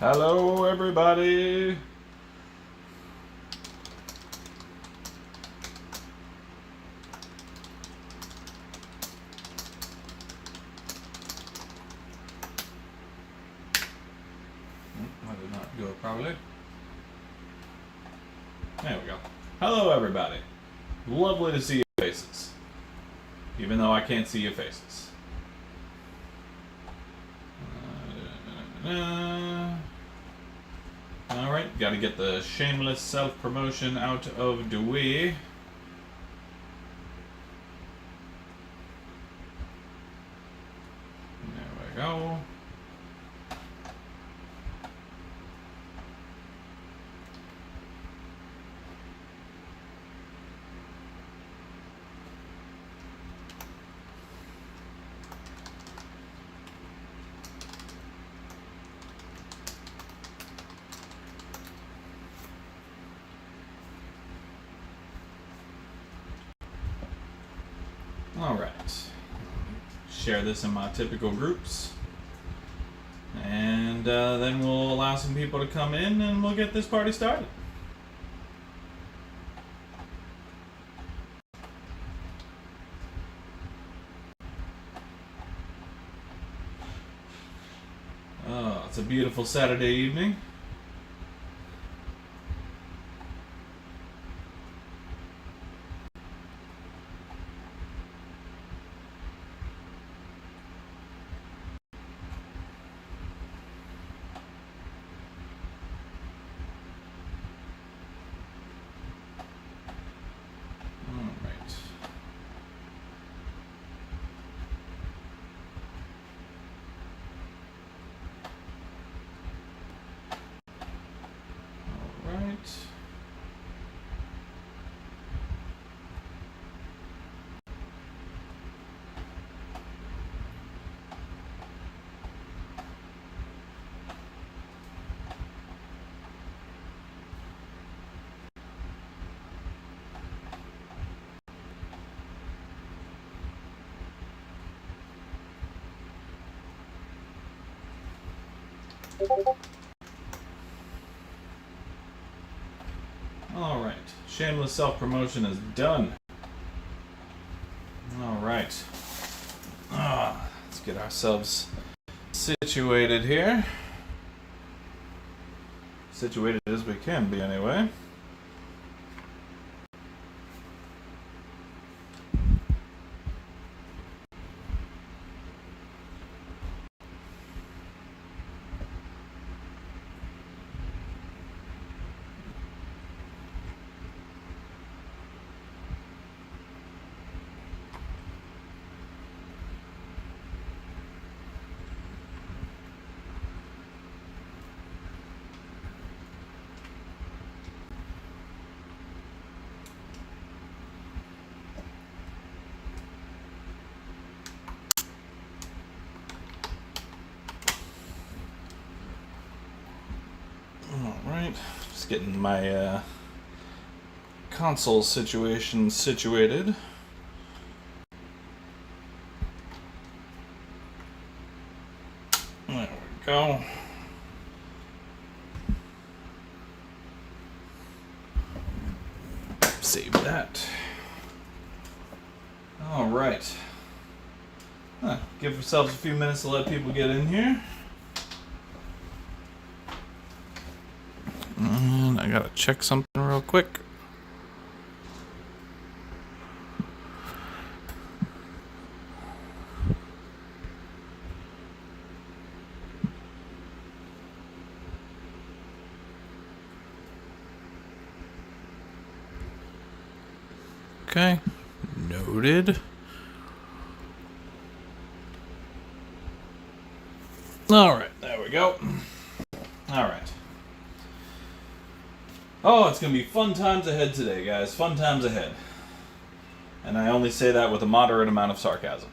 Hello, everybody. I did not do it properly. There we go. Hello, everybody. Lovely to see your faces, even though I can't see your faces. Alright, gotta get the shameless self-promotion out of the way. There we go. Alright, share this in my typical groups, and then we'll allow some people to come in and we'll get this party started. Oh, it's a beautiful Saturday evening. Alright, shameless self-promotion is done. Alright. Let's get ourselves situated here. Situated as we can be, anyway. Alright, just getting my console situation situated. There we go. Save that. Alright. Give ourselves a few minutes to let people get in here. And I gotta check something real quick. Okay, noted. Alright, there we go. Alright. Oh, it's going to be fun times ahead today, guys. Fun times ahead. And I only say that with a moderate amount of sarcasm.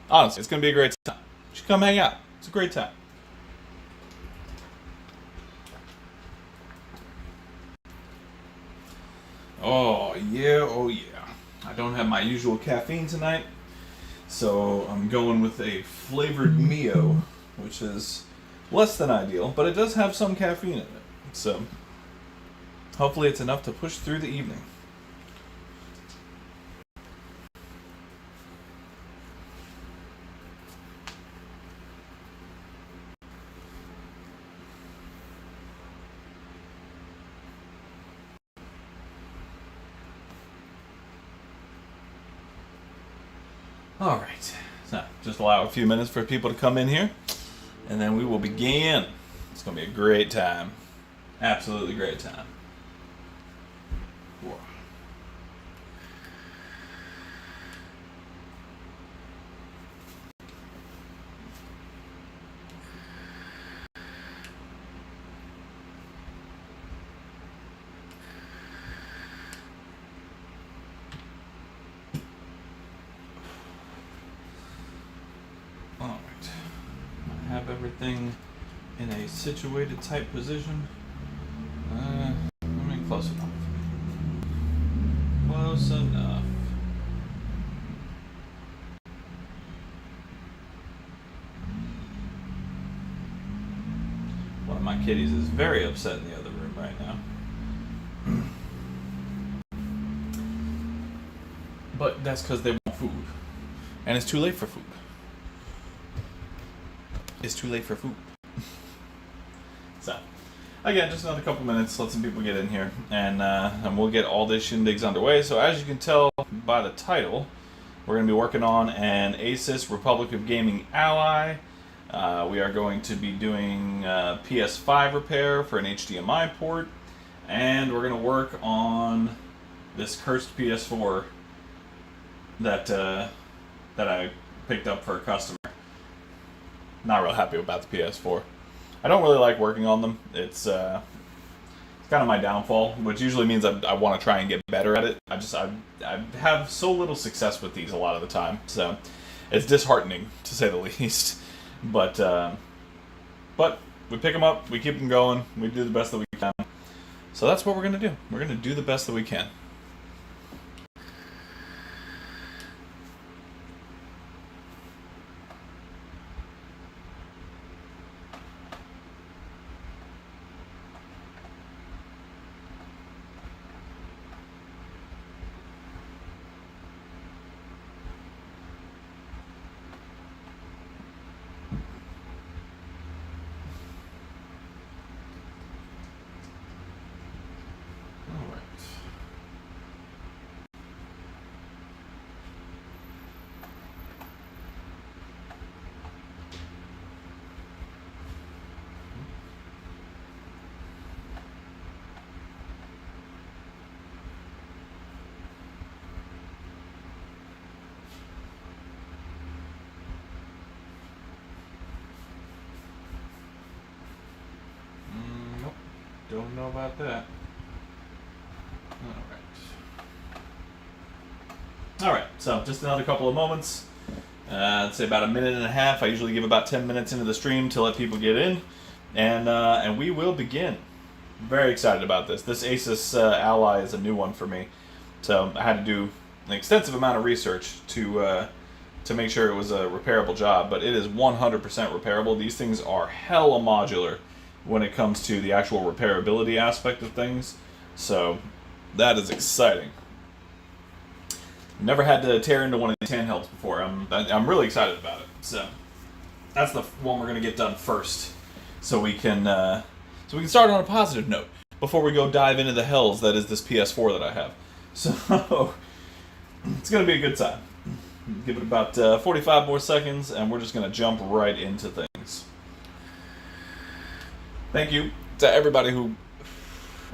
Honestly, it's going to be a great time. You should come hang out. It's a great time. Oh, yeah, oh, yeah. I don't have my usual caffeine tonight, so I'm going with a flavored Mio, which is Less than ideal, but it does have some caffeine in it. So hopefully it's enough to push through the evening. All right, so just allow a few minutes for people to come in here, and then we will begin. It's going to be a great time. Absolutely great time. Whoa. All right. I have everything in a situated type position. I mean, close enough. Close enough. One of my kitties is very upset in the other room right now. But that's because they want food. And it's too late for food. It's too late for food. So, again, just another couple minutes, let some people get in here, and we'll get all this shindigs underway. So as you can tell by the title, we're going to be working on an Asus Republic of Gaming Ally. We are going to be doing PS5 repair for an HDMI port, and we're going to work on this cursed PS4 that I picked up for a customer. Not real happy about the PS4. I don't really like working on them. It's kind of my downfall, which usually means I want to try and get better at it. I have so little success with these a lot of the time, so it's disheartening to say the least. But we pick them up, we keep them going, we do the best that we can. So that's what we're gonna do. We're gonna do the best that we can. Nope, don't know about that. Alright, so just another couple of moments. I'd say about a minute and a half. I usually give about 10 minutes into the stream to let people get in. And we will begin. Very excited about this. This Asus Ally is a new one for me. So I had to do an extensive amount of research to make sure it was a repairable job. But it is 100% repairable. These things are hella modular when it comes to the actual repairability aspect of things. So that is exciting. Never had to tear into one of these handhelds before. I'm really excited about it. So that's the one we're gonna get done first, so we can start on a positive note before we go dive into the hells that is this PS4 that I have. So it's gonna be a good time. Give it about 45 more seconds, and we're just gonna jump right into things. Thank you to everybody who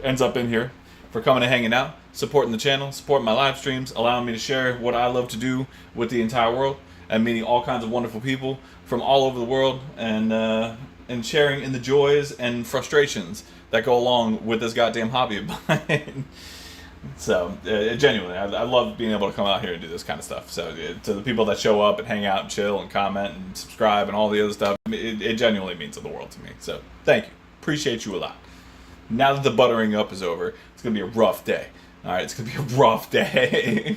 ends up in here for coming and hanging out, supporting the channel, supporting my live streams, allowing me to share what I love to do with the entire world, and meeting all kinds of wonderful people from all over the world, and sharing in the joys and frustrations that go along with this goddamn hobby of mine. So, genuinely, I love being able to come out here and do this kind of stuff. So, to the people that show up and hang out and chill and comment and subscribe and all the other stuff, it genuinely means the world to me. So, thank you. Appreciate you a lot. Now that the buttering up is over, it's going to be a rough day. Alright, it's going to be a rough day.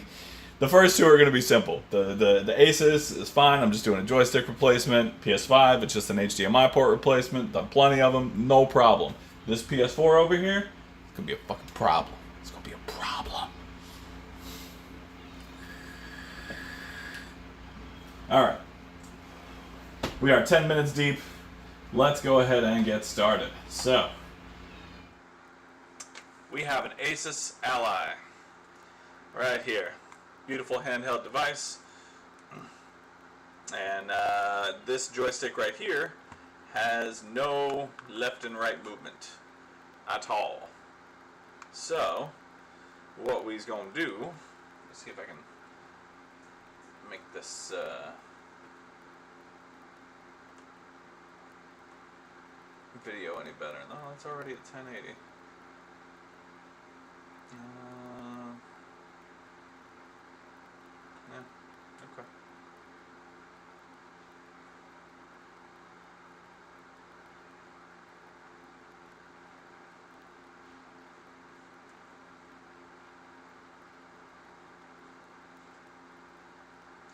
The first two are going to be simple. The Asus is fine. I'm just doing a joystick replacement. PS5, it's just an HDMI port replacement. Done plenty of them. No problem. This PS4 over here, it's going to be a fucking problem. It's going to be a problem. Alright. We are 10 minutes deep. Let's go ahead and get started. So, we have an Asus Ally right here. Beautiful handheld device. And this joystick right here has no left and right movement at all. So, what we's gonna do, let's see if I can make this video any better. No, it's already at 1080. Yeah, okay.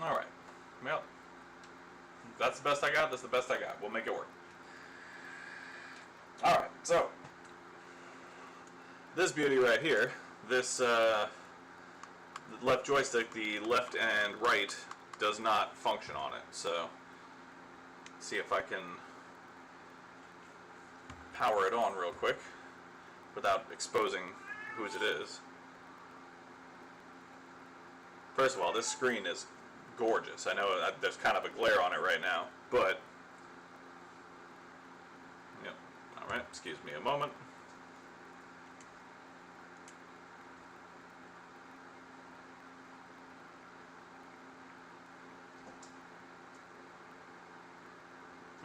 Alright. Well, that's the best I got. That's the best I got. We'll make it work. Alright, so this beauty right here, this left joystick, the left and right, does not function on it. So, let's see if I can power it on real quick without exposing whose it is. First of all, this screen is gorgeous. I know there's kind of a glare on it right now, but yep. Alright, excuse me a moment.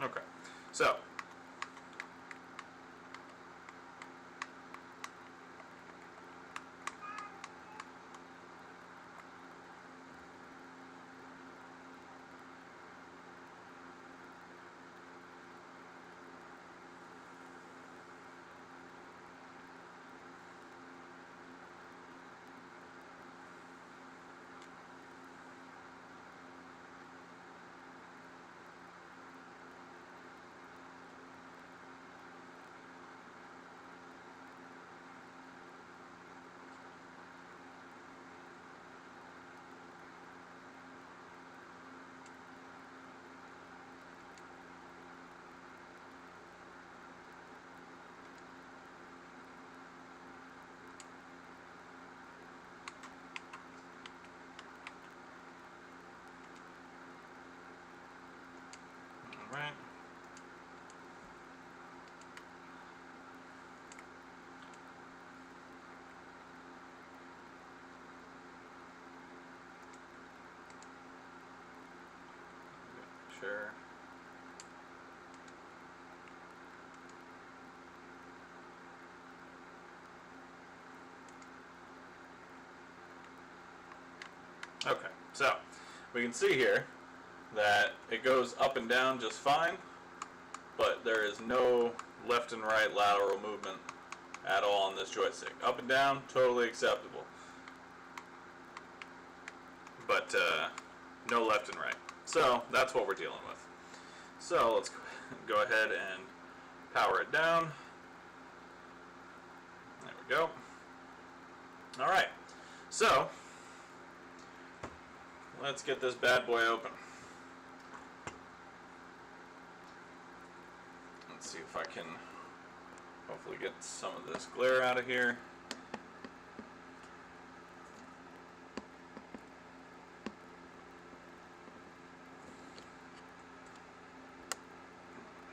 Okay, so right. Sure. Okay, so we can see here that it goes up and down just fine, but there is no left and right lateral movement at all on this joystick. Up and down, totally acceptable, but no left and right. So that's what we're dealing with. So let's go ahead and power it down. There we go. Alright, so let's get this bad boy open. Let's see if I can hopefully get some of this glare out of here.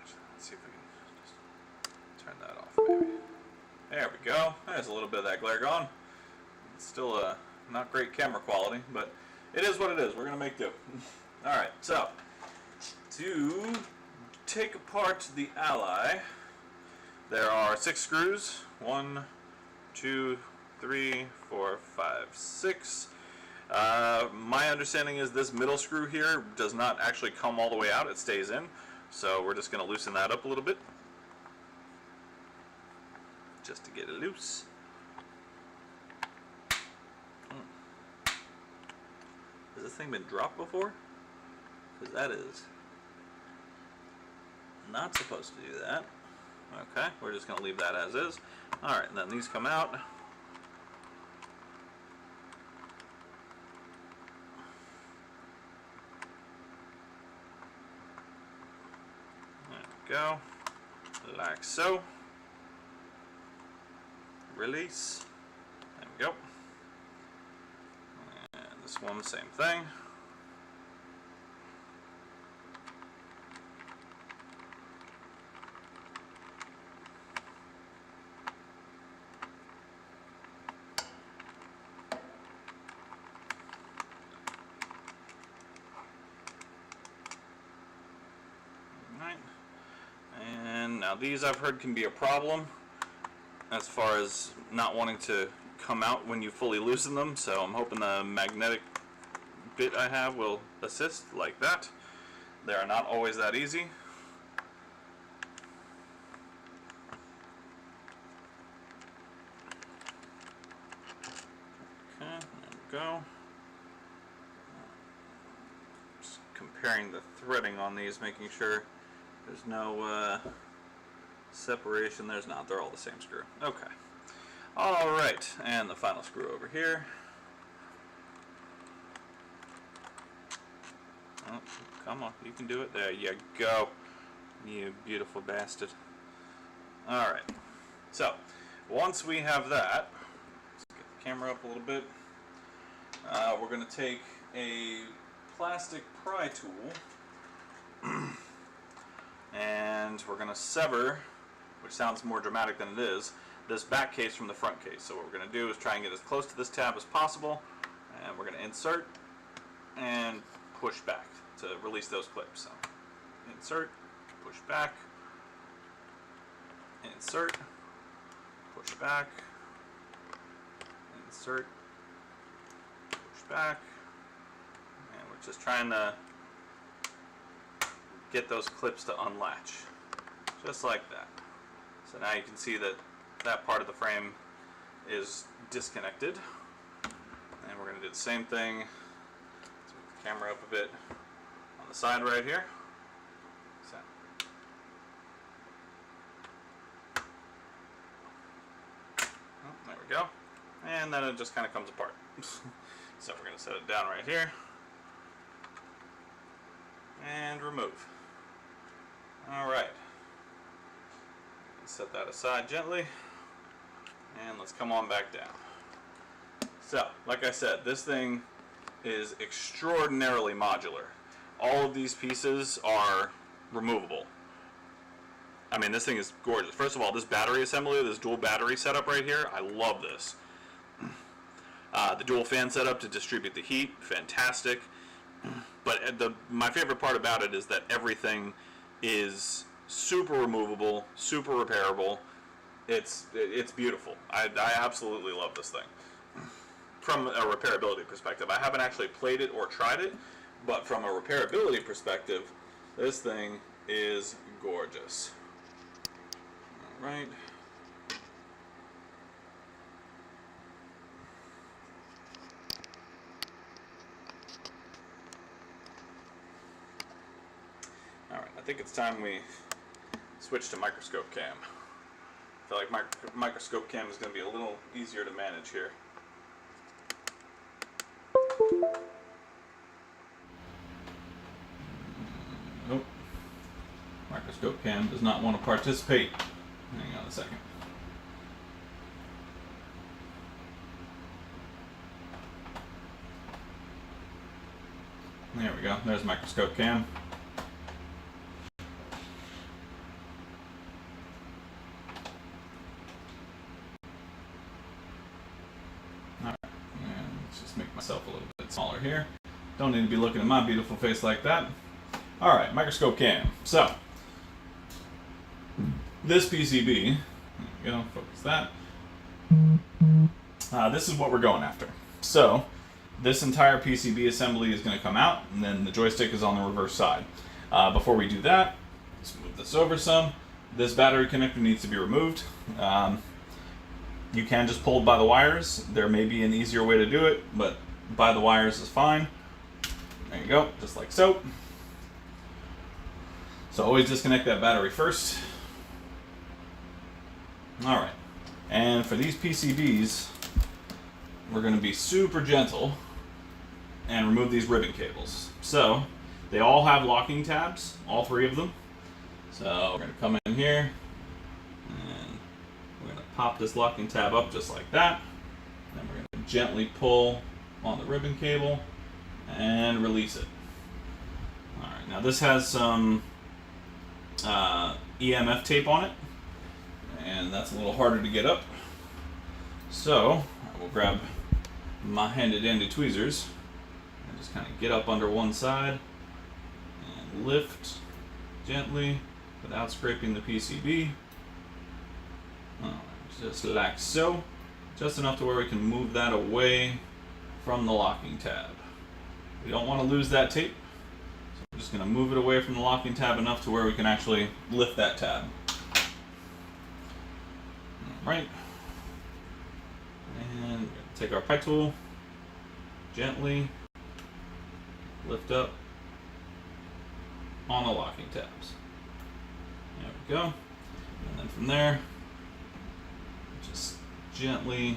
Let's see if we can just turn that off, maybe. There we go. There's a little bit of that glare gone. It's still not great camera quality, but it is what it is. We're going to make do. Alright, so to take apart the Ally, there are 6 screws. 1, 2, 3, 4, 5, 6. My understanding is this middle screw here does not actually come all the way out. It stays in. So we're just going to loosen that up a little bit, just to get it loose. this thing been dropped before? Because that is not supposed to do that. Okay, we're just going to leave that as is. Alright, and then these come out. There we go. Like so. Release. There we go. And this one, same thing. Right. And now these I've heard can be a problem as far as not wanting to come out when you fully loosen them, so I'm hoping the magnetic bit I have will assist like that. They are not always that easy. Okay, there we go. Just comparing the threading on these, making sure there's no separation. There's not. They're all the same screw. Okay. Alright, and the final screw over here. Oh, come on, you can do it. There you go. You beautiful bastard. Alright, so once we have that, let's get the camera up a little bit. We're going to take a plastic pry tool and we're going to sever, which sounds more dramatic than it is, this back case from the front case. So what we're going to do is try and get as close to this tab as possible, and we're going to insert and push back to release those clips. So insert, push back, insert, push back, insert, push back, and we're just trying to get those clips to unlatch, just like that. So now you can see that that part of the frame is disconnected, and we're going to do the same thing. Let's move the camera up a bit on the side right here. So. Oh, there we go, and then it just kind of comes apart. So we're going to set it down right here and remove. Alright, set that aside gently, and let's come on back down. So, like I said, this thing is extraordinarily modular. All of these pieces are removable. I mean, this thing is gorgeous. First of all, this battery assembly, this dual battery setup right here, I love this. The dual fan setup to distribute the heat, fantastic. But my favorite part about it is that everything is super removable, super repairable. It's beautiful. I absolutely love this thing. From a repairability perspective, I haven't actually played it or tried it, but from a repairability perspective, this thing is gorgeous. All right. Alright, I think it's time we switch to microscope cam. I feel like microscope cam is going to be a little easier to manage here. Nope. Microscope cam does not want to participate. Hang on a second. There we go. There's microscope cam. Myself a little bit smaller here. Don't need to be looking at my beautiful face like that. Alright, microscope cam. So, this PCB, there we go, focus that. This is what we're going after. So, this entire PCB assembly is going to come out, and then the joystick is on the reverse side. Before we do that, let's move this over some. This battery connector needs to be removed. You can just pull it by the wires. There may be an easier way to do it, but by the wires is fine. There you go, just like so. So always disconnect that battery first. Alright, and for these PCBs, we're going to be super gentle and remove these ribbon cables. So, they all have locking tabs, all three of them. So we're going to come in here, and we're going to pop this locking tab up just like that. Then we're going to gently pull on the ribbon cable and release it. Alright, now this has some EMF tape on it, and that's a little harder to get up. So I will grab my handy dandy tweezers and just kind of get up under one side and lift gently without scraping the PCB. Just like so, just enough to where we can move that away from the locking tab. We don't want to lose that tape, so we're just going to move it away from the locking tab enough to where we can actually lift that tab. Alright, and we're going to take our pie tool, gently lift up on the locking tabs. There we go. And then from there, just gently, is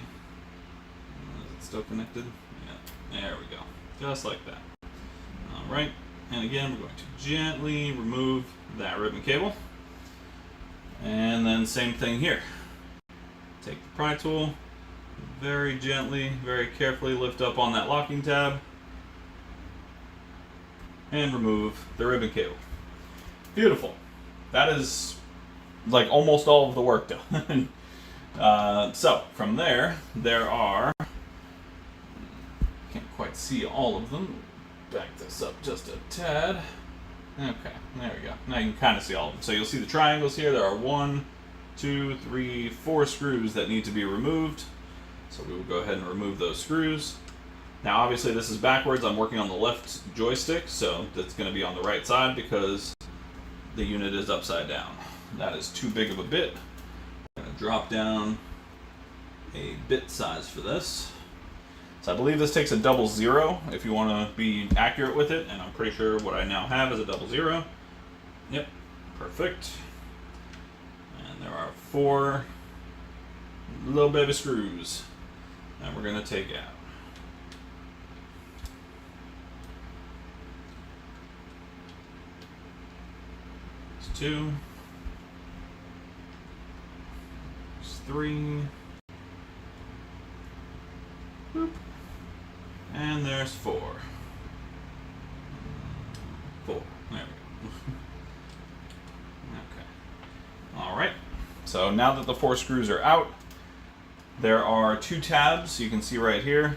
it still connected? Yeah, there we go. Just like that. Alright, and again, we're going to gently remove that ribbon cable. And then same thing here. Take the pry tool, very gently, very carefully lift up on that locking tab, and remove the ribbon cable. Beautiful. That is like almost all of the work done. So from there are, can't quite see all of them. Back this up just a tad. Okay, there we go. Now you can kind of see all of them. So you'll see the triangles here. There are 1, 2, 3, 4 screws that need to be removed. So we will go ahead and remove those screws. Now obviously this is backwards. I'm working on the left joystick, so that's going to be on the right side because the unit is upside down. That is too big of a bit. I'm going to drop down a bit size for this. So I believe this takes a 00 if you want to be accurate with it, and I'm pretty sure what I now have is a 00. Yep, perfect. And there are 4 little baby screws that we're going to take out. There's 2. There's 3. Boop. And there's 4. 4. There we go. Okay. Alright. So now that the 4 screws are out, there are 2 tabs you can see right here.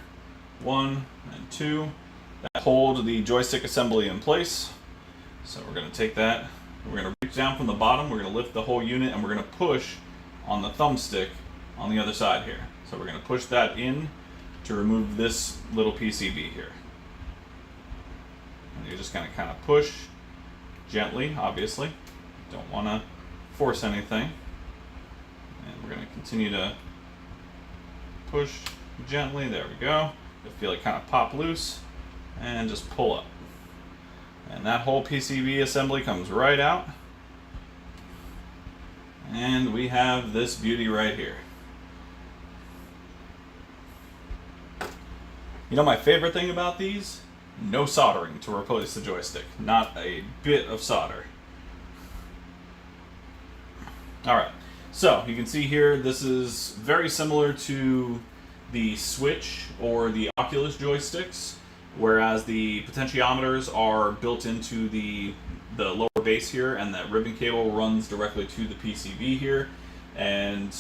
1 and 2 that hold the joystick assembly in place. So we're going to take that, we're going to reach down from the bottom, we're going to lift the whole unit, and we're going to push on the thumbstick on the other side here. So we're going to push that in to remove this little PCB here. And you're just going to kind of push gently, obviously. Don't want to force anything. And we're going to continue to push gently. There we go. You'll feel it kind of pop loose and just pull up. And that whole PCB assembly comes right out. And we have this beauty right here. You know my favorite thing about these? No soldering to replace the joystick. Not a bit of solder. Alright, so you can see here this is very similar to the Switch or the Oculus joysticks, whereas the potentiometers are built into the lower base here, and that ribbon cable runs directly to the PCB here and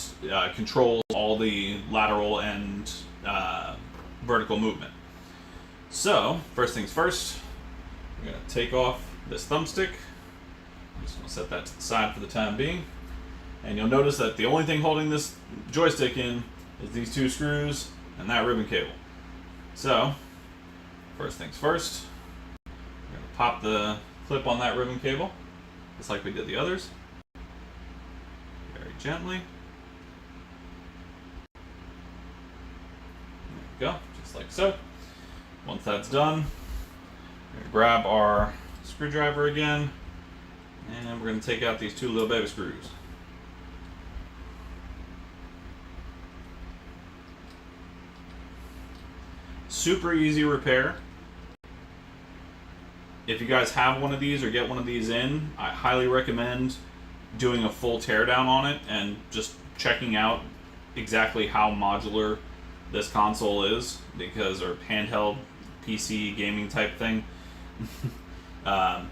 controls all the lateral and vertical movement. So, first things first, we're going to take off this thumbstick. I'm just going to set that to the side for the time being. And you'll notice that the only thing holding this joystick in is these 2 screws and that ribbon cable. So, first things first, we're going to pop the clip on that ribbon cable, just like we did the others. Very gently. There we go, just like so. Once that's done, We're going to grab our screwdriver again, and we're going to take out these two little baby screws. Super easy repair. If you guys have one of these or get one of these in, I highly recommend doing a full teardown on it and just checking out exactly how modular this console is, because, or handheld PC gaming type thing. I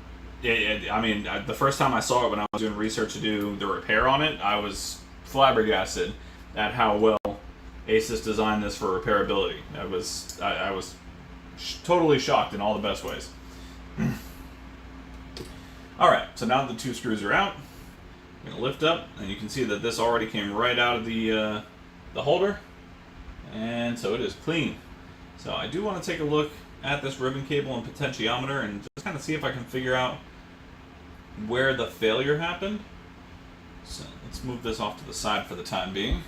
mean, the first time I saw it when I was doing research to do the repair on it, I was flabbergasted at how well Asus designed this for repairability. I was totally shocked in all the best ways. Alright, so now that the two screws are out, I'm going to lift up, and you can see that this already came right out of the holder, and so it is clean. So I do want to take a look at this ribbon cable and potentiometer and just kind of see if I can figure out where the failure happened. So let's move this off to the side for the time being.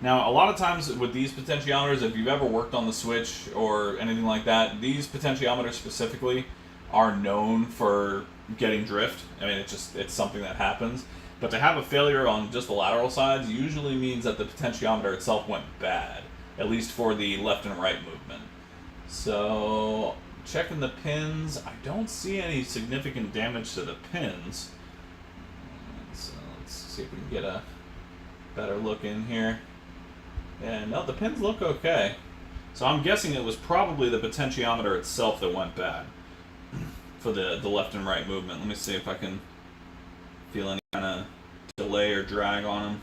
Now, a lot of times with these potentiometers, if you've ever worked on the Switch or anything like that, these potentiometers specifically are known for getting drift. I mean, it's something that happens. But to have a failure on just the lateral sides usually means that the potentiometer itself went bad, at least for the left and right movement. So, checking the pins, I don't see any significant damage to the pins. So let's see if we can get a better look in here. And no, the pins look okay. So I'm guessing it was probably the potentiometer itself that went bad for the left and right movement. Let me see if I can feel any kind of delay or drag on them.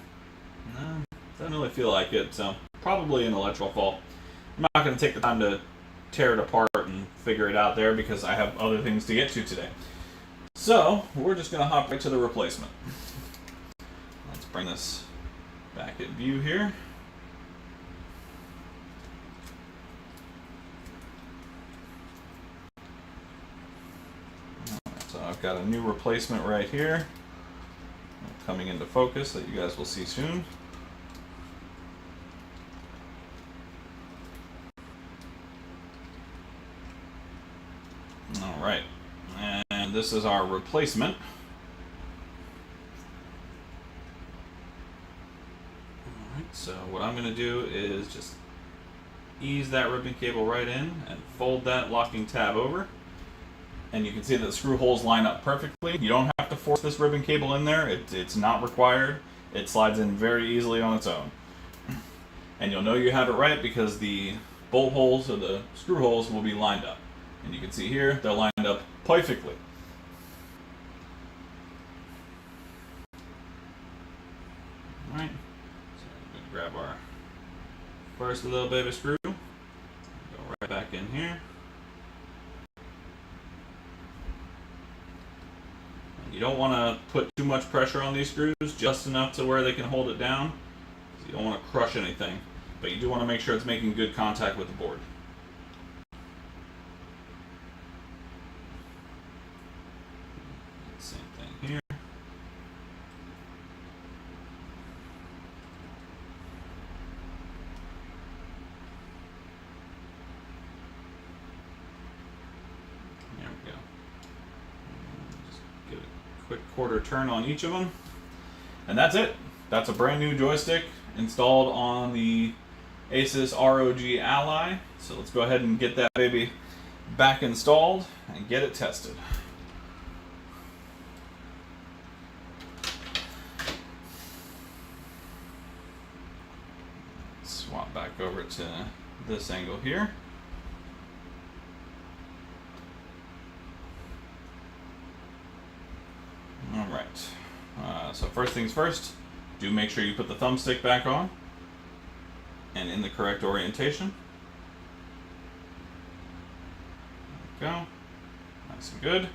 No, doesn't really feel like it, so probably an electrical fault. I'm not going to take the time to tear it apart and figure it out there because I have other things to get to today. So we're just going to hop right to the replacement. Let's bring this back in view here. So I've got a new replacement right here coming into focus that you guys will see soon. Alright, and this is our replacement. Alright, so what I'm going to do is just ease that ribbon cable right in and fold that locking tab over. And you can see that the screw holes line up perfectly. You don't have to force this ribbon cable in there. It's not required. It slides in very easily on its own. And you'll know you have it right because the bolt holes or the screw holes will be lined up. And you can see here, they're lined up perfectly. Alright, so we're going to grab our first little baby screw, go right back in here. You don't want to put too much pressure on these screws, just enough to where they can hold it down. You don't want to crush anything, but you do want to make sure it's making good contact with the board. Same thing here. There we go. Just give it a quick quarter turn on each of them. And that's it. That's a brand new joystick installed on the Asus ROG Ally. So let's go ahead and get that baby back installed and get it tested. Swap back over to this angle here. Alright, so first things first, do make sure you put the thumbstick back on and in the correct orientation. There we go, nice and good.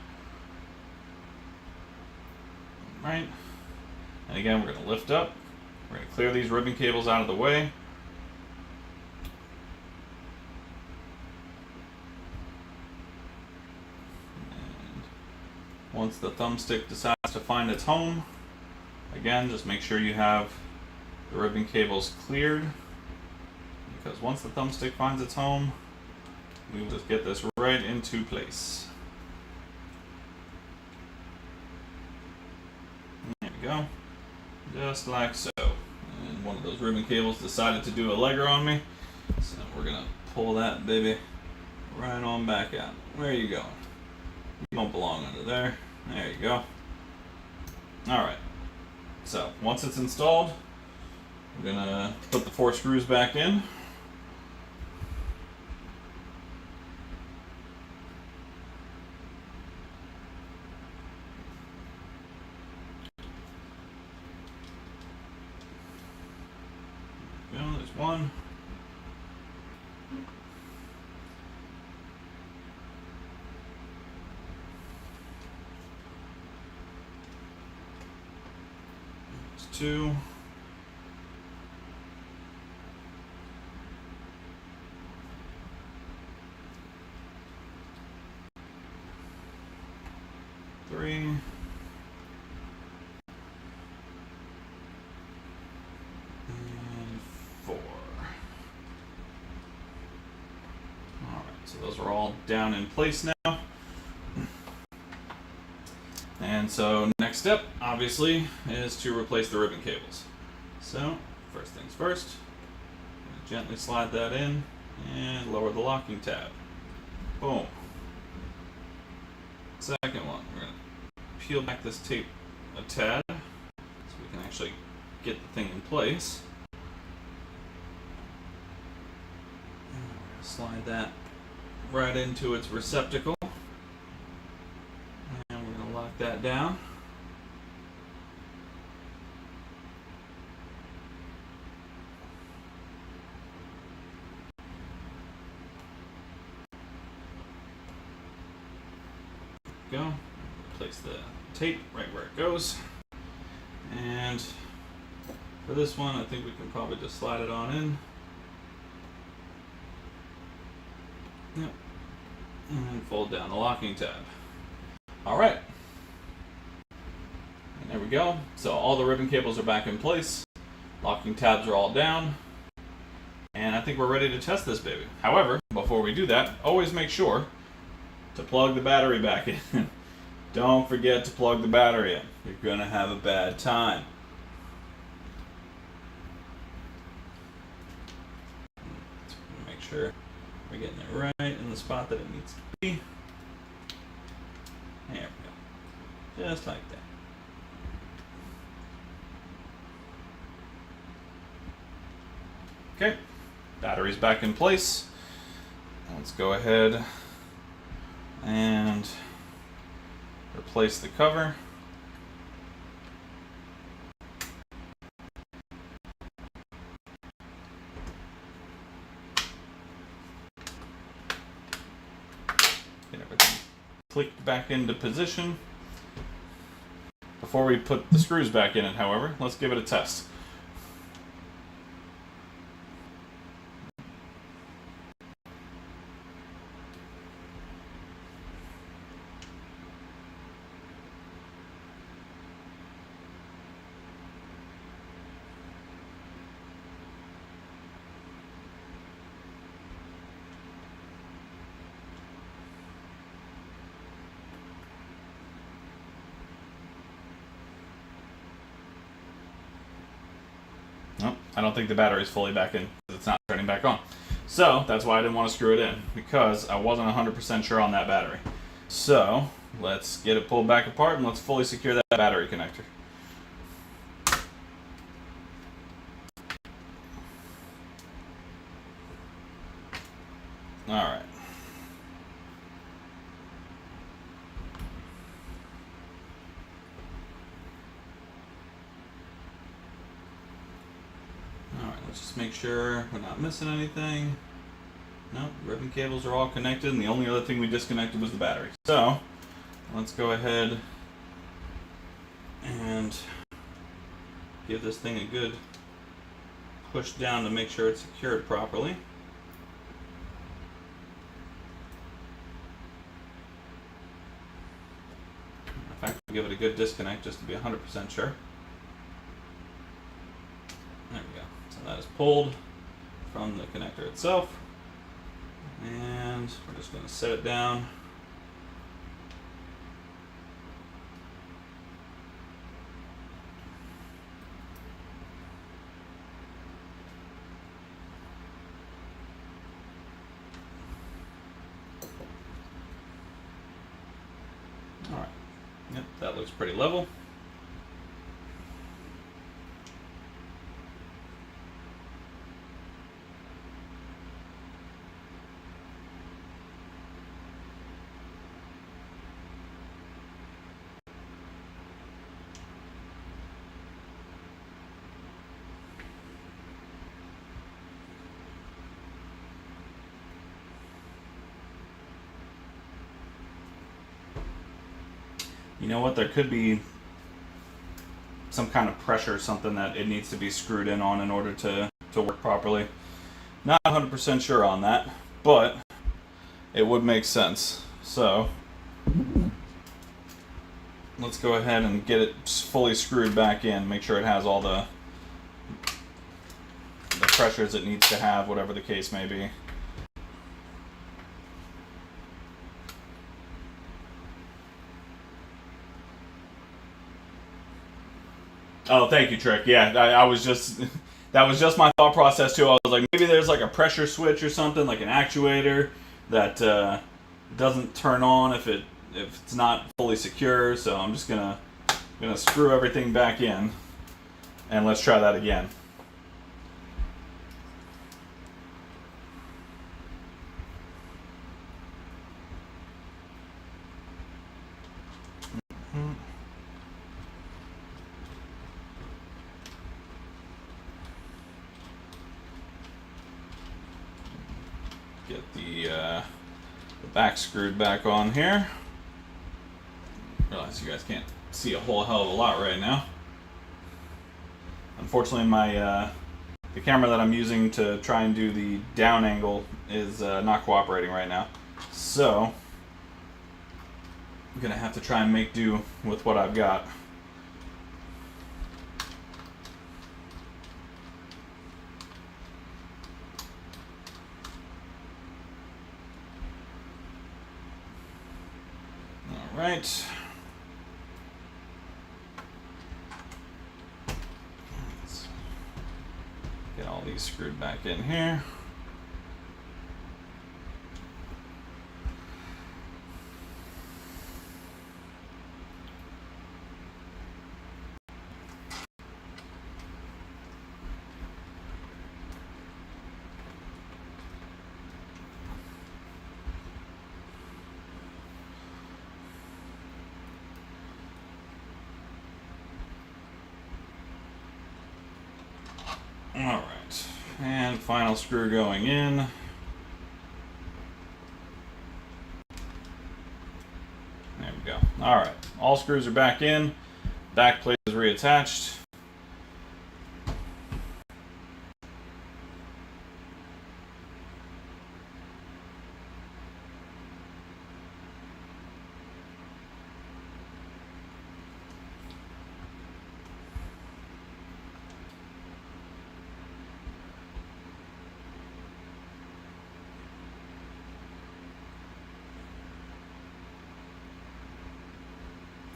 Alright, and again we're going to lift up, we're going to clear these ribbon cables out of the way. Once the thumbstick decides to find its home, again, just make sure you have the ribbon cables cleared, because once the thumbstick finds its home, we will just get this right into place. go. Just like so. And one of those ribbon cables decided to do a legger on me. So we're going to pull that baby right on back out. Where are you going? You don't belong under there. There you go. Alright. So once it's installed, we're going to put the 4 screws back in. There's one. There's 2. Three. And 4. Alright, so those are all down in place now. And so next step, obviously, is to replace the ribbon cables. So, first things first, I'm going to gently slide that in and lower the locking tab. Boom. Second one, we're going to peel back this tape a tad so we can actually get the thing in place. And we're going to slide that right into its receptacle. And we're going to lock that down. Go. Place the tape right where it goes. And for this one, I think we can probably just slide it on in. Yep. And fold down the locking tab. Alright. And there we go. So all the ribbon cables are back in place. Locking tabs are all down. And I think we're ready to test this baby. However, before we do that, always make sure to plug the battery back in. Don't forget to plug the battery in. You're going to have a bad time. Make sure we're getting it right in the spot that it needs to be. There we go. Just like that. Okay. Battery's back in place. Let's go ahead and replace the cover. Get everything clicked back into position. Before we put the screws back in it, however, let's give it a test. Nope, I don't think the battery's fully back in because it's not turning back on. So that's why I didn't want to screw it in, because I wasn't 100% sure on that battery. So let's get it pulled back apart and let's fully secure that battery connector. Alright. Let's just make sure we're not missing anything. Nope, ribbon cables are all connected, and the only other thing we disconnected was the battery. So, let's go ahead and give this thing a good push down to make sure it's secured properly. In fact, we'll give it a good disconnect just to be 100% sure. There we go. So that is pulled from the connector itself. And we're just going to set it down. Yep, that looks pretty level. You know what? There could be some kind of pressure or something that it needs to be screwed in on in order to work properly. Not 100% sure on that, but it would make sense. So let's go ahead and get it fully screwed back in. Make sure it has all the pressures it needs to have, whatever the case may be. Oh, thank you, Trick. Yeah, I was just that was just my thought process too. I was like, maybe there's like a pressure switch or something, like an actuator that doesn't turn on if it's not fully secure. So I'm just gonna screw everything back in, and let's try that again. Get the back screwed back on here. Realize you guys can't see a whole hell of a lot right now. Unfortunately, my the camera that I'm using to try and do the down angle is not cooperating right now. So I'm gonna have to try and make do with what I've got. All right. Let's get all these screwed back in here. Alright, and final screw going in. There we go. Alright, all screws are back in. Back plate is reattached.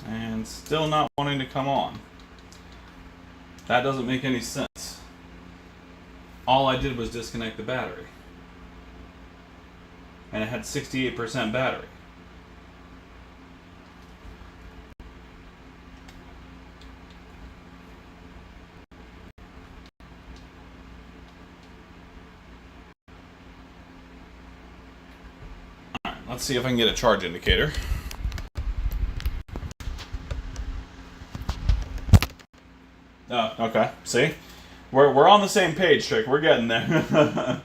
And still not wanting to come on. That doesn't make any sense. All I did was disconnect the battery. And it had 68% battery. Alright, let's see if I can get a charge indicator. Oh, okay. See? We're on the same page, Trick. We're getting there.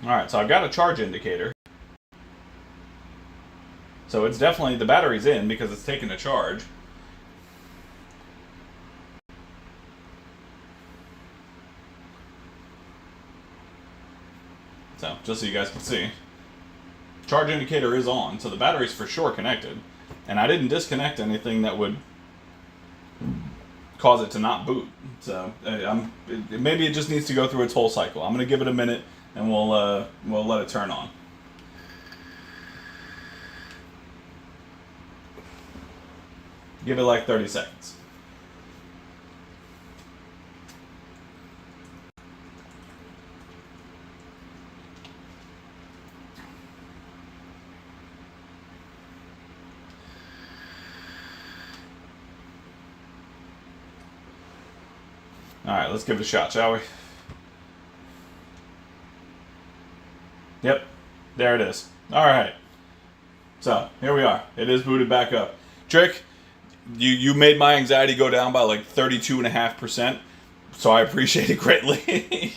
Alright, so I've got a charge indicator. So it's definitely, the battery's in because it's taking a charge. So, just so you guys can see. Charge indicator is on, so the battery's for sure connected. And I didn't disconnect anything that would cause it to not boot. So, maybe it just needs to go through its whole cycle. I'm going to give it a minute, and we'll let it turn on. Give it like 30 seconds. Alright, let's give it a shot, shall we? Yep, there it is. Alright, so here we are. It is booted back up. Trick, you made my anxiety go down by like 32.5%, so I appreciate it greatly.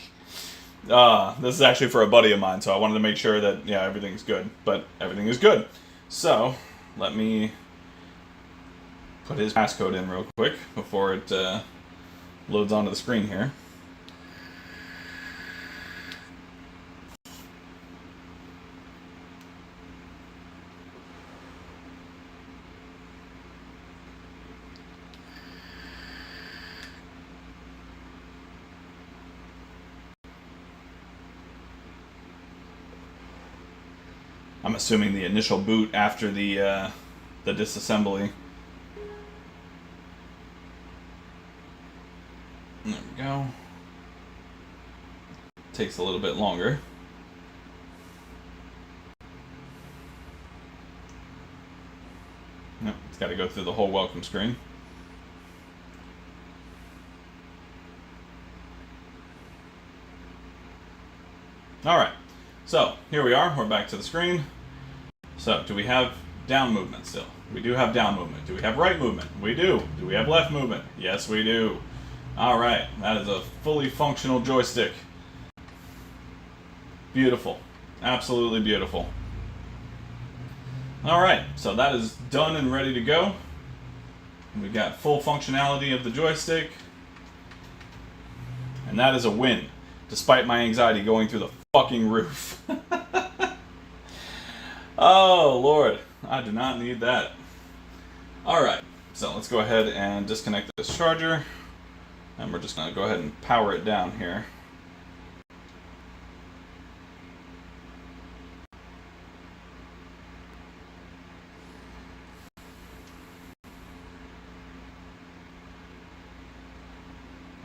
This is actually for a buddy of mine, so I wanted to make sure that, yeah, everything's good. But everything is good. So, let me put his passcode in real quick before it loads onto the screen here. I'm assuming the initial boot after the disassembly. There we go. Takes a little bit longer. Nope, it's got to go through the whole welcome screen. Alright, so here we are. We're back to the screen. So, do we have down movement still? We do have down movement. Do we have right movement? We do. Do we have left movement? Yes, we do. Alright, that is a fully functional joystick. Beautiful. Absolutely beautiful. Alright, so that is done and ready to go. We got full functionality of the joystick. And that is a win, despite my anxiety going through the fucking roof. Oh, Lord. I do not need that. Alright, so let's go ahead and disconnect this charger. And we're just going to go ahead and power it down here.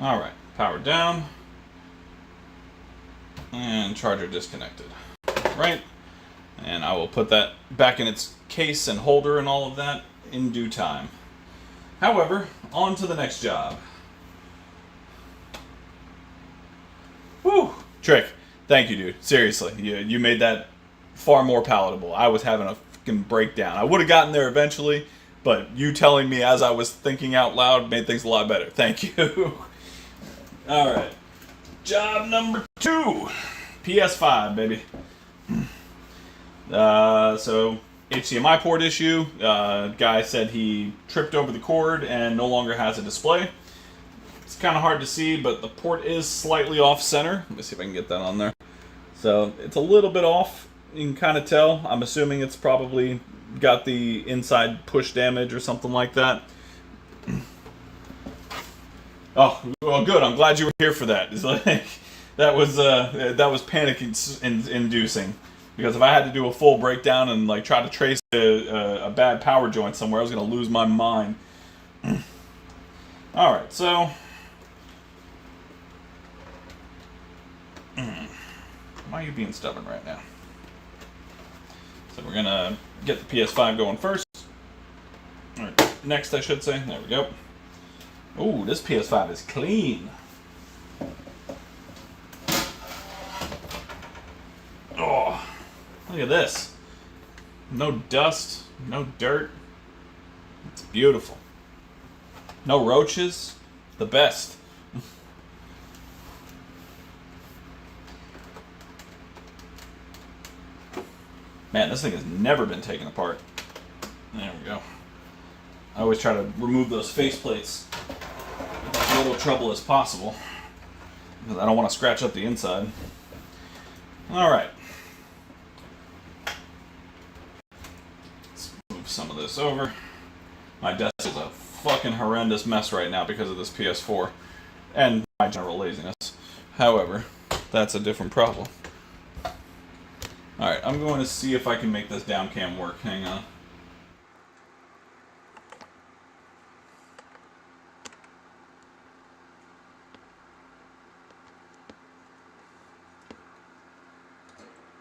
Alright, powered down. And charger disconnected. Right. And I will put that back in its case and holder and all of that in due time. However, on to the next job. Whew! Trick, thank you, dude. Seriously, you made that far more palatable. I was having a fucking breakdown. I would have gotten there eventually, but you telling me as I was thinking out loud made things a lot better. Thank you. Alright. Job number 2. PS5, baby. So HDMI port issue. Guy said he tripped over the cord and no longer has a display. It's kind of hard to see, but the port is slightly off center. Let me see if I can get that on there. So it's a little bit off. You can kind of tell. I'm assuming it's probably got the inside push damage or something like that. Oh, well, good. I'm glad you were here for that. It's like that was panic inducing. Because if I had to do a full breakdown and like try to trace a bad power joint somewhere, I was going to lose my mind. Alright, so... Why are you being stubborn right now? So we're going to get the PS5 going first. Alright, next I should say. There we go. Ooh, this PS5 is clean. Oh... Look at this. No dust, no dirt. It's beautiful. No roaches. The best. Man, this thing has never been taken apart. There we go. I always try to remove those faceplates with as little trouble as possible. Because I don't want to scratch up the inside. Alright. Some of this over. My desk is a fucking horrendous mess right now because of this PS4 and my general laziness. However, that's a different problem. Alright, I'm going to see if I can make this down cam work. Hang on.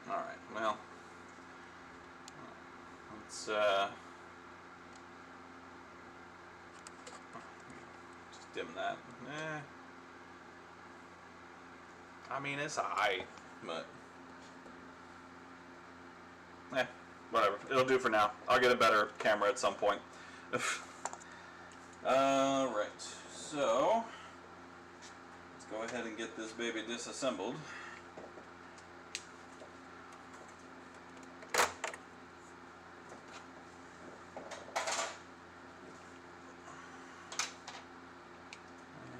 Alright, well, let's just dim that. I mean, it's alright, but whatever. It'll do for now. I'll get a better camera at some point. Alright, so let's go ahead and get this baby disassembled.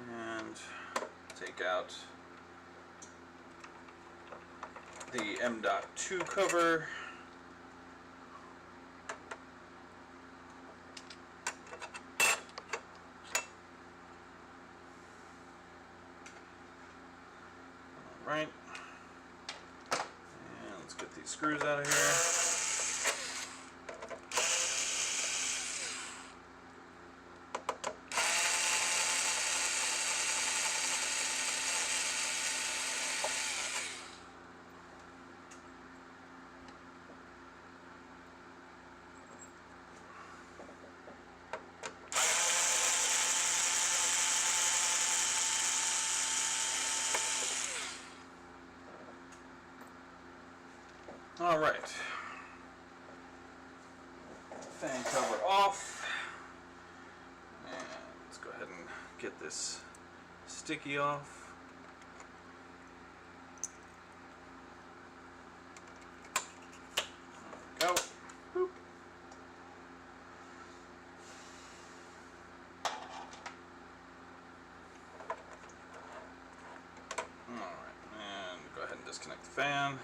And take out the M.2 cover. Right, and let's get these screws out of here. All right, fan cover off, and let's go ahead and get this sticky off. There we go. Boop. All right, and go ahead and disconnect the fan.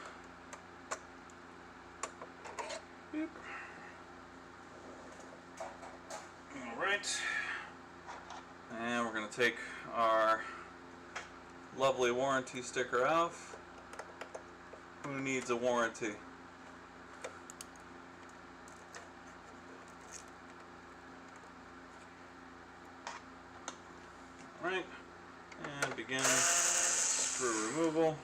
Beep. Alright, and we're going to take our lovely warranty sticker off. Who needs a warranty? Alright, and begin screw removal.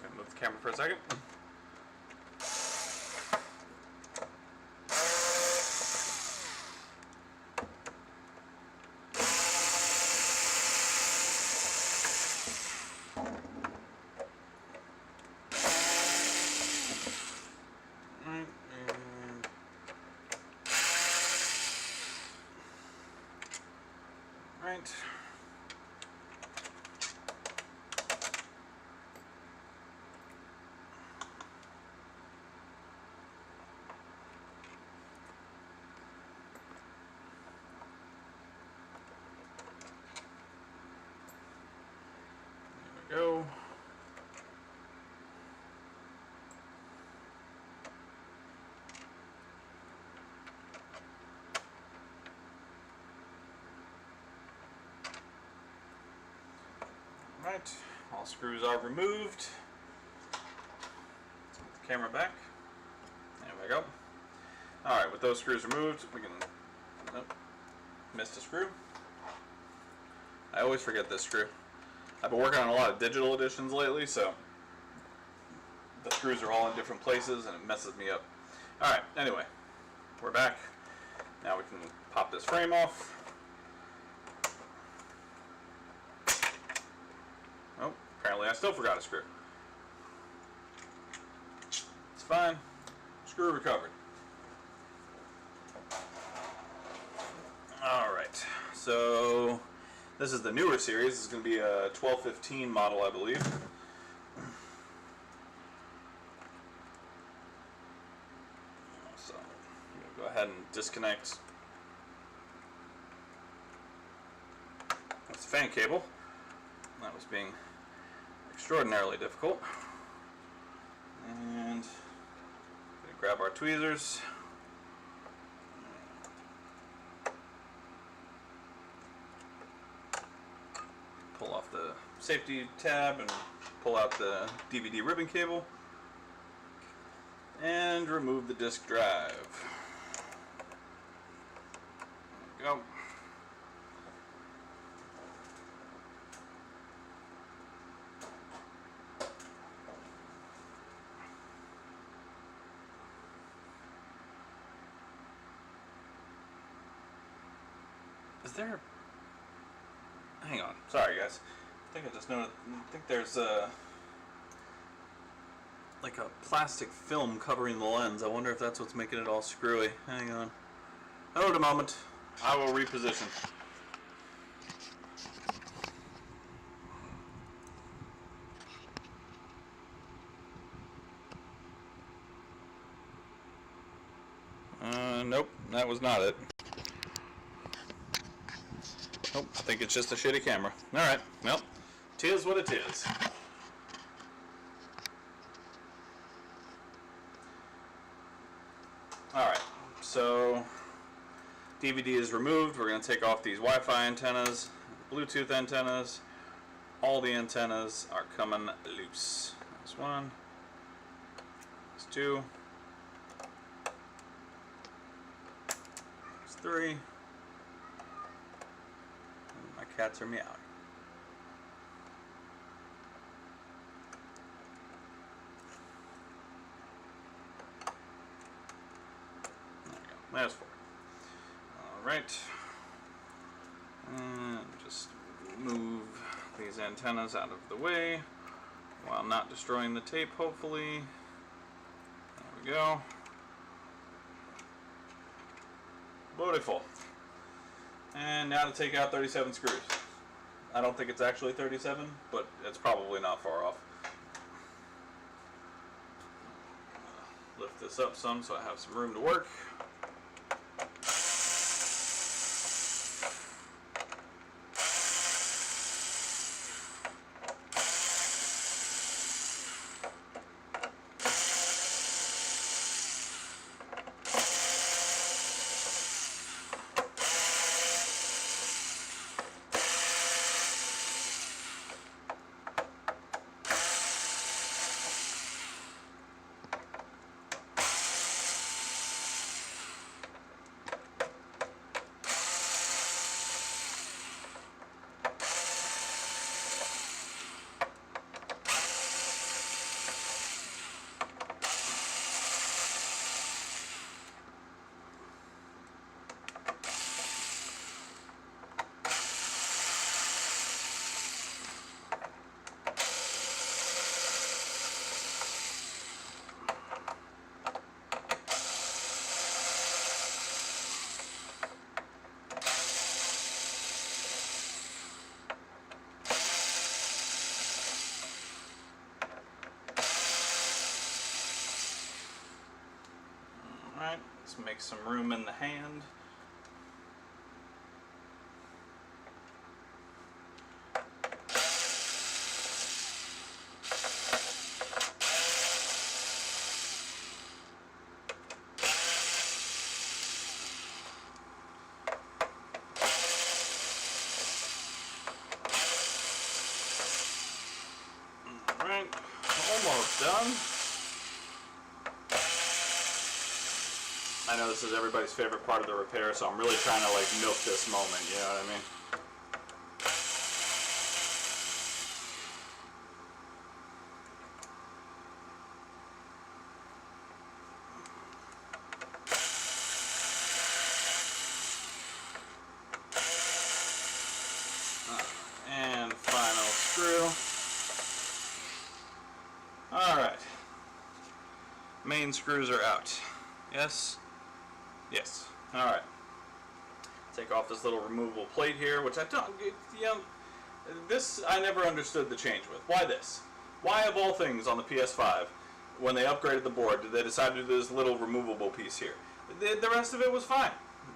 Gonna move the camera for a second. Right. There we go. Right, all screws are removed. Let's put the camera back. There we go. Alright, with those screws removed, we can... Nope. Missed a screw. I always forget this screw. I've been working on a lot of digital editions lately, so the screws are all in different places and it messes me up. Alright, anyway, we're back. Now we can pop this frame off. Oh, apparently I still forgot a screw. It's fine. Screw recovered. Alright, so this is the newer series. This is going to be a 1215 model, I believe. So I'm going to go ahead and disconnect this fan cable. That was being extraordinarily difficult. And going to grab our tweezers. Pull off the safety tab and pull out the DVD ribbon cable and remove the disk drive. There we go. Is there... Hang on. Sorry, guys. I think I just noticed... I think there's like a plastic film covering the lens. I wonder if that's what's making it all screwy. Hang on. Hold a moment. I will reposition. Nope. That was not it. Nope, I think it's just a shitty camera. Alright, well, 'tis what it is. Alright, so DVD is removed. We're going to take off these Wi-Fi antennas, Bluetooth antennas. All the antennas are coming loose. There's one. There's two. There's three. My cats are meowing. There we go. That's four. Alright. And just move these antennas out of the way while not destroying the tape, hopefully. There we go. Beautiful. And now to take out 37 screws. I don't think it's actually 37, but it's probably not far off. Lift this up some so I have some room to work. Alright, let's make some room in the hand. Alright, almost done. I know this is everybody's favorite part of the repair, so I'm really trying to like milk this moment, you know what I mean? And final screw. Alright. Main screws are out. Yes? Yes. Alright. Take off this little removable plate here, which I don't, you know, this I never understood the change with. Why this? Why of all things on the PS5, when they upgraded the board, did they decide to do this little removable piece here? The rest of it was fine.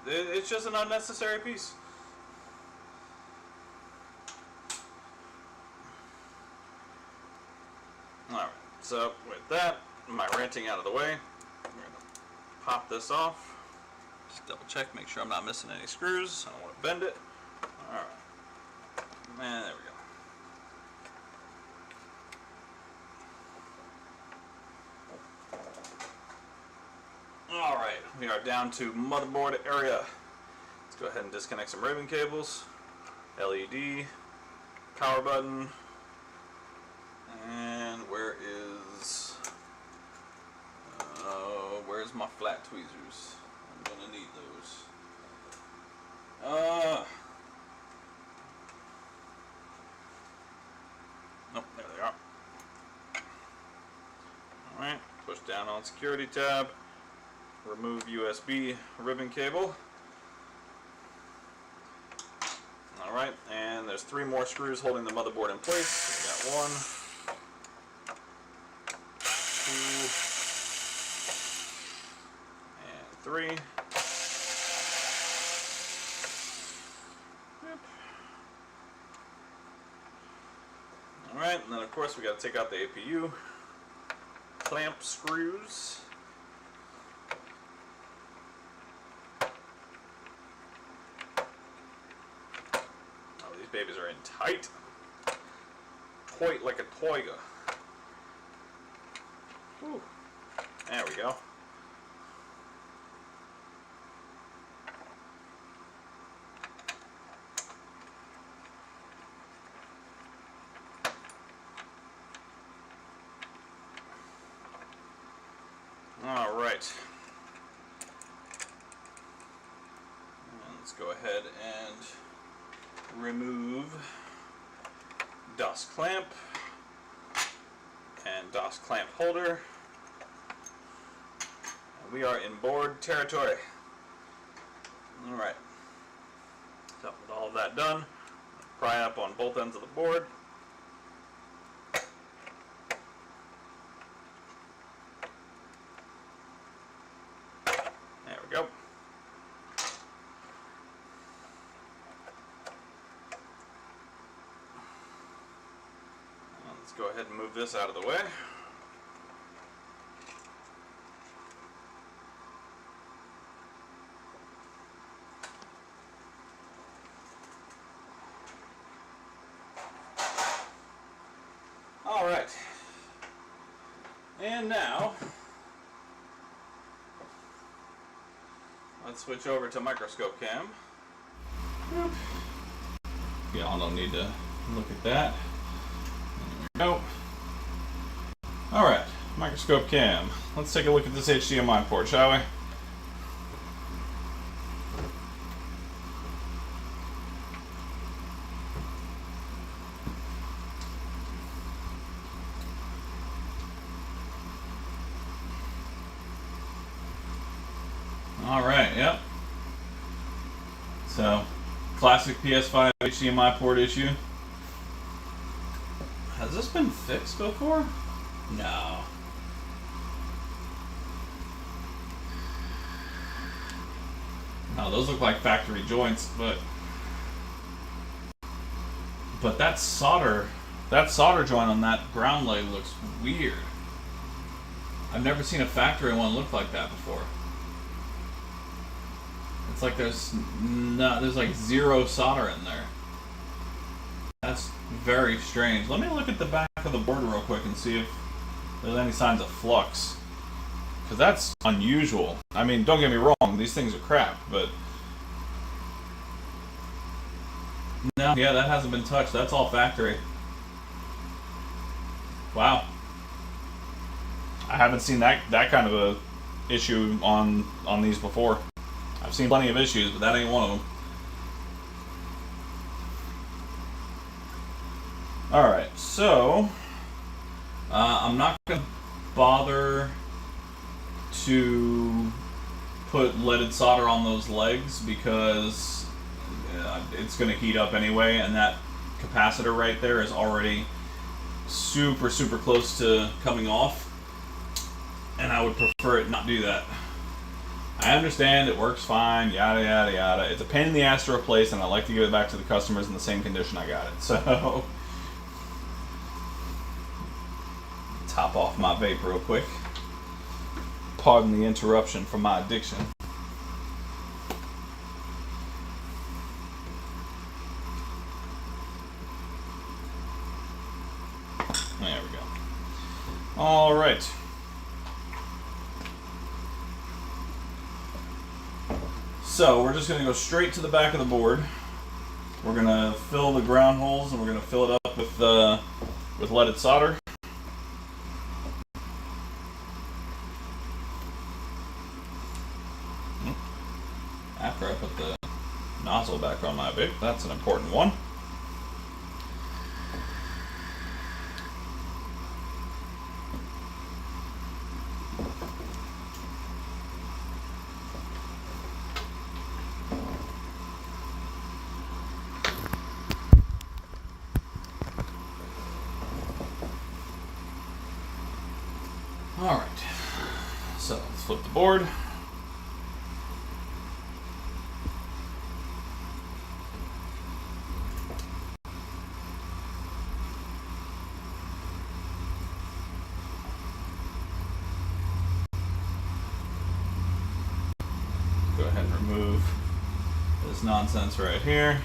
It's just an unnecessary piece. Alright, so with that, my ranting out of the way, I'm going to pop this off. Just double check, make sure I'm not missing any screws. I don't want to bend it. Alright. And there we go. Alright, we are down to motherboard area. Let's go ahead and disconnect some ribbon cables, LED, power button, and where's my flat tweezers? I'm gonna need those. Nope, there they are. Alright, push down on security tab, remove USB ribbon cable. Alright, and there's 3 more screws holding the motherboard in place. We got 1, 2, and 3. Yep. Alright, and then of course we got to take out the APU clamp screws. Oh, these babies are in tight. Tight like a toiga. Whew. There we go. All right. And let's go ahead and remove DOS clamp and DOS clamp holder. And we are in board territory. All right. So with all of that done, pry up on both ends of the board. There we go. Let's go ahead and move this out of the way. All right. And now let's switch over to microscope cam. Y'all don't need to look at that. There we go. Alright, microscope cam. Let's take a look at this HDMI port, shall we? Alright, yep. So, classic PS5 HDMI port issue. Has this been fixed before? No. No, those look like factory joints, but that solder joint on that ground leg looks weird. I've never seen a factory one look like that before. It's like there's like zero solder in there. That's very strange. Let me look at the back of the board real quick and see if there's any signs of flux. Because that's unusual. I mean, don't get me wrong, these things are crap, but no, yeah, that hasn't been touched. That's all factory. Wow. I haven't seen that kind of a issue on these before. I've seen plenty of issues, but that ain't one of them. Alright, so I'm not going to bother to put leaded solder on those legs because it's going to heat up anyway, and that capacitor right there is already super close to coming off, and I would prefer it not do that. I understand it works fine, yada yada yada. It's a pain in the ass to replace, and I like to give it back to the customers in the same condition I got it. So, top off my vape real quick. Pardon the interruption from my addiction. There we go. All right. So we're just going to go straight to the back of the board. We're going to fill the ground holes, and we're going to fill it up with leaded solder. After I put the nozzle back on my bit, that's an important one. Alright, so let's flip the board. Go ahead and remove this nonsense right here.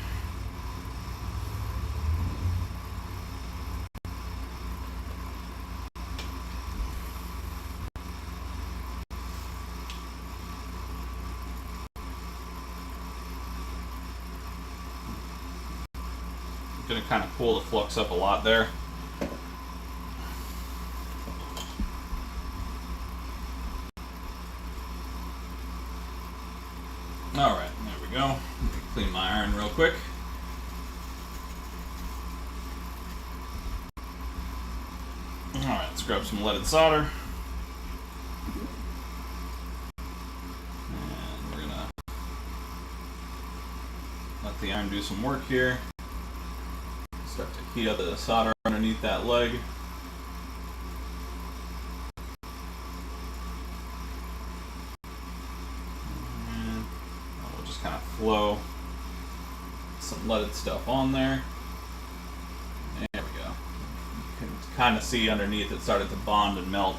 I'm going to kind of pull the flux up a lot there. Alright, there we go. Let me clean my iron real quick. Alright, let's grab some leaded solder. And we're going to let the iron do some work here. Start to heat up the solder underneath that leg. And we'll just kind of flow some leaded stuff on there. There we go. You can kind of see underneath it started to bond and melt.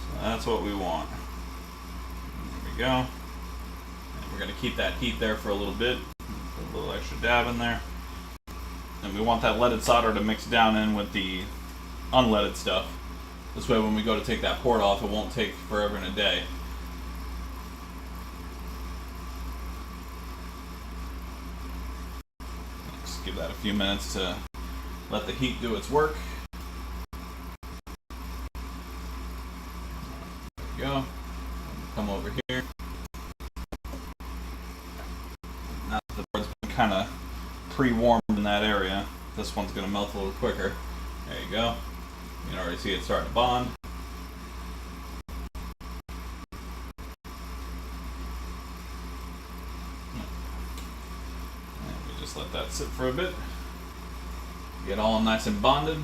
So that's what we want. There we go. And we're going to keep that heat there for a little bit. Put a little extra dab in there. And we want that leaded solder to mix down in with the unleaded stuff. This way when we go to take that port off, it won't take forever and a day. Just give that a few minutes to let the heat do its work. There we go. Come over here. Now that the board's been kind of pre-warmed in that area, this one's going to melt a little quicker. There you go. You can already see it starting to bond. And we just let that sit for a bit. Get all nice and bonded.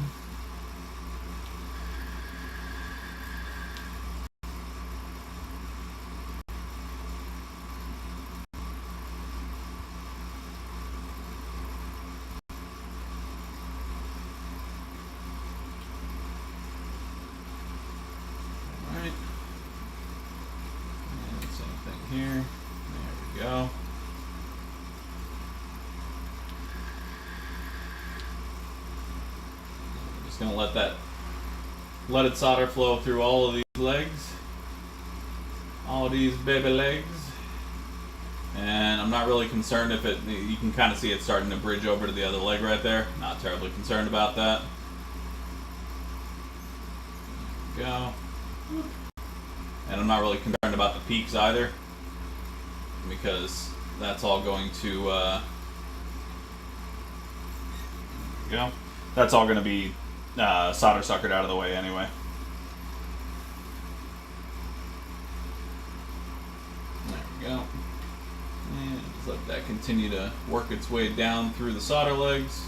Here. There we go. I'm just going to let that leaded solder flow through all of these legs. All these baby legs. And I'm not really concerned if it, you can kind of see it starting to bridge over to the other leg right there. Not terribly concerned about that. There we go. And I'm not really concerned about the peaks either, because that's all going to there we go. That's all going to be solder suckered out of the way anyway. There we go. And just let that continue to work its way down through the solder legs,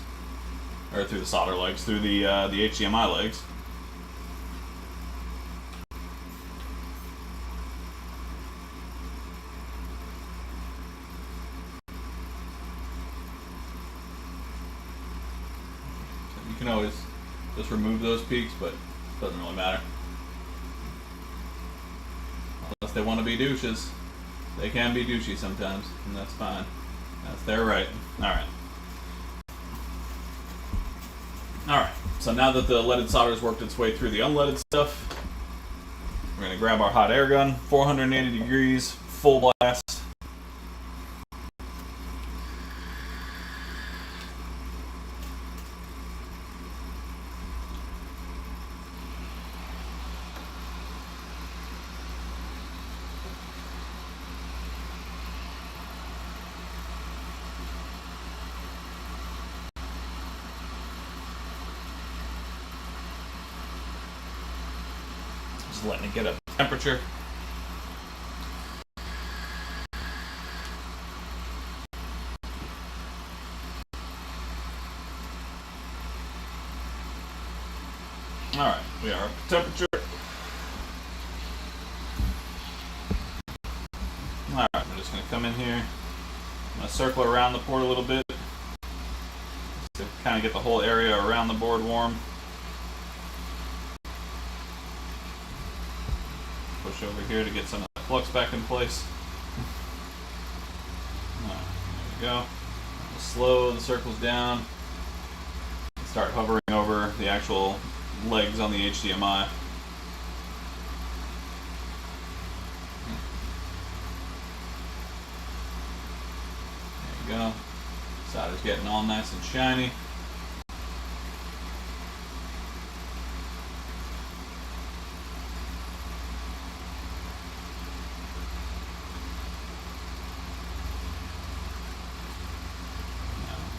or through the solder legs, through the HDMI legs. You can always just remove those peaks, but it doesn't really matter. Unless they want to be douches. They can be douchey sometimes, and that's fine. That's their right. Alright. Alright, so now that the leaded solder has worked its way through the unleaded stuff, we're going to grab our hot air gun, 480 degrees, full blast. Just letting it get up to temperature. Alright, we are up to temperature. Alright, we're just going to come in here. I'm going to circle around the port a little bit to kind of get the whole area around the board warm. Push over here to get some of the flux back in place. Alright, there we go. Slow the circles down. Start hovering over the actual legs on the HDMI. There you go. Solder's getting all nice and shiny.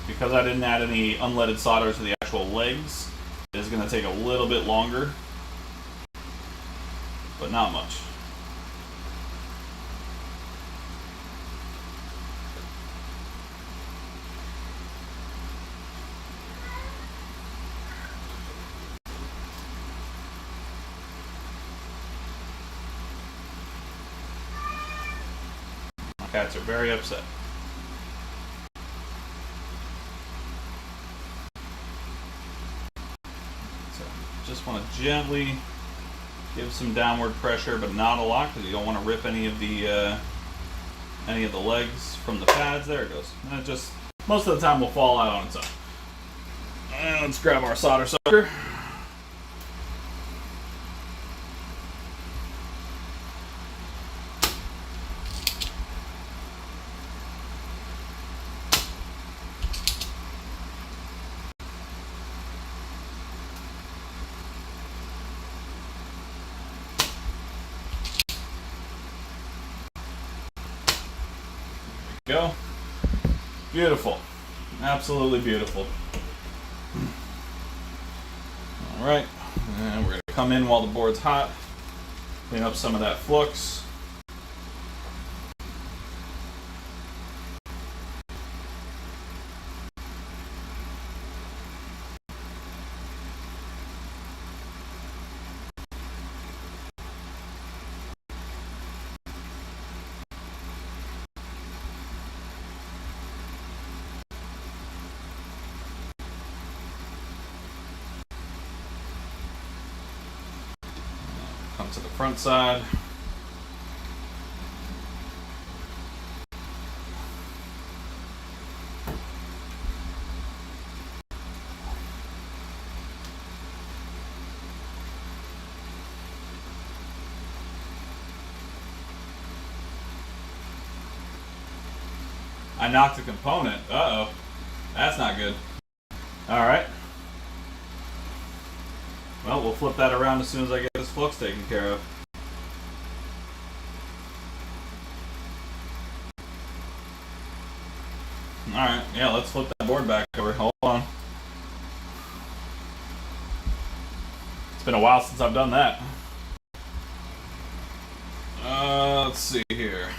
Because I didn't add any unleaded solder to the actual legs, it is going to take a little bit longer, but not much. My cats are very upset. Just want to gently give some downward pressure, but not a lot, because you don't want to rip any of the legs from the pads. There it goes. And it just most of the time will fall out on its own. And let's grab our solder sucker. Go. Beautiful. Absolutely beautiful. Alright, and we're going to come in while the board's hot, clean up some of that flux. Come to the front side. I knocked a component. Uh-oh. That's not good. Alright. Well, we'll flip that around as soon as I get this flux taken care of. Alright, yeah, let's flip that board back over. Hold on. It's been a while since I've done that. Let's see here.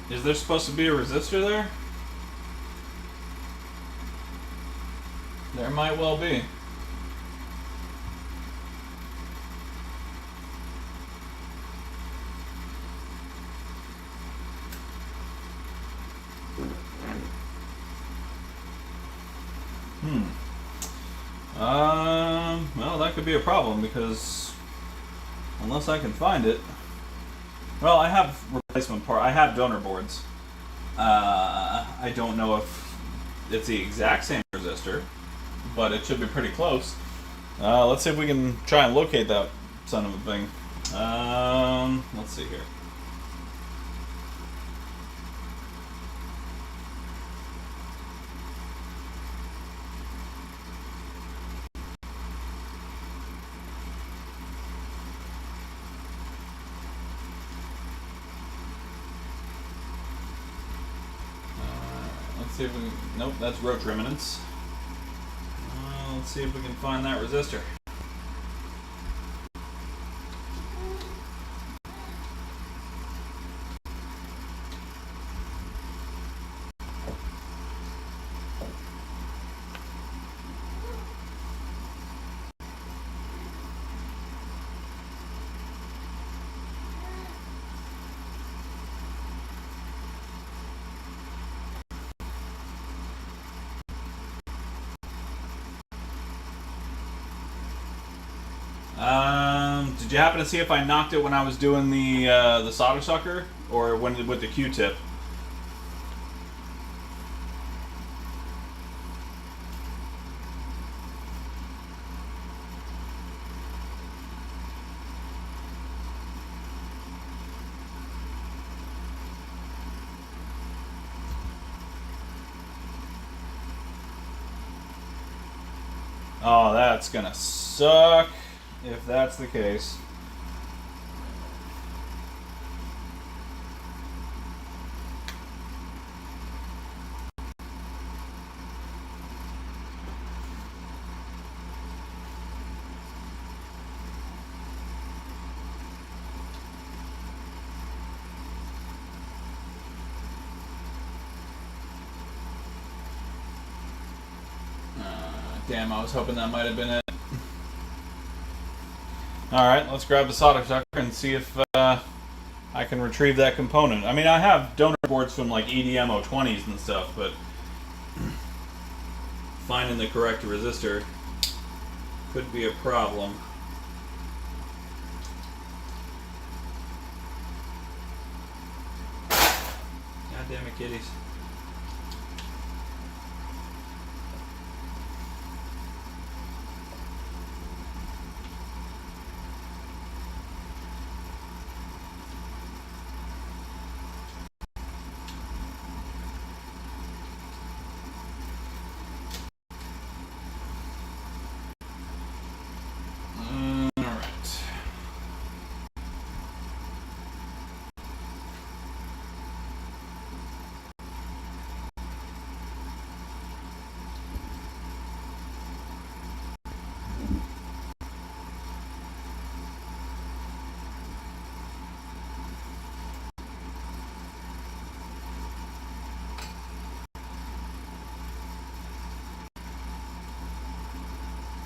Is there supposed to be a resistor there? There might well be. Well, that could be a problem because unless I can find it. Well, I have replacement part. I have donor boards. I don't know if it's the exact same resistor, but it should be pretty close. Let's see if we can try and locate that son of a thing. Let's see here. see if we can, nope, that's roach remnants. Let's see if we can find that resistor. Did you happen to see if I knocked it when I was doing the solder sucker, or when with the Q-tip? Oh, that's gonna suck if that's the case. Damn, I was hoping that might have been it. Alright, let's grab the solder sucker and see if I can retrieve that component. I mean, I have donor boards from like EDM 020s and stuff, but finding the correct resistor could be a problem. God damn it, kitties.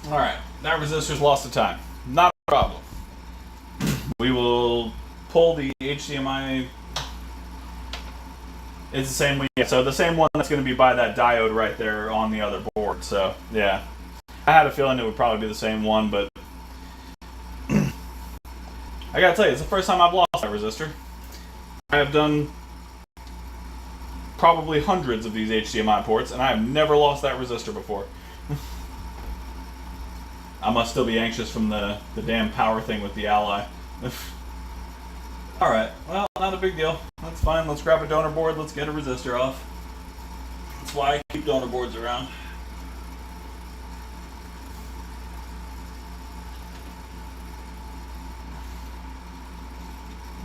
Alright, that resistor's lost to time. Not a problem. We will pull the HDMI. It's the same one. Yeah, so the same one that's going to be by that diode right there on the other board. So, yeah. I had a feeling it would probably be the same one, but I gotta tell you, it's the first time I've lost that resistor. I have done probably hundreds of these HDMI ports, and I have never lost that resistor before. I must still be anxious from the damn power thing with the Ally. Alright, well, not a big deal. That's fine. Let's grab a donor board. Let's get a resistor off. That's why I keep donor boards around.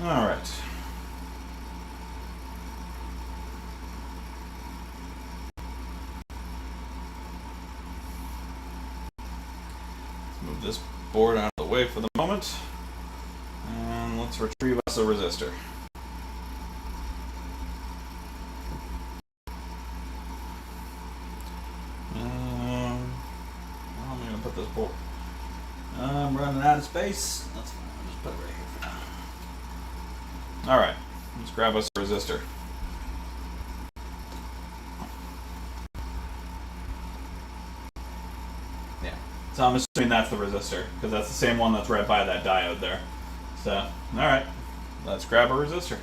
Alright. Let's move this board out of the way for the moment. And let's retrieve us a resistor. I'm going to put this board. I'm running out of space. That's fine. I'll just put it right here for now. Alright, let's grab us a resistor. Yeah, so I'm assuming that's the resistor, because that's the same one that's right by that diode there. So, alright, let's grab a resistor.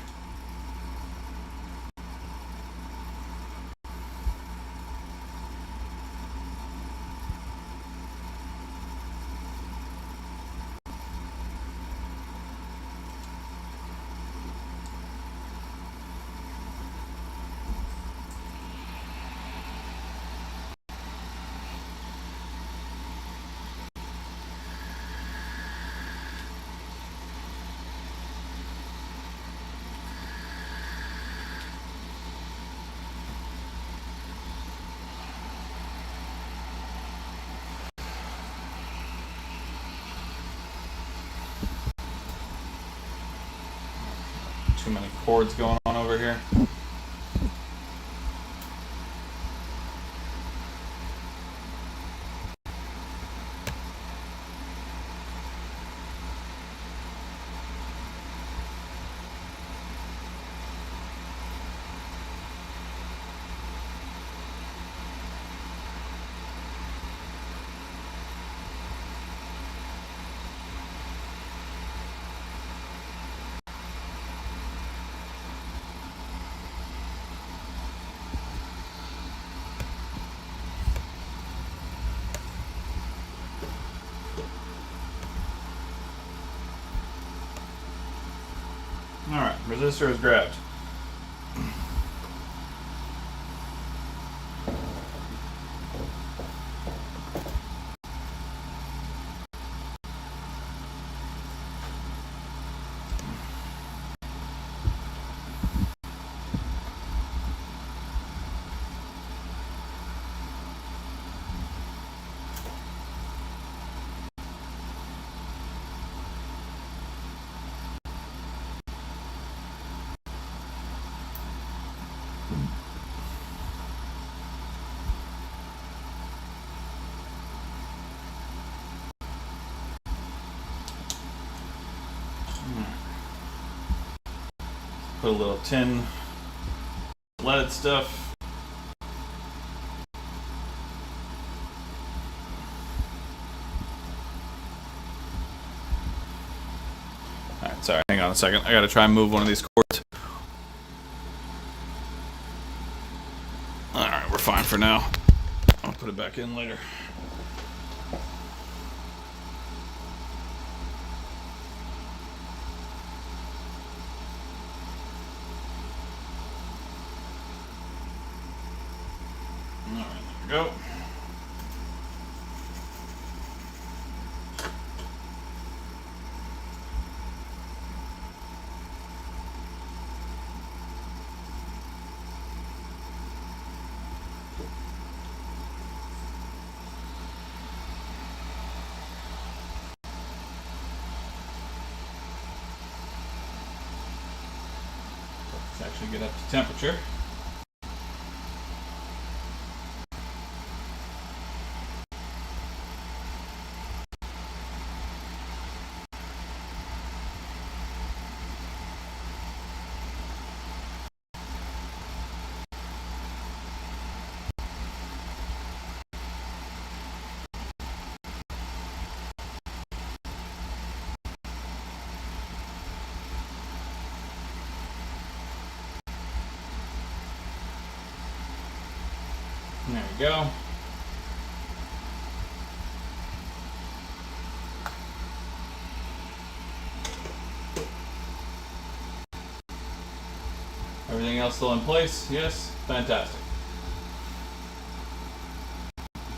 Too many cords going on over here. Alright, resistor is grabbed. Put a little tin leaded stuff. Alright, sorry, hang on a second. I gotta try and move one of these cords. Alright, we're fine for now. I'll put it back in later. Alright, there we go. Let's actually get up to temperature. There we go. Everything else still in place? Yes? Fantastic.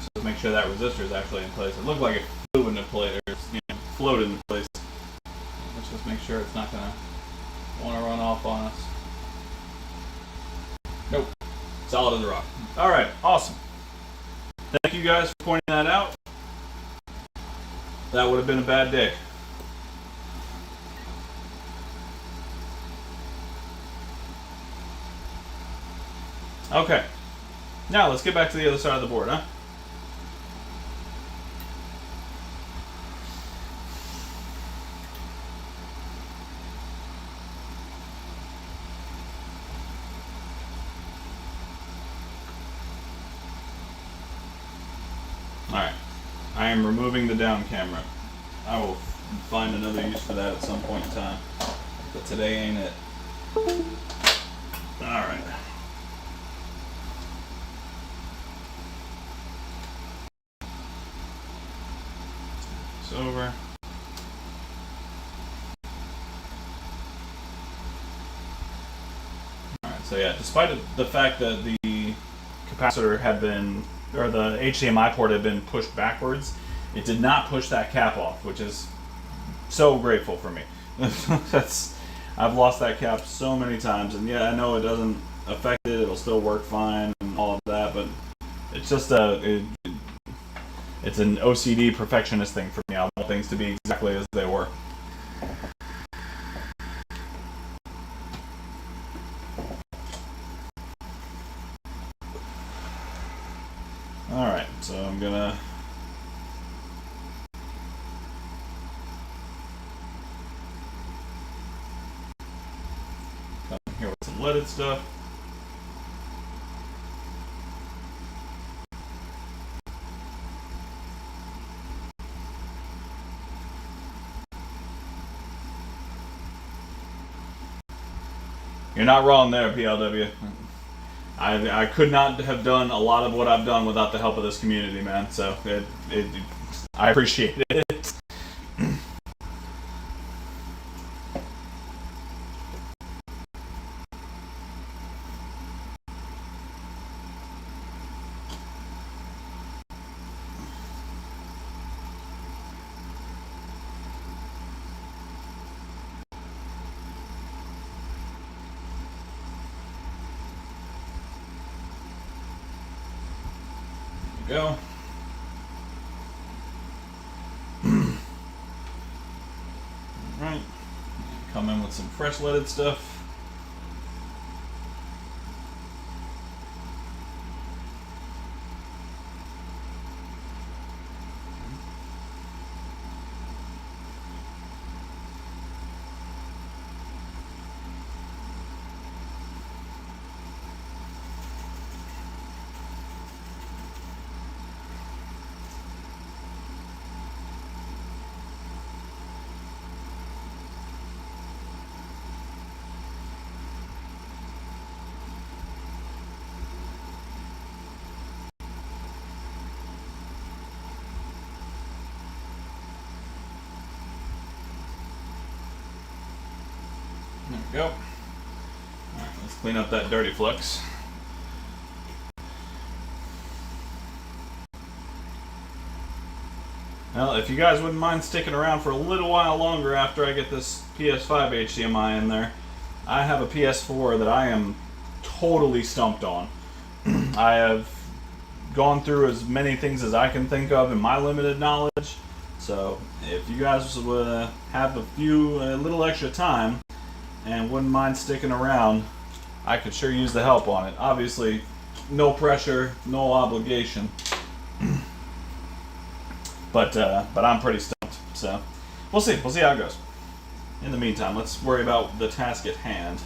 So make sure that resistor is actually in place. It looked like it flew into place, or floated into place. Let's just make sure it's not going to want to run off on us. Nope. Solid as a rock. Alright, awesome. Thank you guys for pointing that out. That would have been a bad day. Okay. Now let's get back to the other side of the board, huh? Alright, I am removing the down camera. I will find another use for that at some point in time. But today ain't it. Alright. It's over. Alright, so yeah, despite the fact that the capacitor had been, or the HDMI port had been pushed backwards, it did not push that cap off, which is so grateful for me. I've lost that cap so many times, and yeah, I know it doesn't affect it, it'll still work fine and all of that, but it's just it's an OCD perfectionist thing for me. I want things to be exactly as they were. leaded stuff. You're not wrong there, PLW. I could not have done a lot of what I've done without the help of this community, man. So I appreciate it. Go. Alright. Come in with some fresh leaded stuff. There we go. Alright, let's clean up that dirty flux. Well, if you guys wouldn't mind sticking around for a little while longer after I get this PS5 HDMI in there, I have a PS4 that I am totally stumped on. I have gone through as many things as I can think of in my limited knowledge. So if you guys would have a little extra time and wouldn't mind sticking around, I could sure use the help on it. Obviously, no pressure, no obligation. But I'm pretty stumped. So we'll see. We'll see how it goes. In the meantime, let's worry about the task at hand.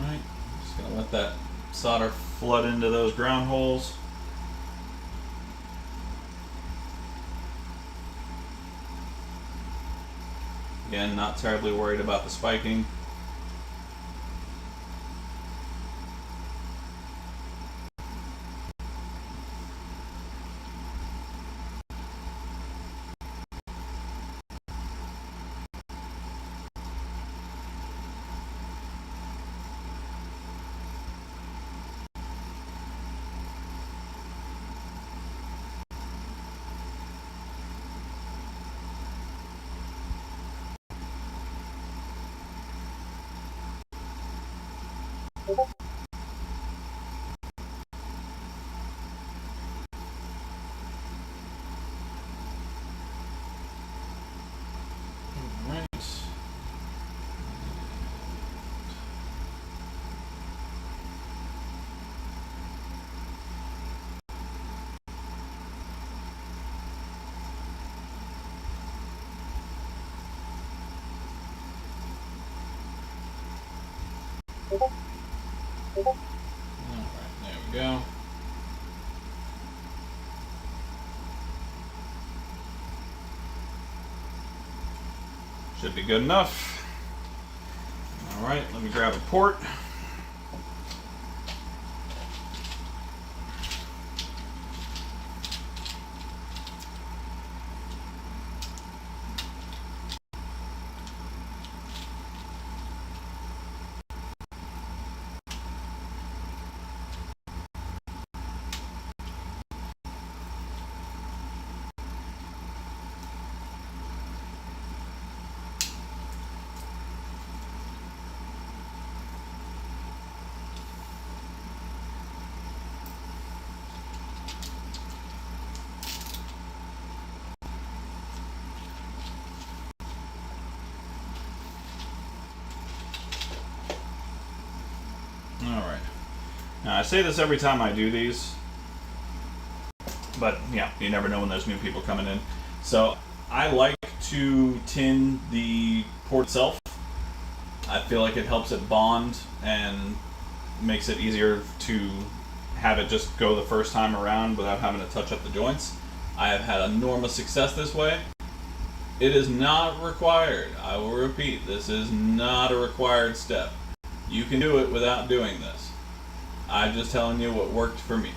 Alright, just gonna let that solder flood into those ground holes. Again, not terribly worried about the spiking. Alright, there we go. Should be good enough. Alright, let me grab a port. I say this every time I do these, but yeah, you never know when there's new people coming in. So I like to tin the port itself. I feel like it helps it bond and makes it easier to have it just go the first time around without having to touch up the joints. I have had enormous success this way. It is not required. I will repeat, this is not a required step. You can do it without doing this. I'm just telling you what worked for me.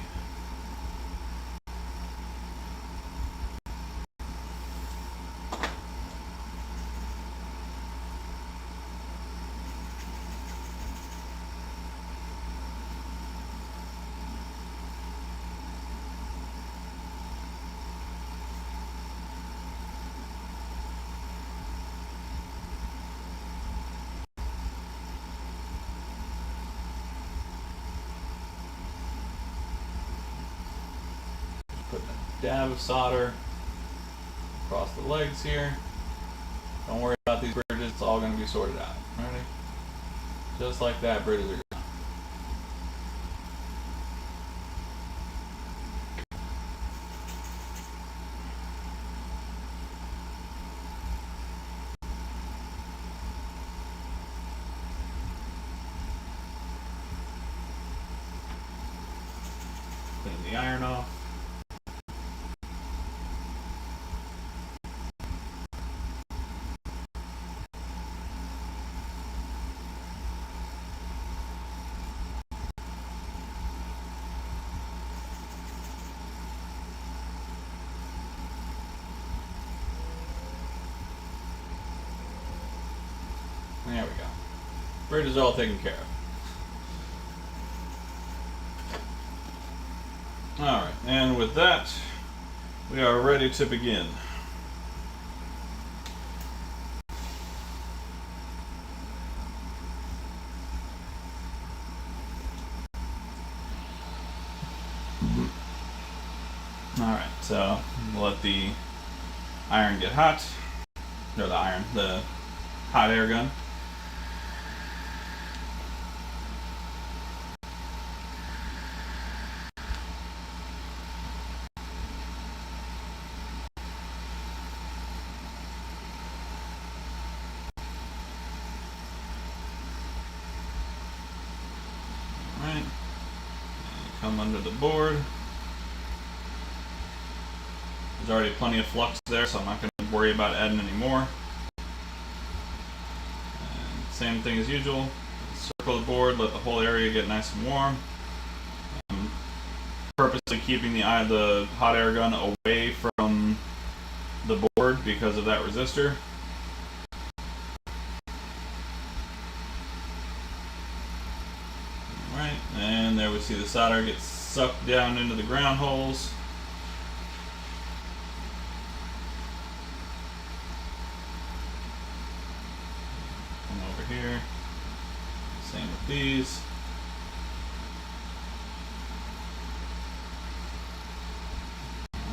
Putting a dab of solder across the legs here. Don't worry about these bridges, it's all going to be sorted out. Ready? Just like that, bridges are gone. Clean the iron off. There we go. Bridge is all taken care of. Alright, and with that, we are ready to begin. Alright, so we'll let the iron get hot. Or the hot air gun. Alright, come under the board. There's already plenty of flux there, so I'm not going to worry about adding any more. And same thing as usual. Circle the board, let the whole area get nice and warm. I'm purposely keeping the hot air gun away from the board because of that resistor. Alright, and there we see the solder get sucked down into the ground holes. Come over here. Same with these.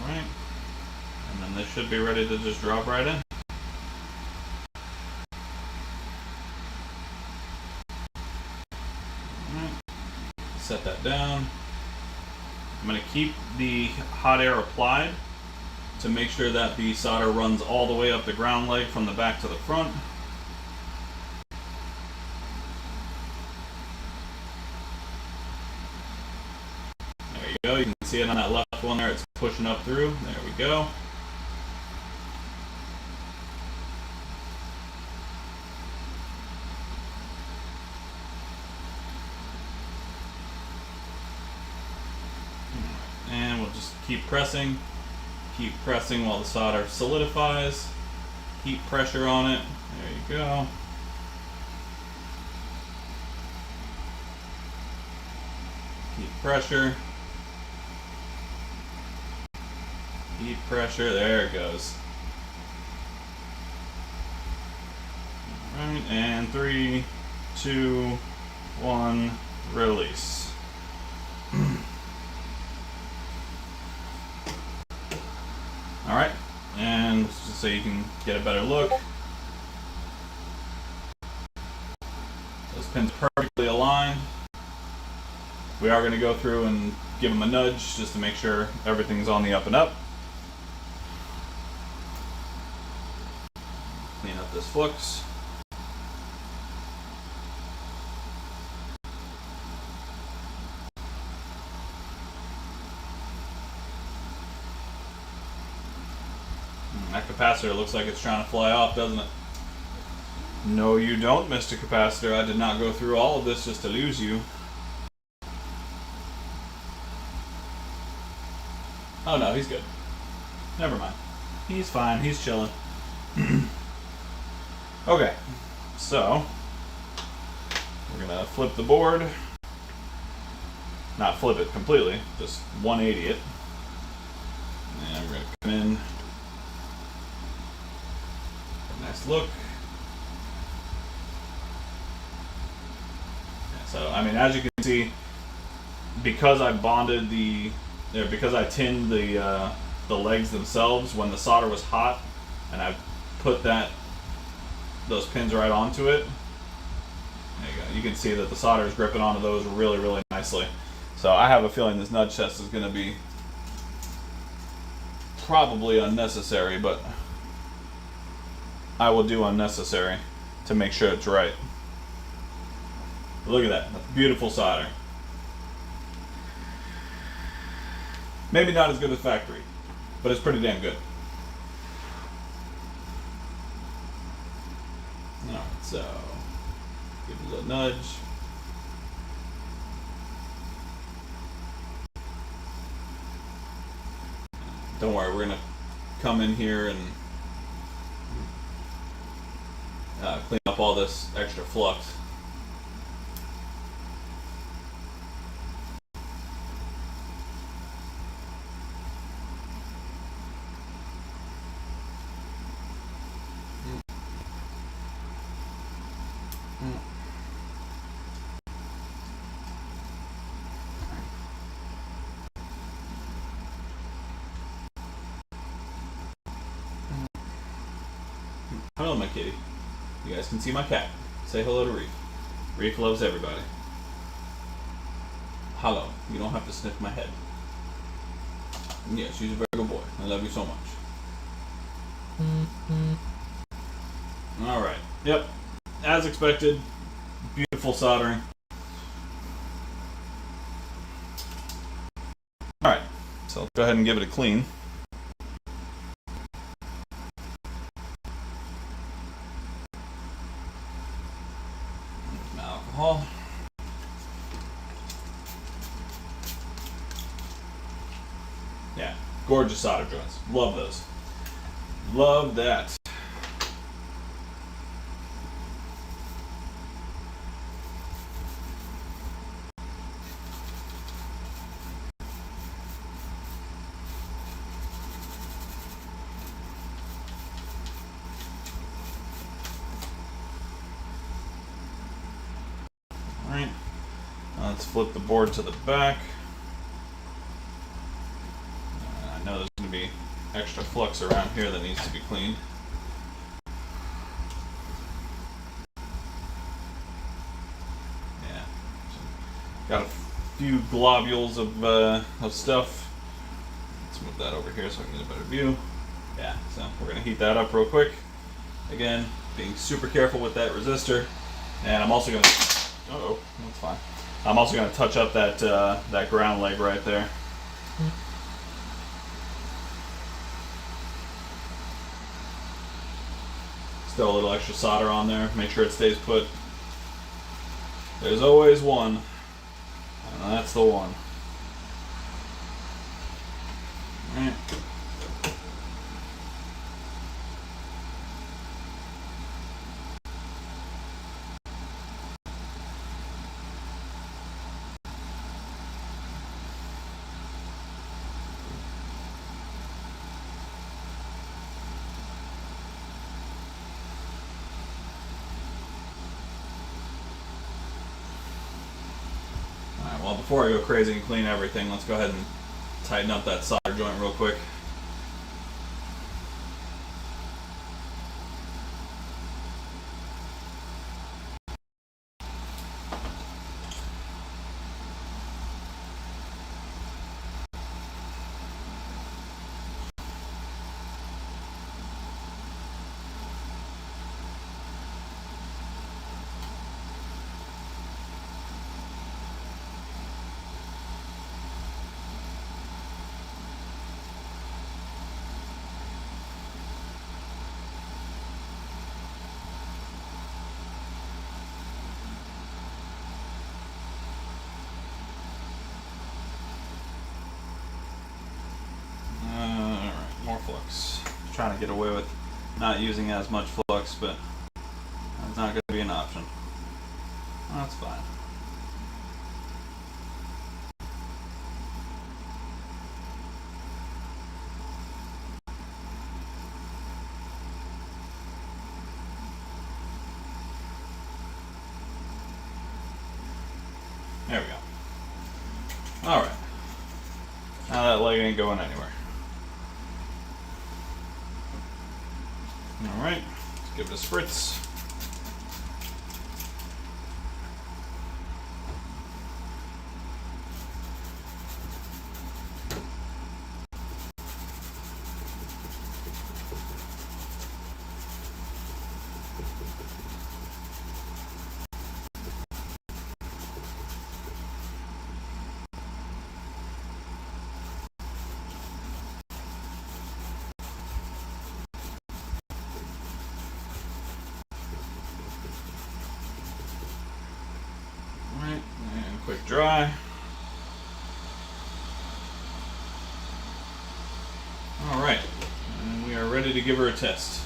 Alright, and then this should be ready to just drop right in. Set that down. I'm going to keep the hot air applied to make sure that the solder runs all the way up the ground leg from the back to the front. There you go. You can see it on that left one there. It's pushing up through. There we go. And we'll just keep pressing while the solder solidifies. Keep pressure on it. There you go. Keep pressure. Keep pressure. There it goes. Alright, and 3, 2, 1, release. Alright, and just so you can get a better look, those pins are perfectly aligned. we are going to go through and give them a nudge just to make sure everything's on the up and up. Clean up this flux. That capacitor looks like it's trying to fly off, doesn't it? No, you don't, Mr. Capacitor. I did not go through all of this just to lose you. Oh no, he's good. Never mind. He's fine. He's chilling. Okay, so we're gonna flip the board. Not flip it completely, just 180 it. And we're gonna come in. Nice look. Yeah, so, I mean, as you can see, because I bonded because I tinned the legs themselves when the solder was hot, and I put those pins right onto it. There you go. You can see that the solder is gripping onto those really, really nicely. So I have a feeling this nudge test is going to be probably unnecessary, but I will do unnecessary to make sure it's right. Look at that. That's beautiful solder. Maybe not as good as factory, but it's pretty damn good. Alright, so give it a little nudge. Don't worry, we're going to come in here and clean up all this extra flux. Hello, my kitty. You guys can see my cat. Say hello to Reef. Reef loves everybody. Hello. You don't have to sniff my head. Yes, she's a very good boy. I love you so much. Alright. Yep. As expected. Beautiful soldering. Alright. So let's go ahead and give it a clean. Alcohol. Yeah, gorgeous solder joints. Love those. Love that. Alright, let's flip the board to the back. I know there's going to be extra flux around here that needs to be cleaned. Yeah, so got a few globules of stuff. Let's move that over here so I can get a better view. Yeah, so we're going to heat that up real quick. Again, being super careful with that resistor. And I'm also going to... Uh-oh, that's fine. I'm also going to touch up that that ground leg right there. Still a little extra solder on there. Make sure it stays put. There's always one, and that's the one. All right. Well, before I go crazy and clean everything, let's go ahead and tighten up that solder joint real quick. flux. Trying to get away with not using as much flux, but it's not going to be an option. That's fine. There we go. Alright. Now that leg ain't going anywhere. Alright, let's give it a spritz. Alright, and quick dry. Alright, and we are ready to give her a test.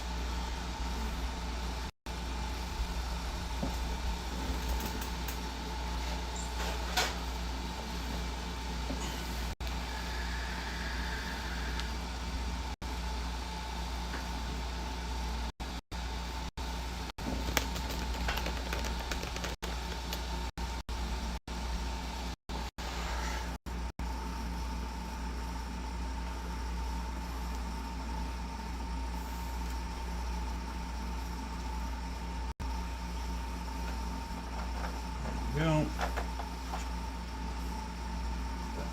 Go.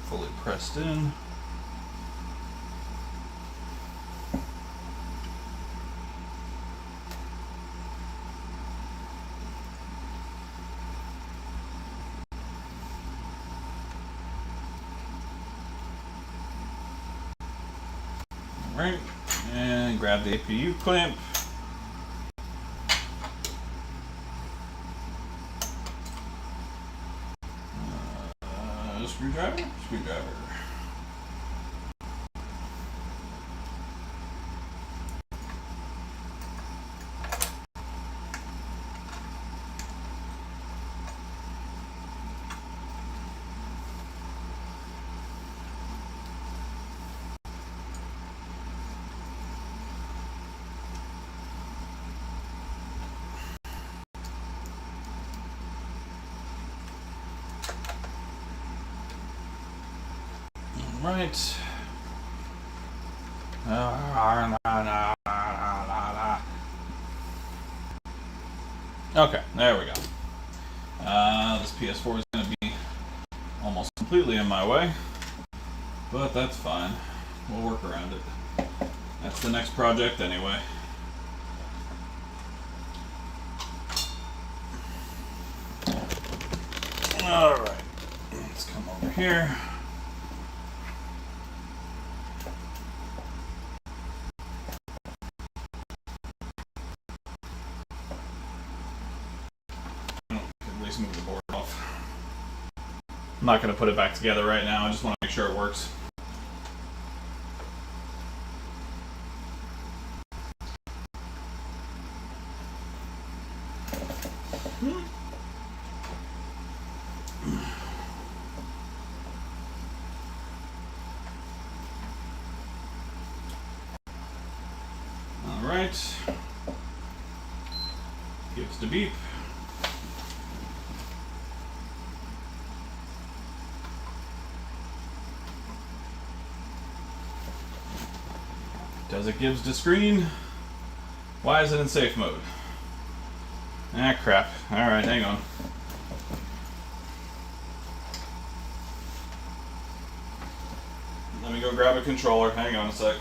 Fully pressed in. Alright, and grab the APU clamp. Screwdriver. Right. Okay, there we go. This PS4 is going to be almost completely in my way, but that's fine. We'll work around it. That's the next project anyway. Alright, let's come over here. Move the board off. I'm not going to put it back together right now. I just want to make sure it works. All right. Gives the beep. Does it gives the screen? Why is it in safe mode? Ah, crap. Alright, hang on. Let me go grab a controller. Hang on a sec.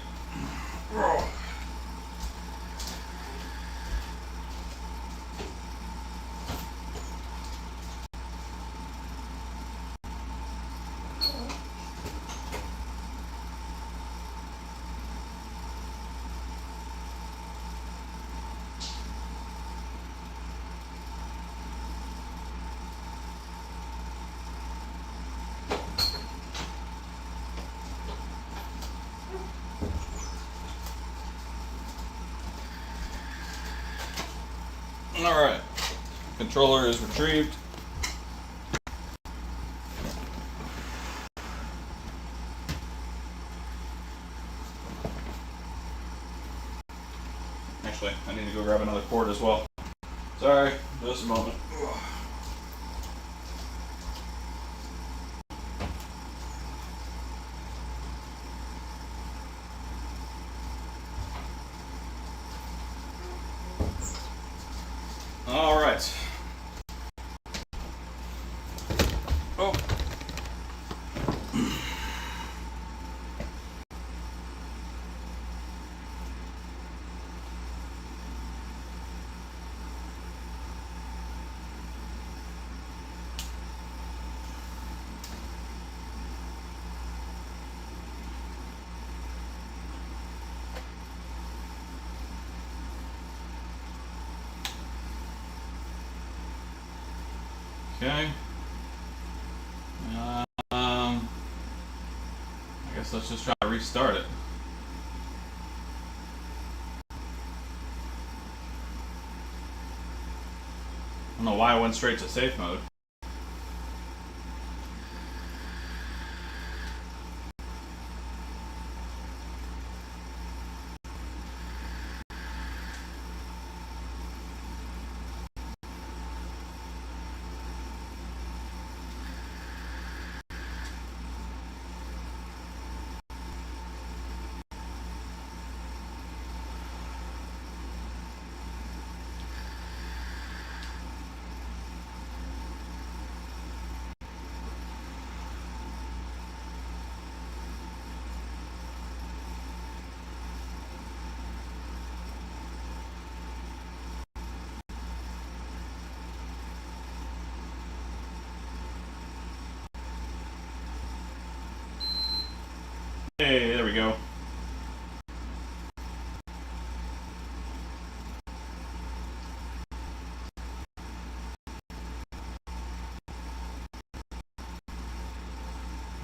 Alright. Controller is retrieved. Actually, I need to go grab another cord as well. Sorry, just a moment. Alright. Oh. Okay. I guess let's just try to restart it. I don't know why I went straight to safe mode. Hey, there we go.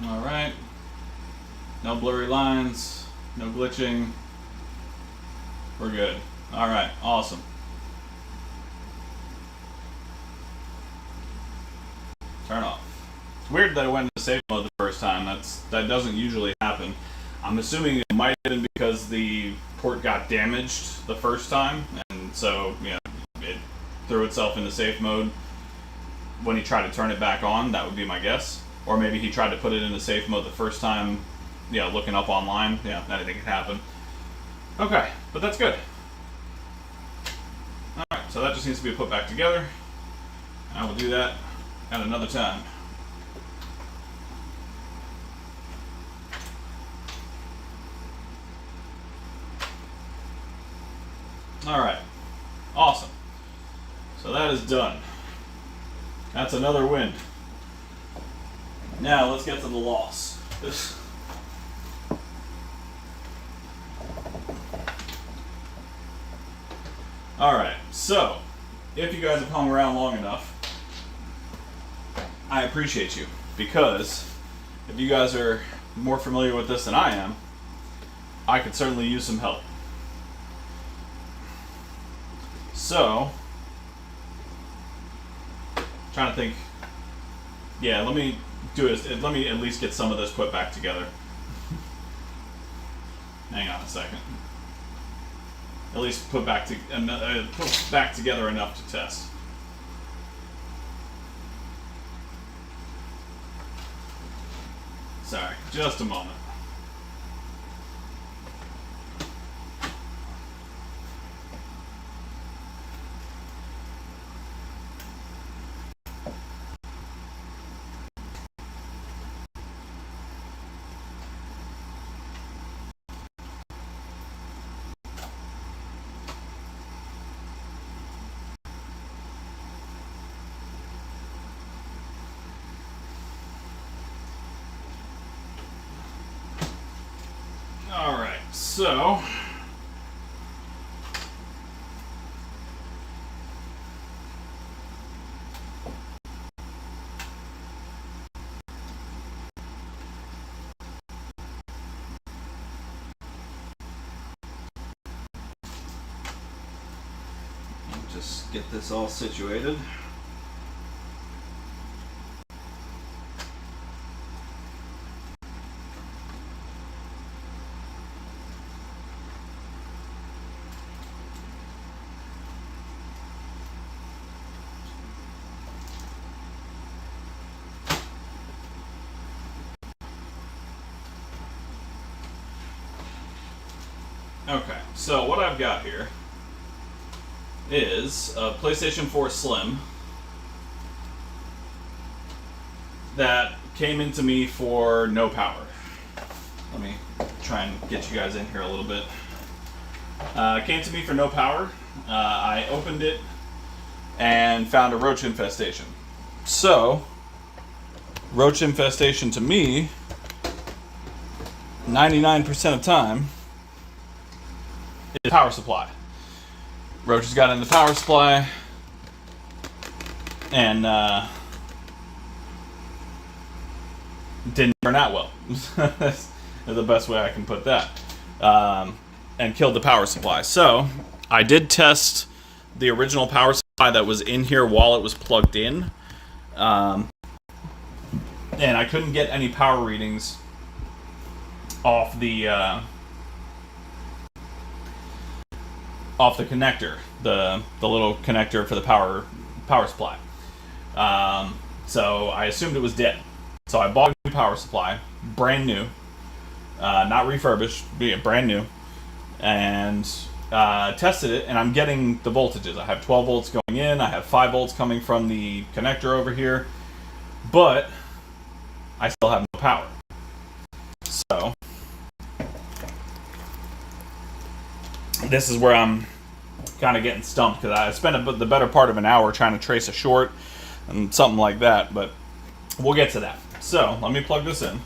Alright. No blurry lines, no glitching. We're good. Alright, awesome. Turn off. It's weird that I went into safe mode the first time. That doesn't usually happen. I'm assuming it might have been because the port got damaged the first time, and so it threw itself into safe mode when he tried to turn it back on. That would be my guess. Or maybe he tried to put it into safe mode the first time, looking up online. Yeah, anything could happen. Okay, but that's good. Alright, so that just needs to be put back together. I will do that at another time. Alright, awesome. So that is done. That's another win. Now let's get to the loss. Alright, so if you guys have hung around long enough, I appreciate you, because if you guys are more familiar with this than I am, I could certainly use some help. So, trying to think. Yeah, let me do this. Let me at least get some of this put back together. Hang on a second. At least put back together enough to test. Sorry, just a moment. Alright, so just get this all situated. Okay, so what I've got here is a PlayStation 4 Slim that came into me for no power. Let me try and get you guys in here a little bit. Came to me for no power. I opened it and found a roach infestation. So, roach infestation to me, 99% of time, is power supply. Roaches got in the power supply and didn't turn out well. That's the best way I can put that. And killed the power supply. So I did test the original power supply that was in here while it was plugged in. And I couldn't get any power readings off the connector, the little connector for the power supply. So I assumed it was dead. So I bought a new power supply, brand new, not refurbished, brand new, and tested it, and I'm getting the voltages. I have 12 volts going in, I have 5 volts coming from the connector over here, but I still have no power. So this is where I'm kind of getting stumped, because I spent the better part of an hour trying to trace a short and something like that, but we'll get to that. So let me plug this in.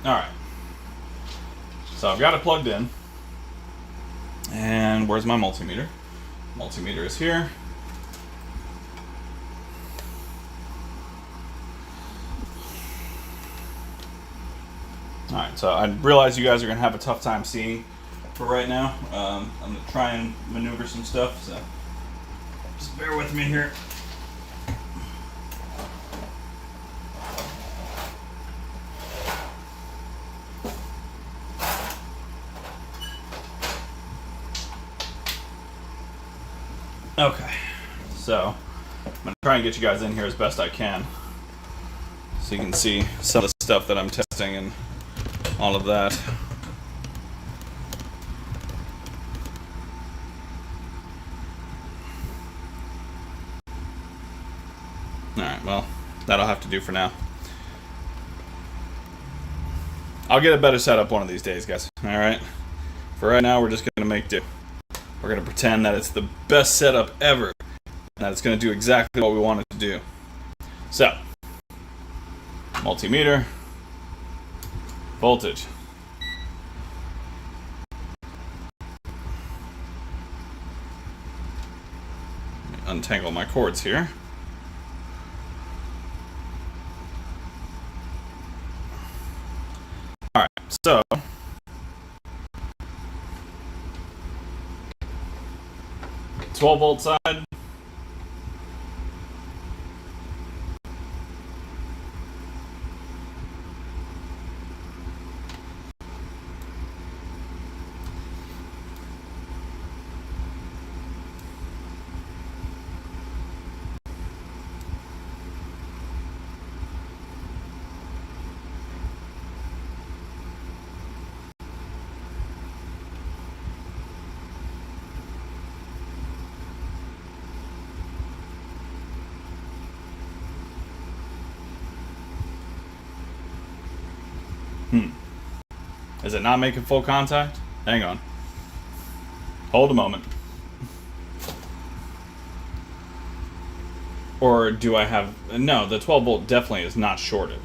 Alright, so I've got it plugged in, and where's my multimeter? Multimeter is here. Alright, so I realize you guys are going to have a tough time seeing for right now. I'm going to try and maneuver some stuff, so just bear with me here. Okay, so I'm going to try and get you guys in here as best I can so you can see some of the stuff that I'm testing and all of that. Alright, well, that'll have to do for now. I'll get a better setup one of these days, guys. Alright? For right now, we're just going to make do. We're going to pretend that it's the best setup ever, and that it's going to do exactly what we want it to do. So, multimeter, voltage. Let me untangle my cords here. Alright, so 12 volt side. Is it not making full contact? Hang on. Hold a moment. Or do I have... No, the 12 volt definitely is not shorted.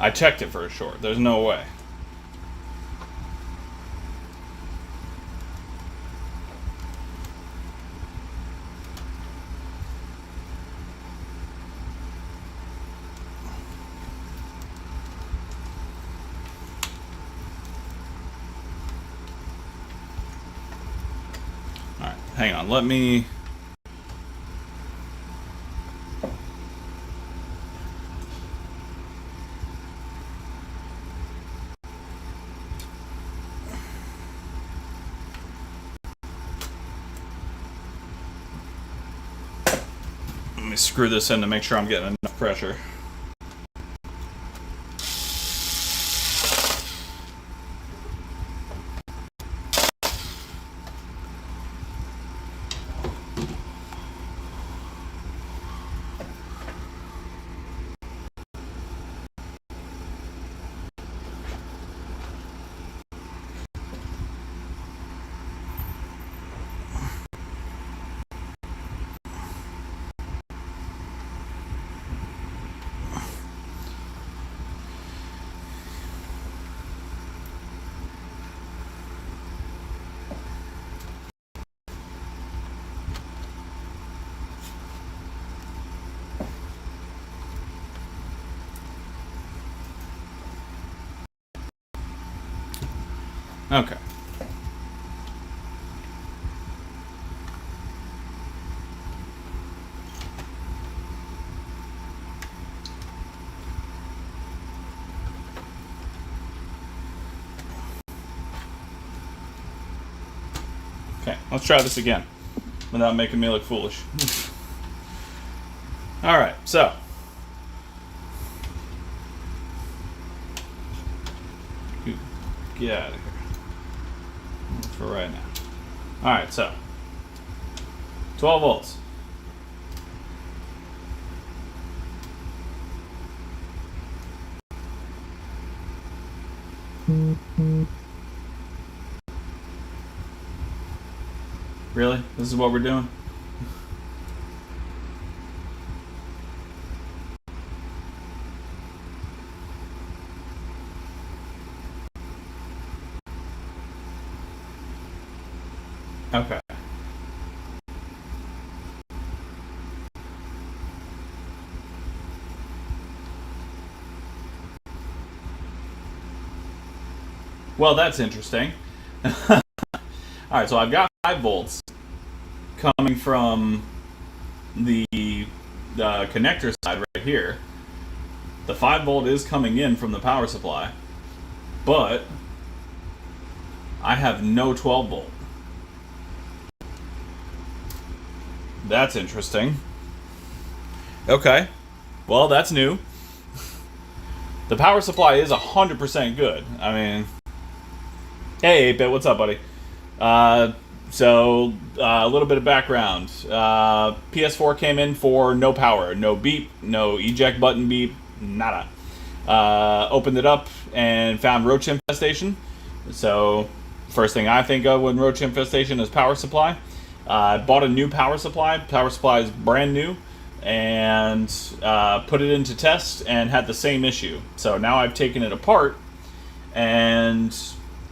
I checked it for a short. There's no way. hang on. Let me screw this in to make sure I'm getting enough pressure. Okay. Okay, let's try this again without making me look foolish. Alright, so. Get out of here. For right now. Alright, so. 12 volts. Really? This is what we're doing? Okay. Well, that's interesting. Alright, so I've got 5 volts coming from the connector side right here. The 5 volt is coming in from the power supply, but I have no 12 volt. That's interesting. Okay. Well, that's new. The power supply is 100% good. I mean, hey, 8-Bit, what's up, buddy? So, a little bit of background. PS4 came in for no power, no beep, no eject button beep, nada. Opened it up and found roach infestation. So, first thing I think of when roach infestation is power supply. I bought a new power supply. Power supply is brand new. And put it into test and had the same issue. So now I've taken it apart and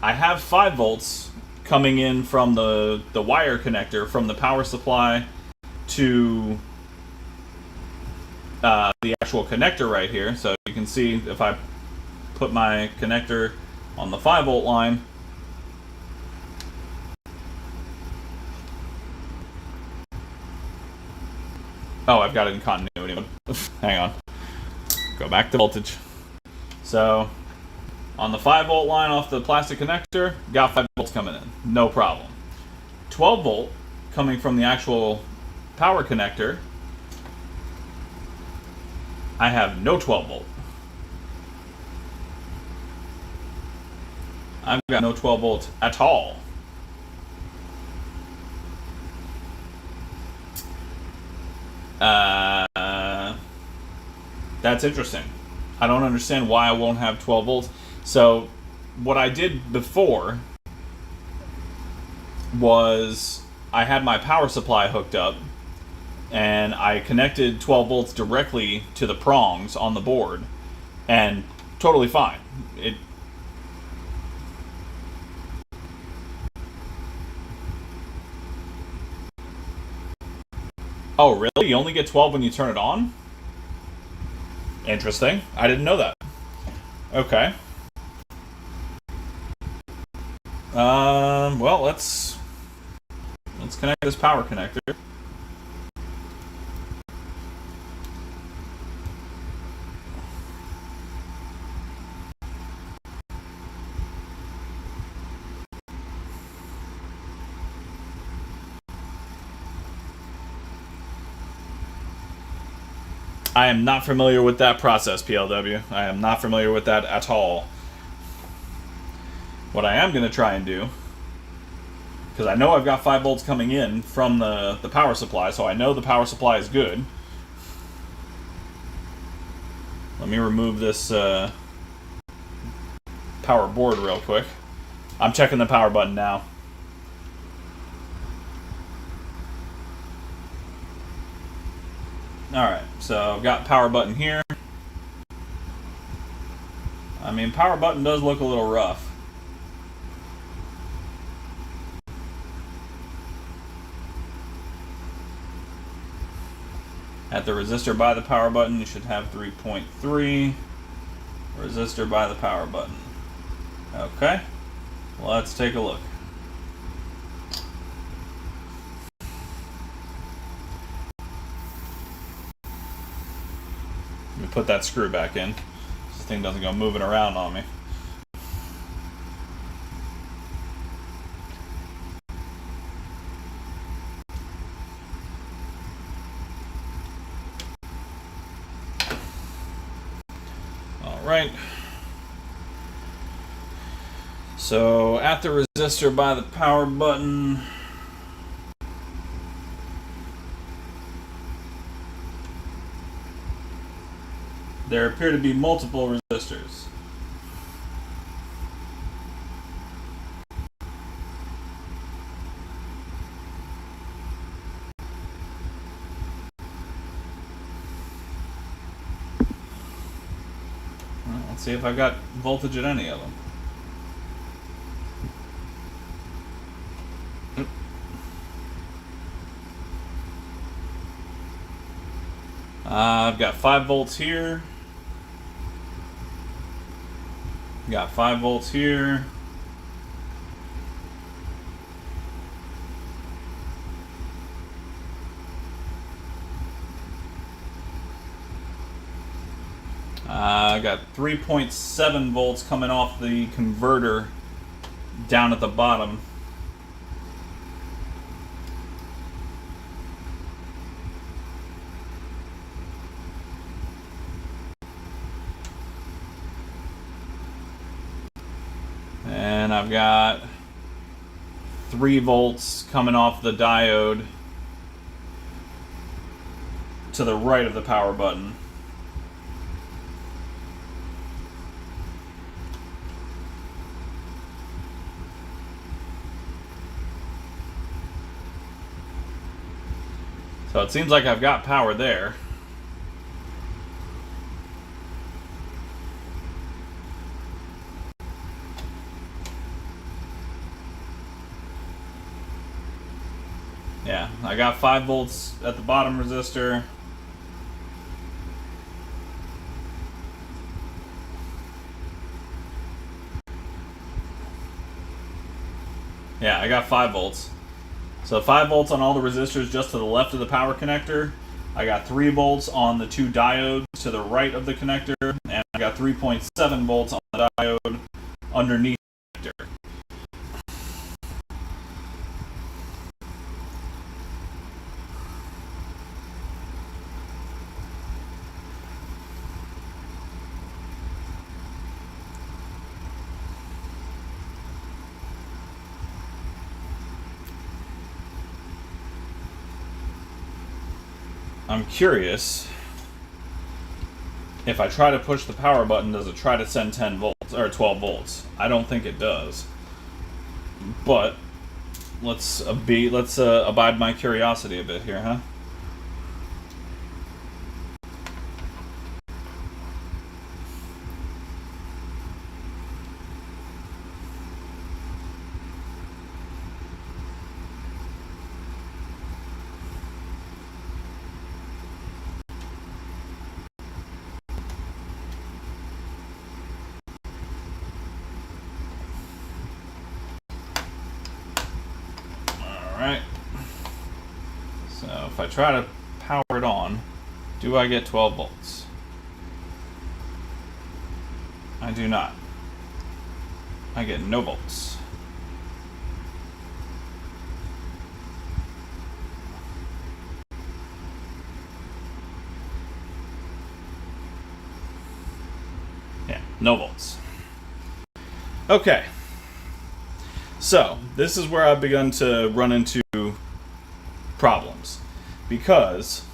I have 5 volts coming in from the wire connector from the power supply to the actual connector right here. So you can see if I put my connector on the 5 volt line, oh, I've got it in continuity mode. Hang on. Go back to voltage. So, on the 5 volt line off the plastic connector, got 5 volts coming in. No problem. 12 volt coming from the actual power connector, I have no 12 volt. I've got no 12 volts at all. That's interesting. I don't understand why I won't have 12 volts. So, what I did before was I had my power supply hooked up and I connected 12 volts directly to the prongs on the board and totally fine. Oh, really? You only get 12 when you turn it on? Interesting. I didn't know that. Okay. Well, let's disconnect this power connector. I am not familiar with that process, PLW. I am not familiar with that at all. What I am going to try and do, because I know I've got 5 volts coming in from the power supply, so I know the power supply is good. Let me remove this power board real quick. I'm checking the power button now. Alright, so I've got power button here. I mean, power button does look a little rough. At the resistor by the power button, you should have 3.3. Resistor by the power button. Okay, let's take a look. Let me put that screw back in. This thing doesn't go moving around on me. Alright. So at the resistor by the power button, there appear to be multiple resistors. Well, let's see if I got voltage at any of them. I've got 5 volts here. Got 5 volts here. I got 3.7 volts coming off the converter down at the bottom. And I've got 3 volts coming off the diode to the right of the power button. So it seems like I've got power there. Yeah, I got 5 volts at the bottom resistor. Yeah, I got 5 volts. So 5 volts on all the resistors just to the left of the power connector. I got 3 volts on the 2 diodes to the right of the connector. And I got 3.7 volts on the diode underneath the connector. I'm curious if I try to push the power button, does it try to send 10 volts or 12 volts? I don't think it does. But let's abide my curiosity a bit here, huh? Alright. if I try to power it on, do I get 12 volts? I do not. I get no volts. Yeah, no volts. Okay. So, this is where I've begun to run into problems. Because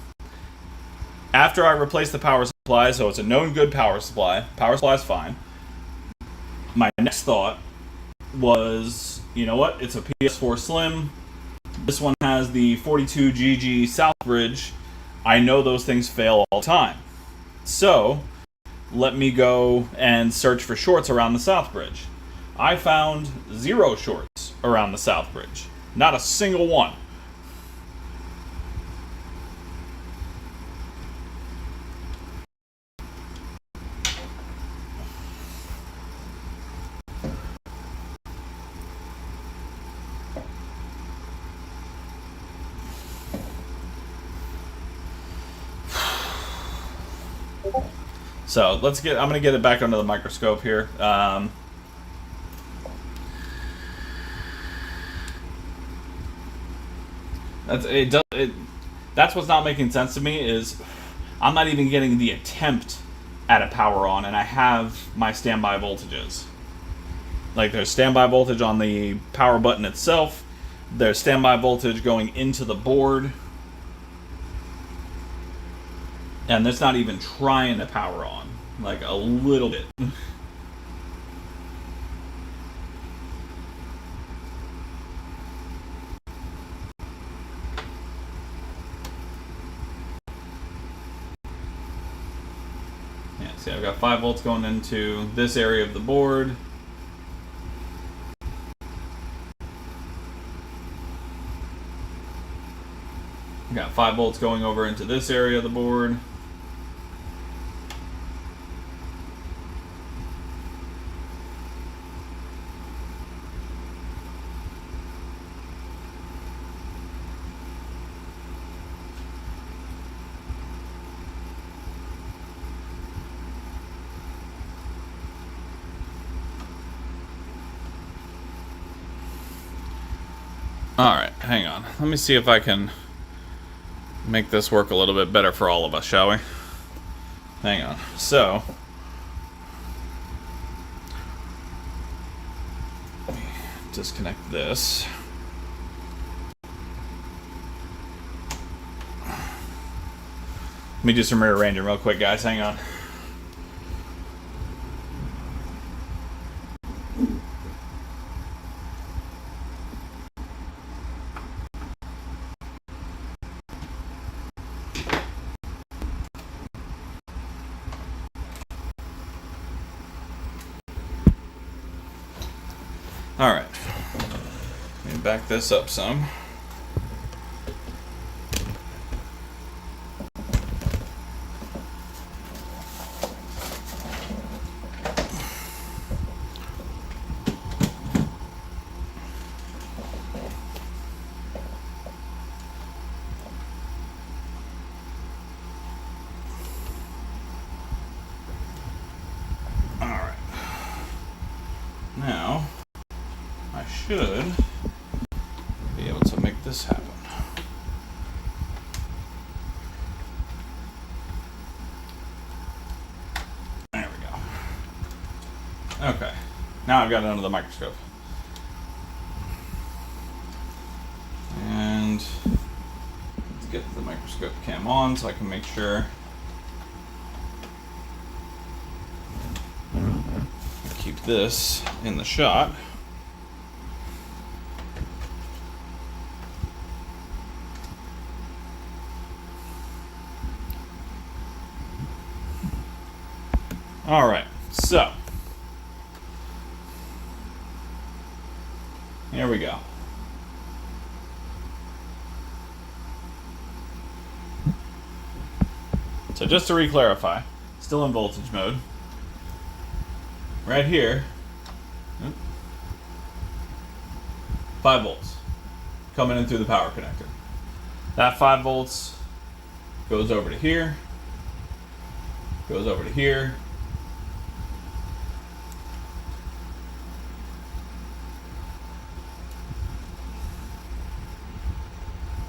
after I replaced the power supply, so it's a known good power supply is fine. My next thought was, you know what, it's a PS4 Slim. This one has the 42GG South Bridge. I know those things fail all the time. So, let me go and search for shorts around the South Bridge. I found 0 shorts around the South Bridge. Not a single one. So I'm gonna get it back under the microscope here. That's what's not making sense to me is I'm not even getting the attempt at a power on, and I have my standby voltages. Like there's standby voltage on the power button itself. There's standby voltage going into the board. And that's not even trying to power on. Like a little bit. Yeah, see, I've got 5 volts going into this area of the board. I've got 5 volts going over into this area of the board. Alright, hang on. Let me see if I can make this work a little bit better for all of us, shall we? Hang on. So, let me disconnect this. Let me do some rearranging real quick, guys. Hang on. Alright, let me back this up some. Alright, now I should be able to make this happen. There we go. Okay, now I've got it under the microscope. And let's get the microscope cam on so I can make sure I keep this in the shot. Alright, so here we go. So just to re-clarify, still in voltage mode. Right here, 5 volts coming in through the power connector. That 5 volts goes over to here, goes over to here.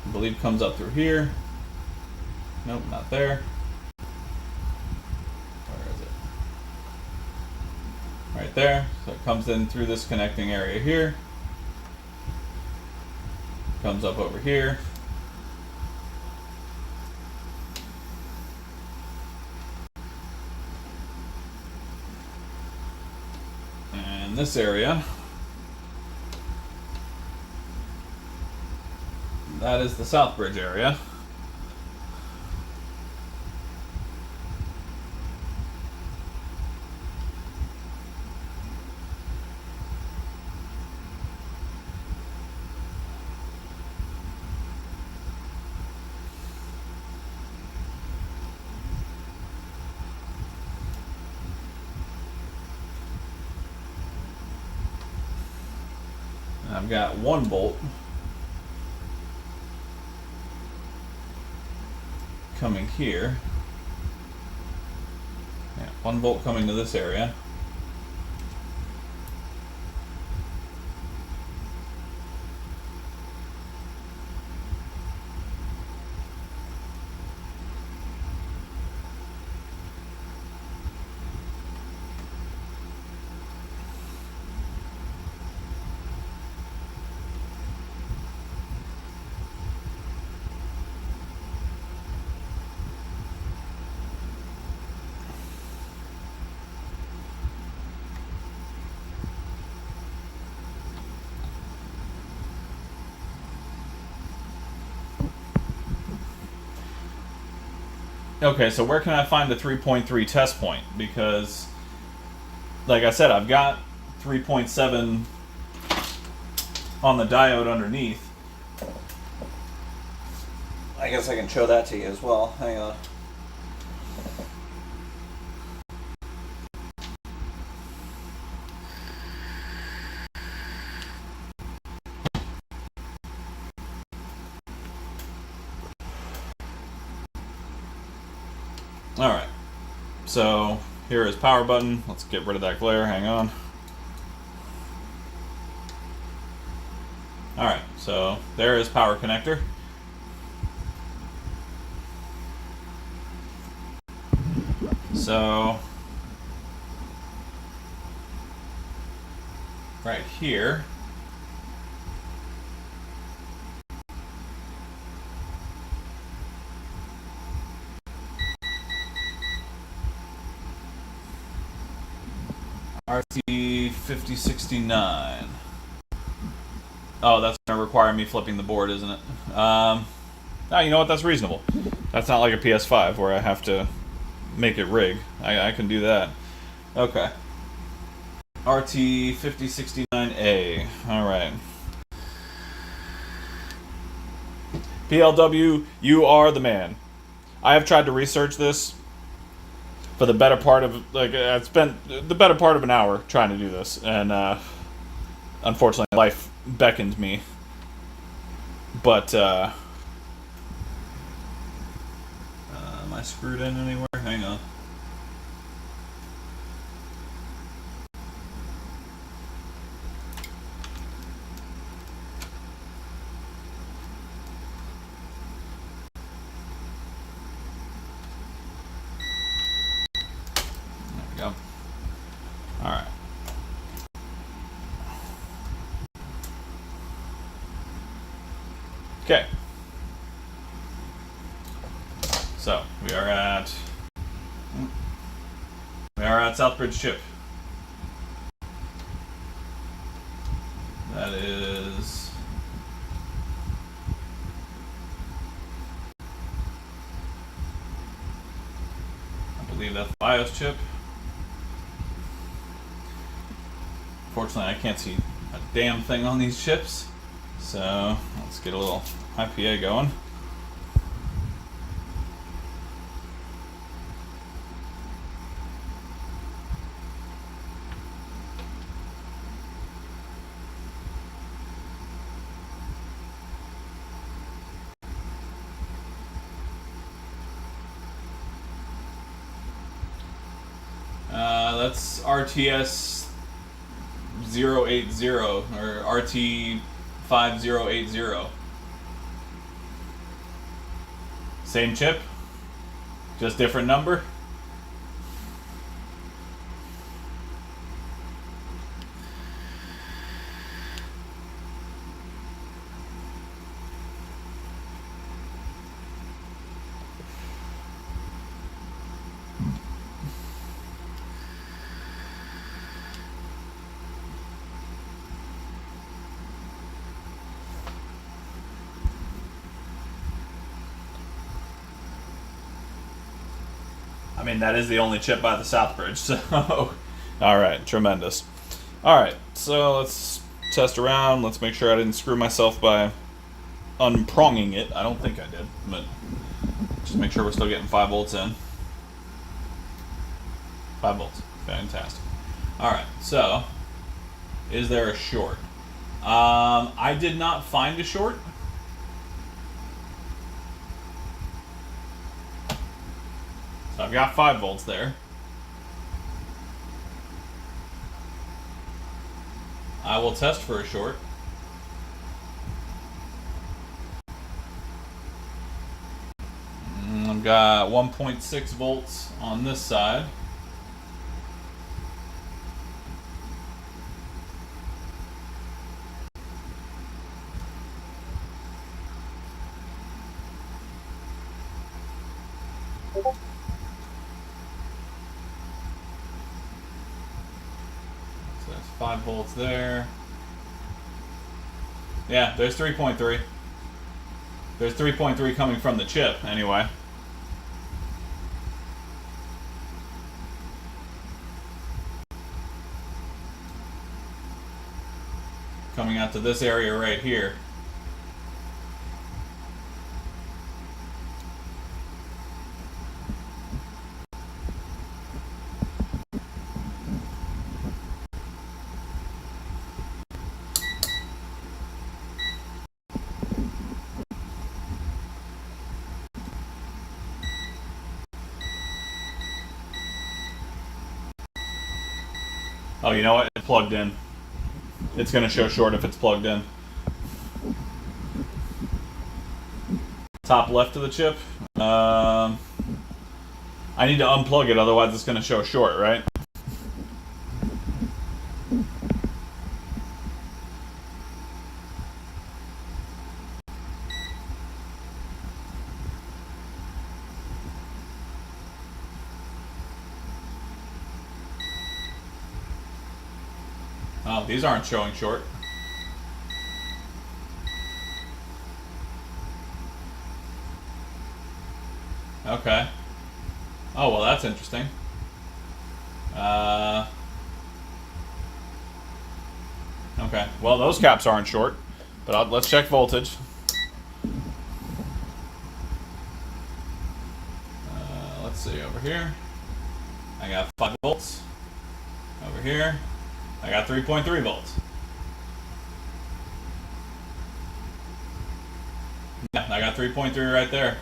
I believe comes up through here. Nope, not there. Where is it? Right there. So it comes in through this connecting area here. Comes up over here. And this area, that is the South Bridge area. I've got 1 bolt coming here. Yeah, 1 bolt coming to this area. Okay, so where can I find the 3.3 test point? Because, like I said, I've got 3.7 on the diode underneath. I guess I can show that to you as well. Hang on. Alright, so here is power button. Let's get rid of that glare, hang on. Alright, so there is power connector. So, right here, RT5069. Oh, that's going to require me flipping the board, isn't it? Oh, you know what? That's reasonable. That's not like a PS5 where I have to make it rig. I can do that. Okay. RT5069A. Alright. PLW, you are the man. I have tried to research this for the better part of, like, I spent the better part of an hour trying to do this, and unfortunately life beckoned me. But am I screwed in anywhere? Hang on. There we go. All right. Okay. So we are at Southbridge chip. That is I believe that's the BIOS chip. Fortunately, I can't see a damn thing on these chips. So let's get a little IPA going. Let's RTS 080 or RT 5080. Same chip, just different number. I mean, that is the only chip by the Southbridge, so... Alright, tremendous. Alright, so let's test around. Let's make sure I didn't screw myself by unpronging it. I don't think I did, but just make sure we're still getting 5 volts in. 5 volts. Fantastic. Alright, so, is there a short? I did not find a short. So I've got 5 volts there. I will test for a short. I've got 1.6 volts on this side. So that's 5 volts there. Yeah, there's 3.3. There's 3.3 coming from the chip, anyway. Coming out to this area right here. Oh, you know what? It's plugged in. It's going to show short if it's plugged in. Top left of the chip. I need to unplug it, otherwise it's going to show short, right? Oh, these aren't showing short. Okay. Oh, well, that's interesting. Okay. Well, those caps aren't short, but let's check voltage. Let's see, over here. I got 5 volts. Over here. I got 3.3 volts. Yeah, I got 3.3 right there.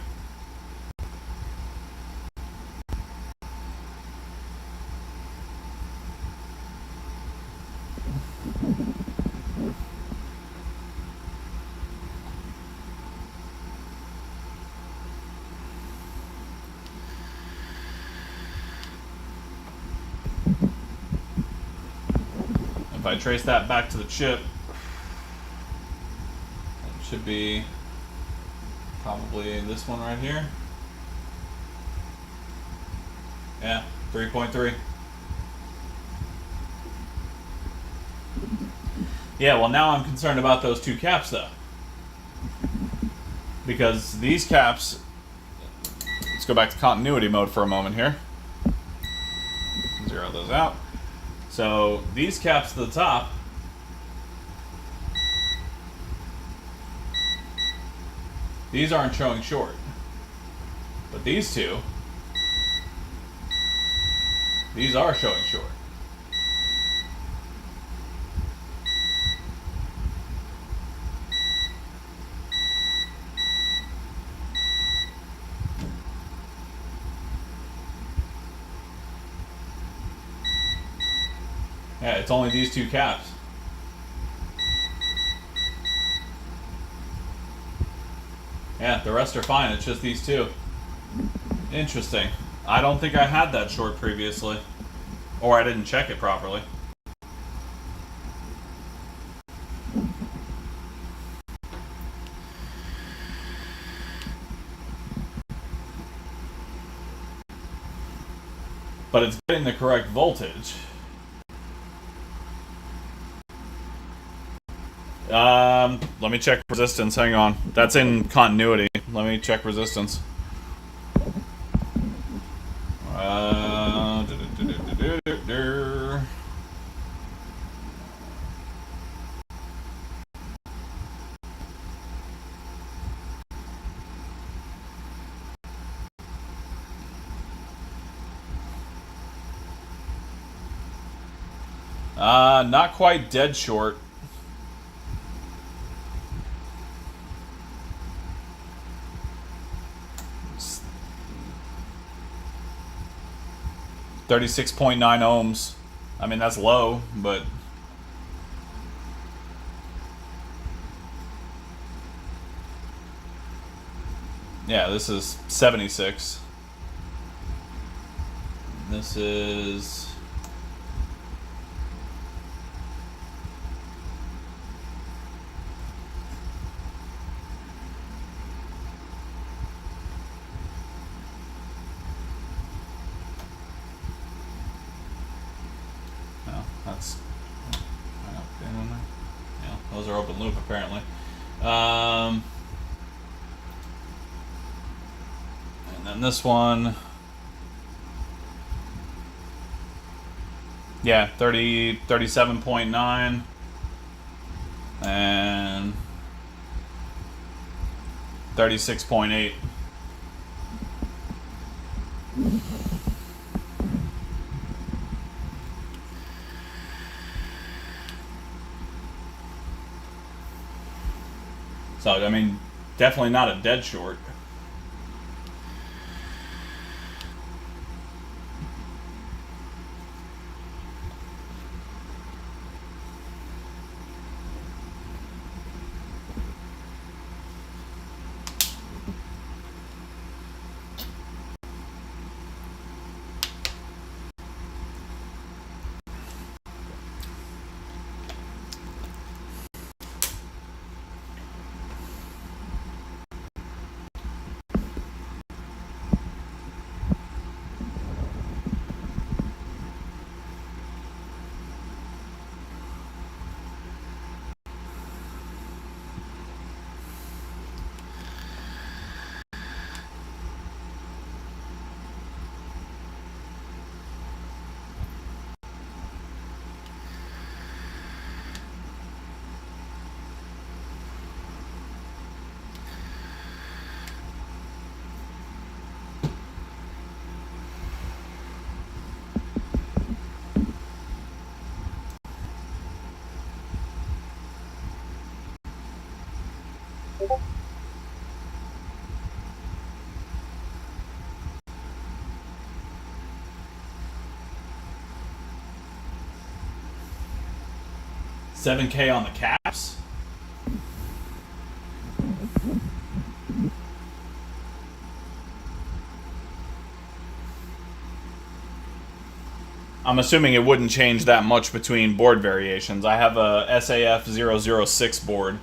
If I trace that back to the chip, it should be probably this one right here. Yeah, 3.3. Yeah, well, now I'm concerned about those 2 caps, though. Because these caps... Let's go back to continuity mode for a moment here. Zero those out. So, these caps to the top... These aren't showing short. But these 2... These are showing short. it's only these two caps. Yeah, the rest are fine. It's just these two. Interesting. I don't think I had that short previously. Or I didn't check it properly. But it's getting the correct voltage. Let me check resistance. Hang on. That's in continuity. Let me check resistance. Not quite dead short. $36.9 ohms. I mean, that's low, but yeah, this is 76. This is yeah, those are open loop apparently. And then this one, yeah, 37.9 and 36.8. So, I mean, definitely not a dead short. $7K on the caps. I'm assuming it wouldn't change that much between board variations. I have a SAF006 board.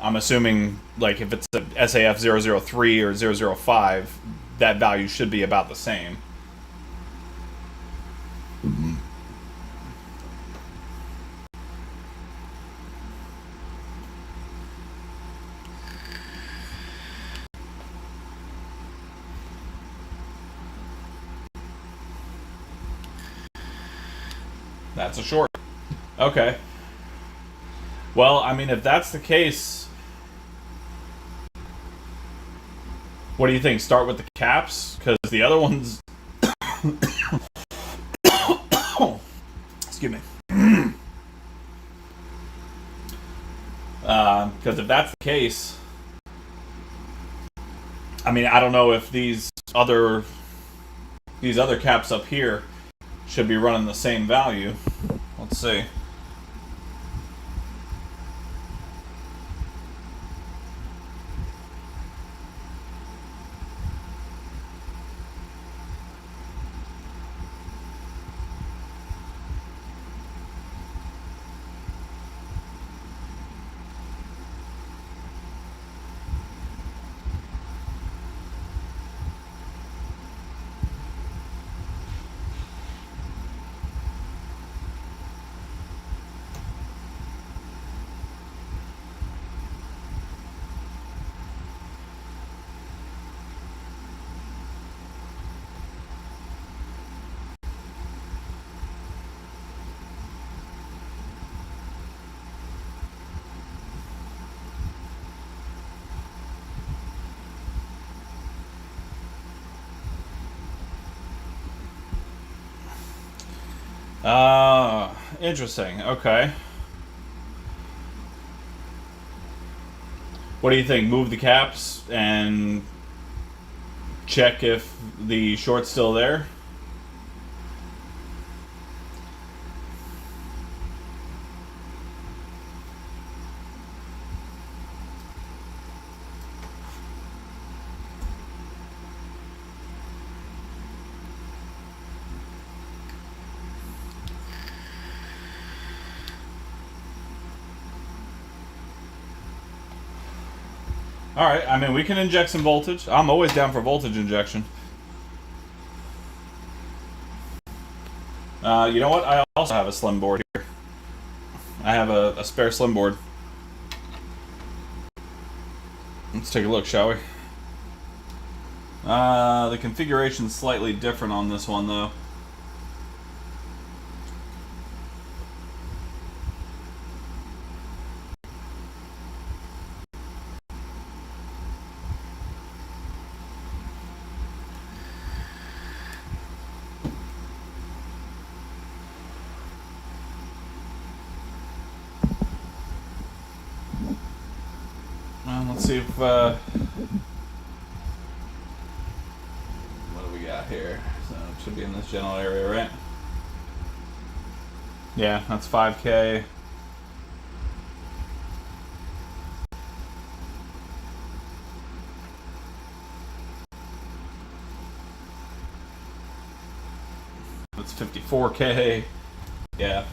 I'm assuming, like, if it's a SAF003 or 005, that value should be about the same. That's a short. Okay. Well, I mean, if that's the case, what do you think? Start with the caps? Because the other ones... Excuse me. Because if that's the case, I mean, I don't know if these other caps up here should be running the same value. Let's see. Interesting. Okay. What do you think? Move the caps and check if the short's still there? Alright, I mean, we can inject some voltage. I'm always down for voltage injection. You know what? I also have a slim board here. I have a spare slim board. Let's take a look, shall we? The configuration's slightly different on this one, though. Let's see if, what do we got here? So it should be in this general area, right? Yeah, that's 5K. That's 54K. Yeah.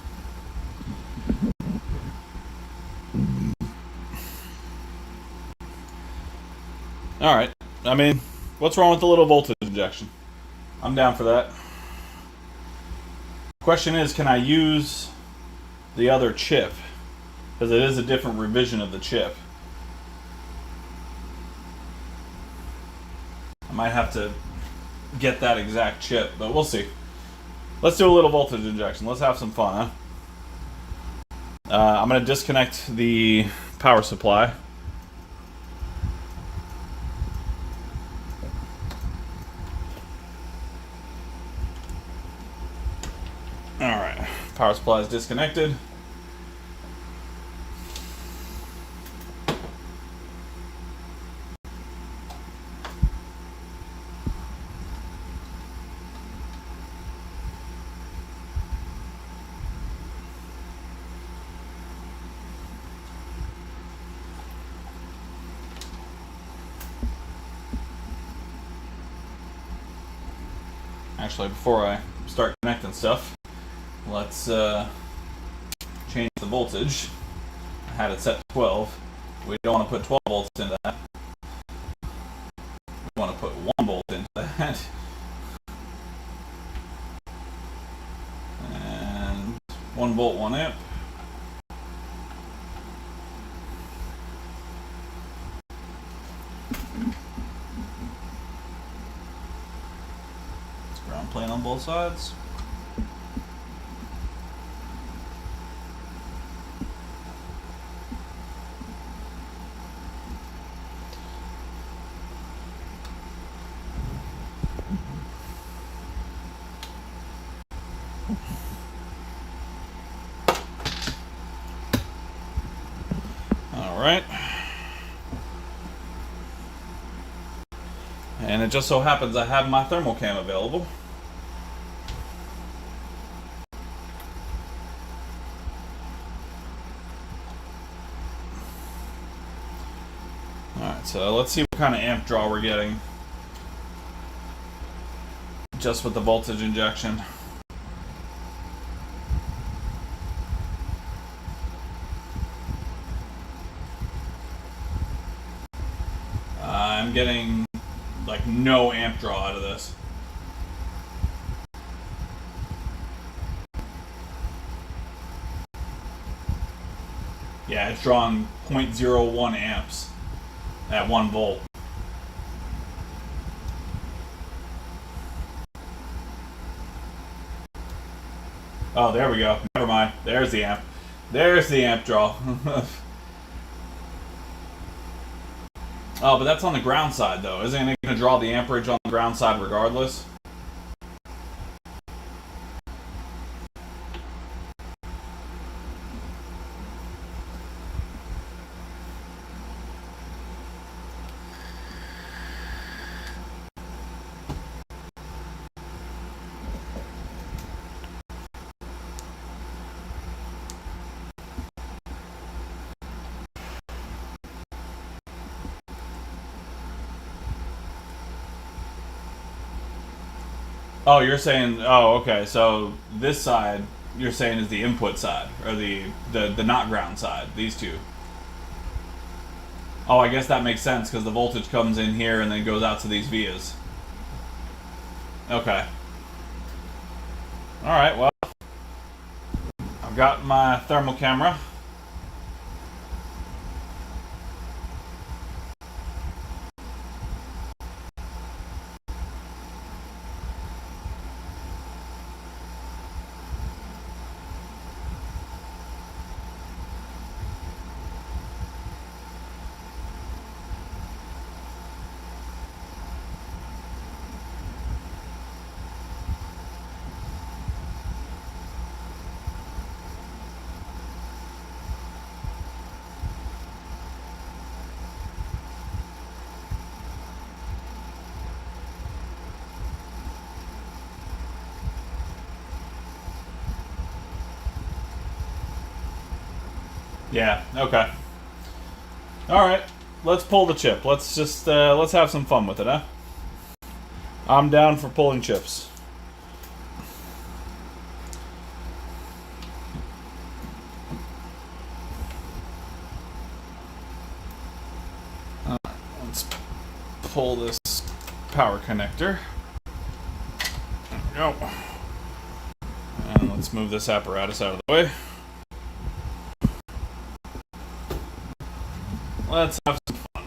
Alright. I mean, what's wrong with the little voltage injection? I'm down for that. Question is, can I use the other chip? Because it is a different revision of the chip. I might have to get that exact chip, but we'll see. Let's do a little voltage injection. Let's have some fun, huh? I'm going to disconnect the power supply. Alright, power supply is disconnected. Actually, before I start connecting stuff, let's change the voltage. I had it set to 12. We don't want to put 12 volts into that. We want to put 1 volt into that. And 1 volt, 1 amp. It's ground plane on both sides. Alright. And it just so happens I have my thermal cam available. Alright, so let's see what kind of amp draw we're getting just with the voltage injection. I'm getting like no amp draw out of this. Yeah, it's drawing 0.01 amps at 1 volt. Oh, there we go. Never mind. There's the amp. There's the amp draw. Oh, but that's on the ground side, though. Isn't it going to draw the amperage on the ground side regardless? Oh, you're saying. Oh, okay. So this side you're saying is the input side, or the not ground side. These two. Oh, I guess that makes sense because the voltage comes in here and then goes out to these vias. Okay. All right. Well, I've got my thermal camera. Yeah. Okay. All right. Let's pull the chip. Let's just let's have some fun with it, huh? I'm down for pulling chips. Let's pull this power connector. There we go. And let's move this apparatus out of the way. Let's have some fun.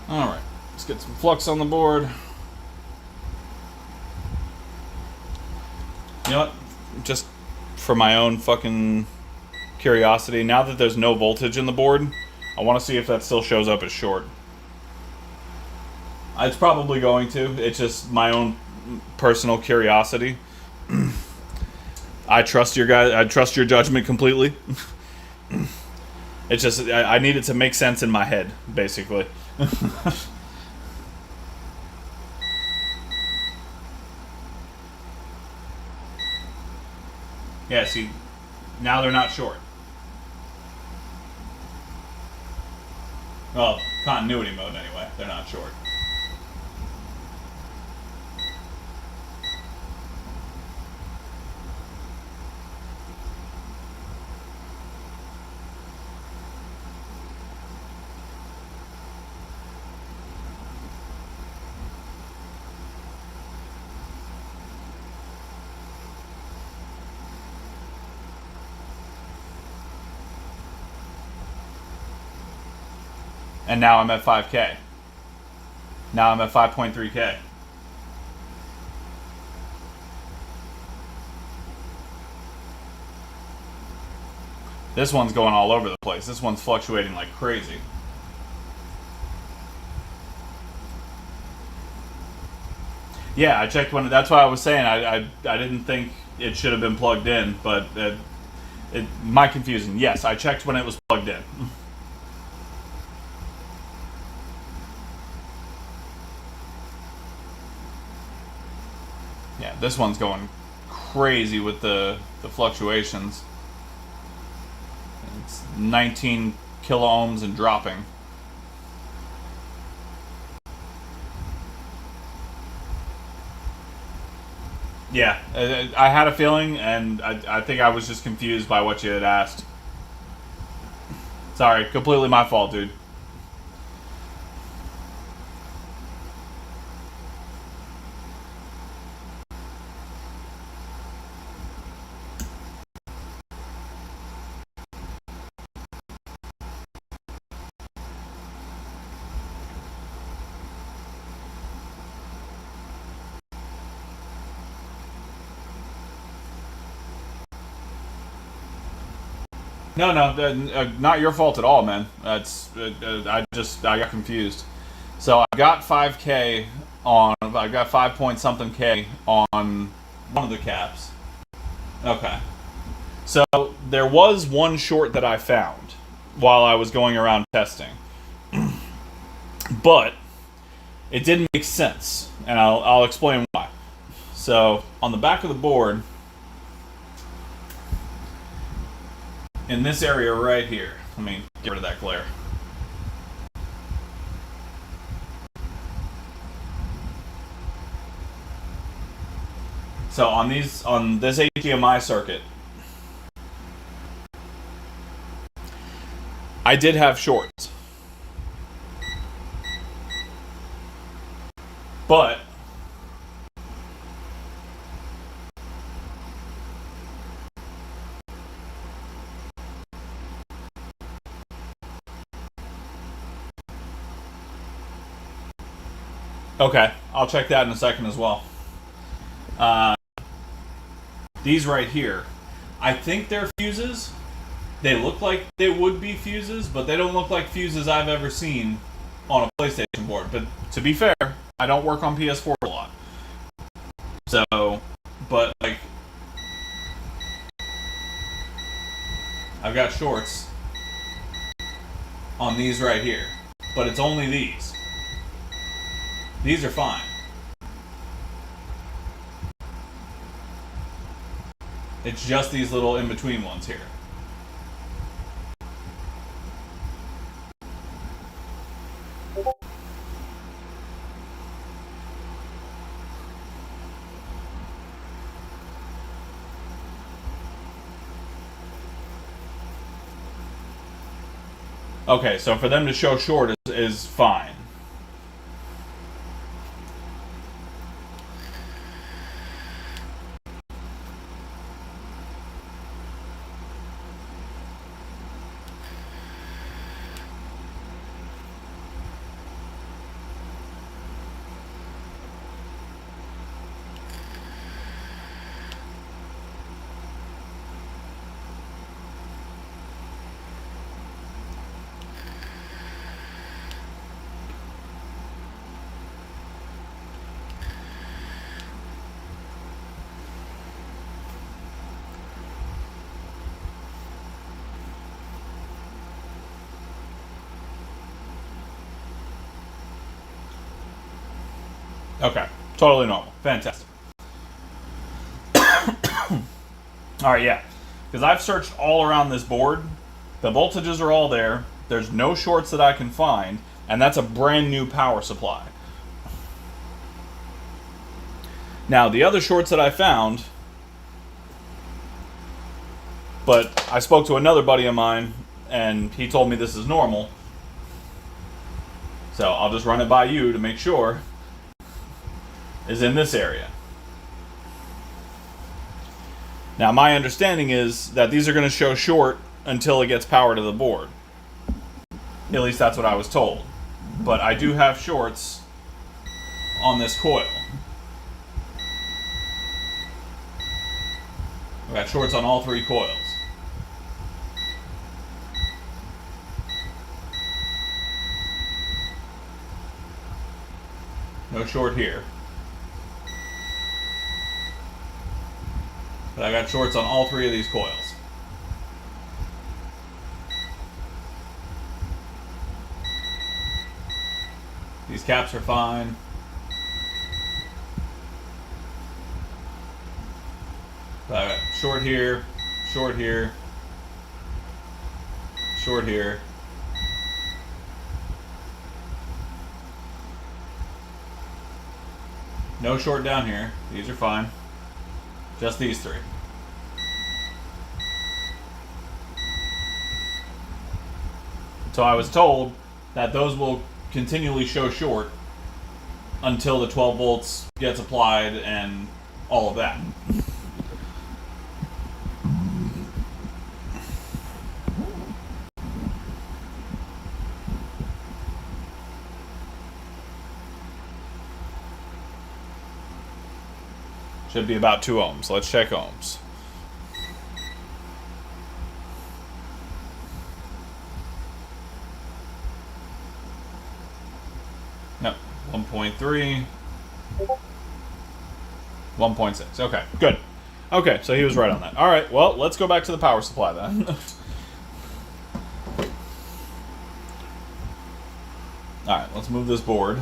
Alright, let's get some flux on the board. You know what? Just for my own fucking curiosity, now that there's no voltage in the board, I want to see if that still shows up as short. It's probably going to. It's just my own personal curiosity. I trust your guys. I trust your judgment completely. It's just I need it to make sense in my head, basically. Yeah, see, now they're not short. Well, continuity mode anyway. They're not short. And now I'm at 5K. Now I'm at 5.3K. This one's going all over the place. This one's fluctuating like crazy. Yeah, I checked when. That's why I was saying I didn't think it should have been plugged in, but my confusion. Yes, I checked when it was plugged in. Yeah, this one's going crazy with the fluctuations. It's 19 kilo ohms and dropping. Yeah, I had a feeling, and I think I was just confused by what you had asked. Sorry, completely my fault, dude. No, no, not your fault at all, man. That's I got confused. So I got 5K on. I got 5 point something K on one of the caps. Okay. So there was one short that I found. while I was going around testing. But it didn't make sense, and I'll explain why. So on the back of the board, in this area right here, let me get rid of that glare. So on this HDMI circuit, I did have shorts. But okay, I'll check that in a second as well. These right here, I think they're fuses. They look like they would be fuses, but they don't look like fuses I've ever seen on a PlayStation board. But to be fair, I don't work on PS4 a lot. So, but like, I've got shorts on these right here, but it's only these. These are fine. It's just these little in-between ones here. Okay, so for them to show short is fine. Okay, totally normal. Fantastic. Alright, yeah. Because I've searched all around this board. The voltages are all there. There's no shorts that I can find. And that's a brand new power supply. Now, the other shorts that I found... But I spoke to another buddy of mine, and he told me this is normal. So I'll just run it by you to make sure. Is in this area. Now, my understanding is that these are going to show short until it gets power to the board. At least that's what I was told. But I do have shorts on this coil. I've got shorts on all three coils. No short here. But I got shorts on all three of these coils. These caps are fine. But I got short here, short here, short here. No short down here. These are fine. Just these three. So I was told that those will continually show short until the 12 volts gets applied and all of that. Should be about 2 ohms. Let's check ohms. Yep, 1.3. 1.6. Okay, good. Okay, so he was right on that. All right, well, let's go back to the power supply then. Alright, let's move this board.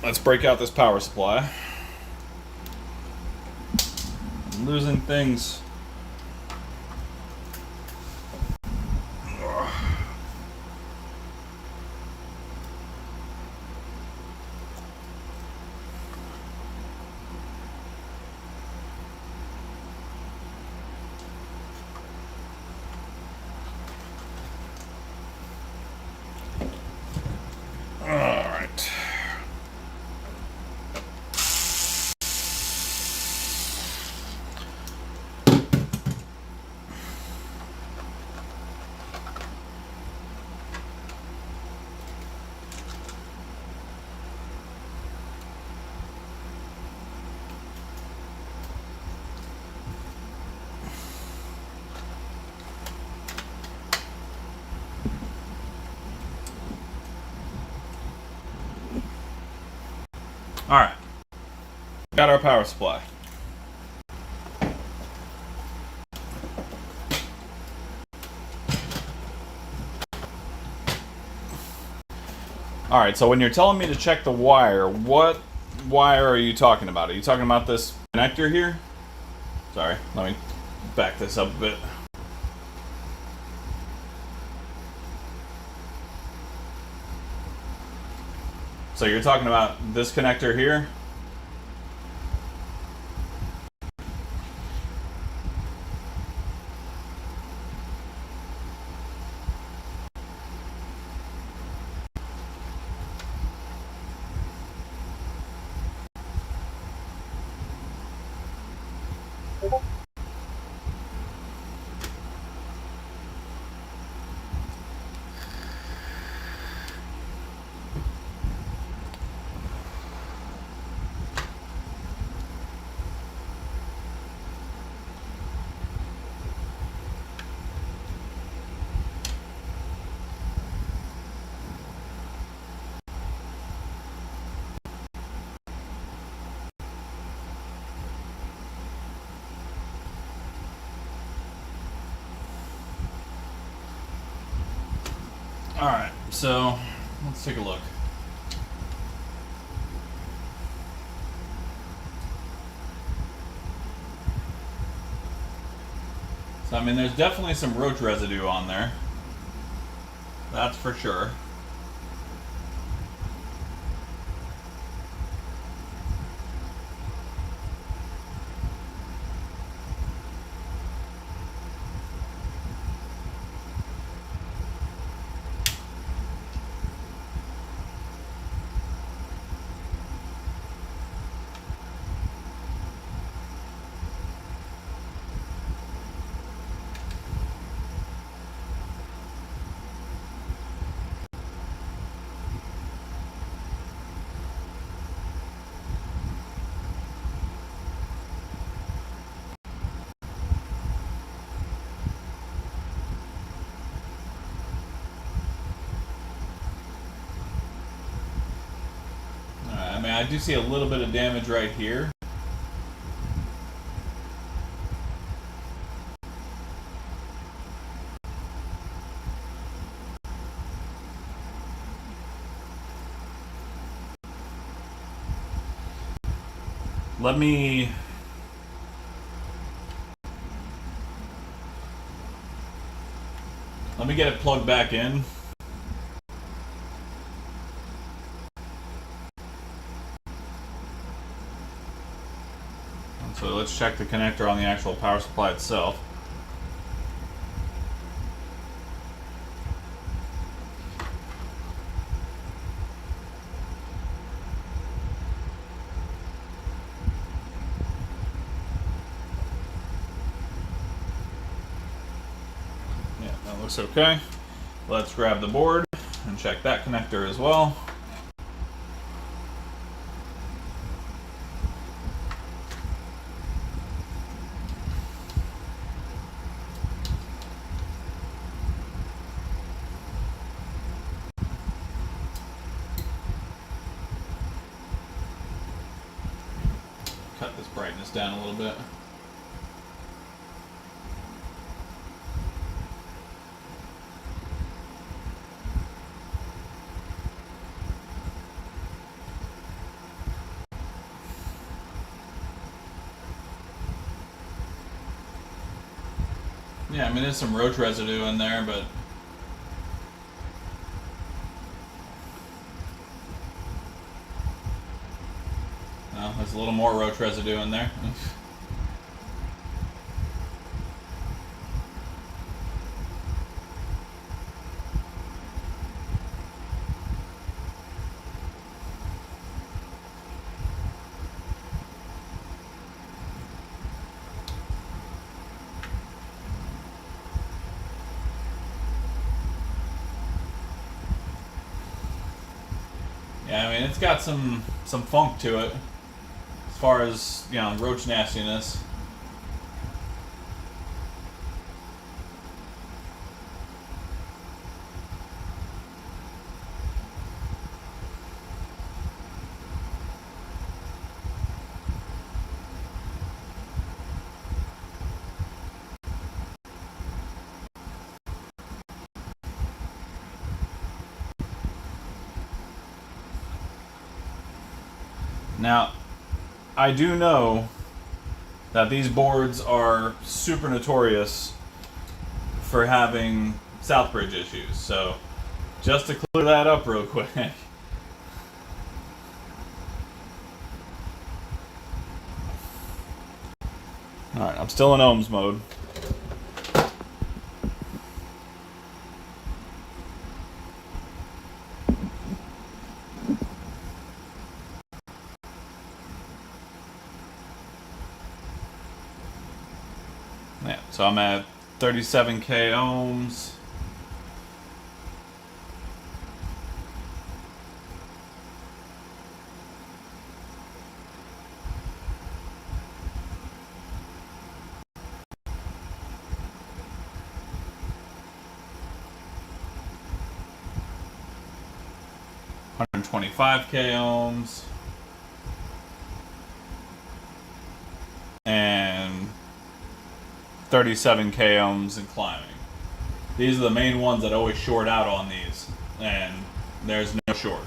Let's break out this power supply. I'm losing things. Alright. Got our power supply. Alright, so when you're telling me to check the wire, what wire are you talking about? Are you talking about this connector here? Sorry, let me back this up a bit. So you're talking about this connector here? Alright, so let's take a look. So, I mean, there's definitely some roach residue on there. That's for sure. I mean, I do see a little bit of damage right here. Let me get it plugged back in. So let's check the connector on the actual power supply itself. Yeah, that looks okay. Let's grab the board and check that connector as well. Cut this brightness down a little bit. Yeah, I mean, there's some roach residue in there, but... Well, there's a little more roach residue in there. Yeah, I mean, it's got some funk to it, as far as, you know, roach nastiness. Now, I do know that these boards are super notorious for having Southbridge issues, so just to clear that up real quick. Alright, I'm still in ohms mode. Yeah, so I'm at 37k ohms. Hundred 25k ohms. And 37k ohms and climbing. These are the main ones that always short out on these, and there's no short.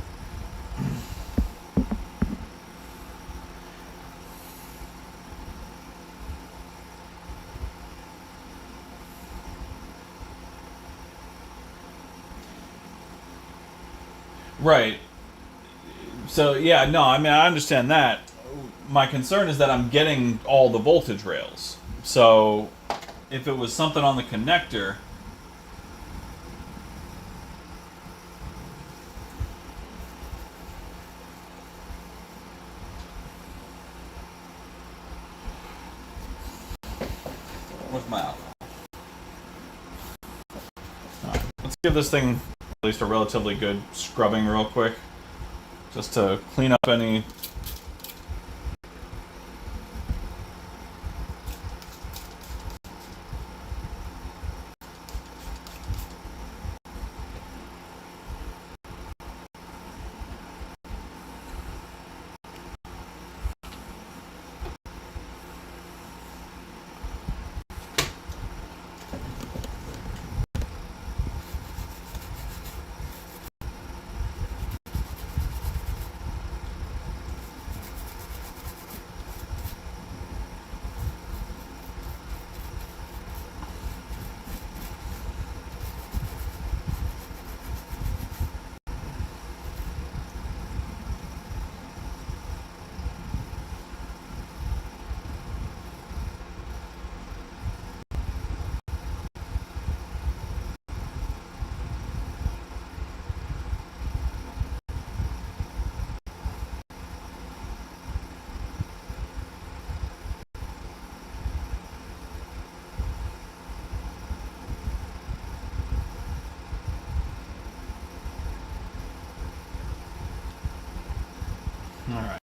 Right. So yeah, no, I mean I understand that. My concern is that I'm getting all the voltage rails. So if it was something on the connector, where's my alcohol? Alright, let's give this thing at least a relatively good scrubbing real quick, just to clean up any all right.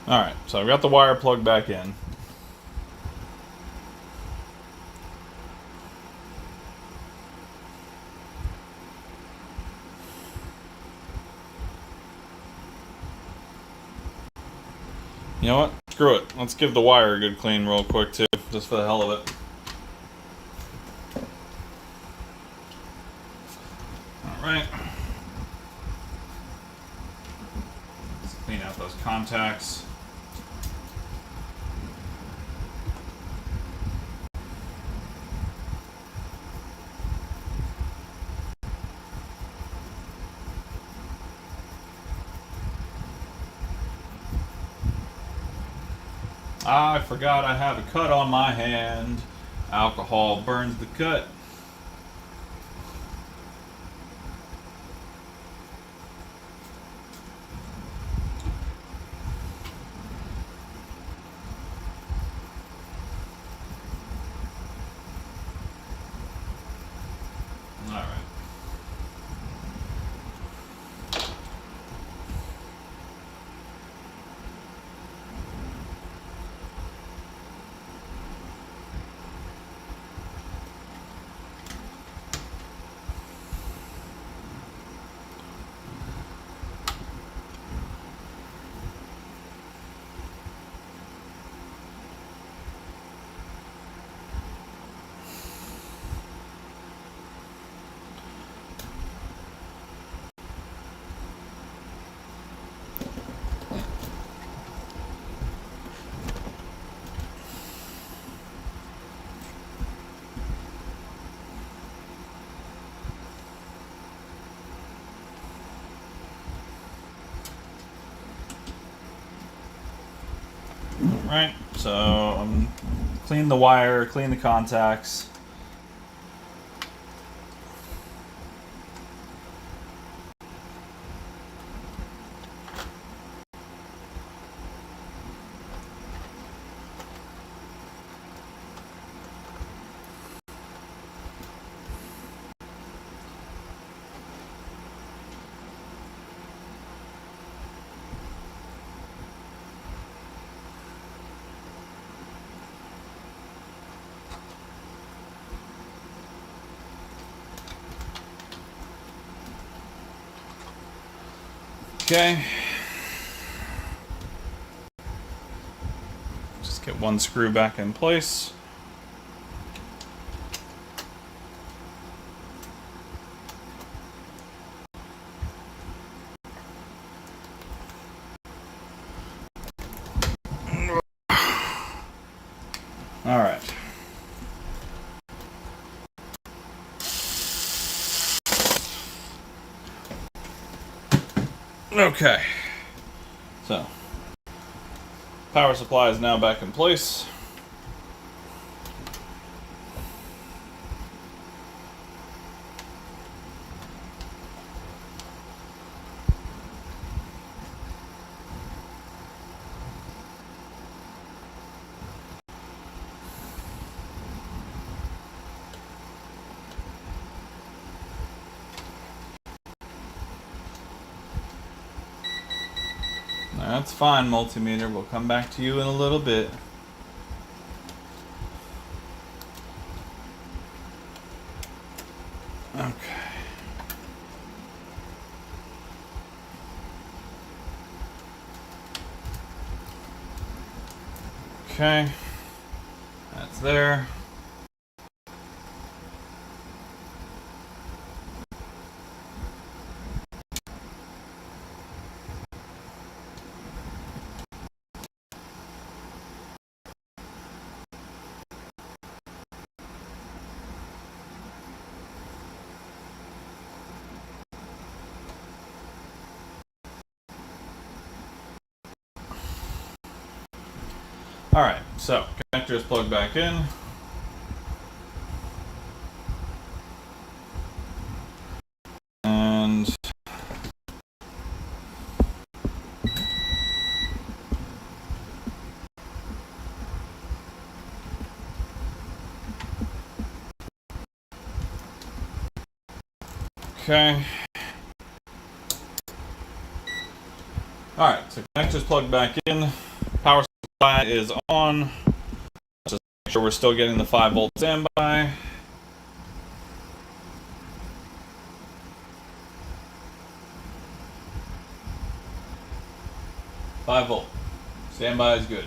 Alright, so I've got the wire plugged back in. You know what? Screw it. Let's give the wire a good clean real quick too, just for the hell of it. Alright. Let's clean out those contacts. I forgot I have a cut on my hand. Alcohol burns the cut. Alright. Right, so clean the wire, clean the contacts. Okay. Just get one screw back in place. All right. Okay. So, power supply is now back in place. That's fine, multimeter. We'll come back to you in a little bit. Okay. Okay. That's there. Alright, so connector is plugged back in. And okay. Alright, so connector's plugged back in. Power supply is on. Just make sure we're still getting the 5-volt standby. $5 volt. Standby is good.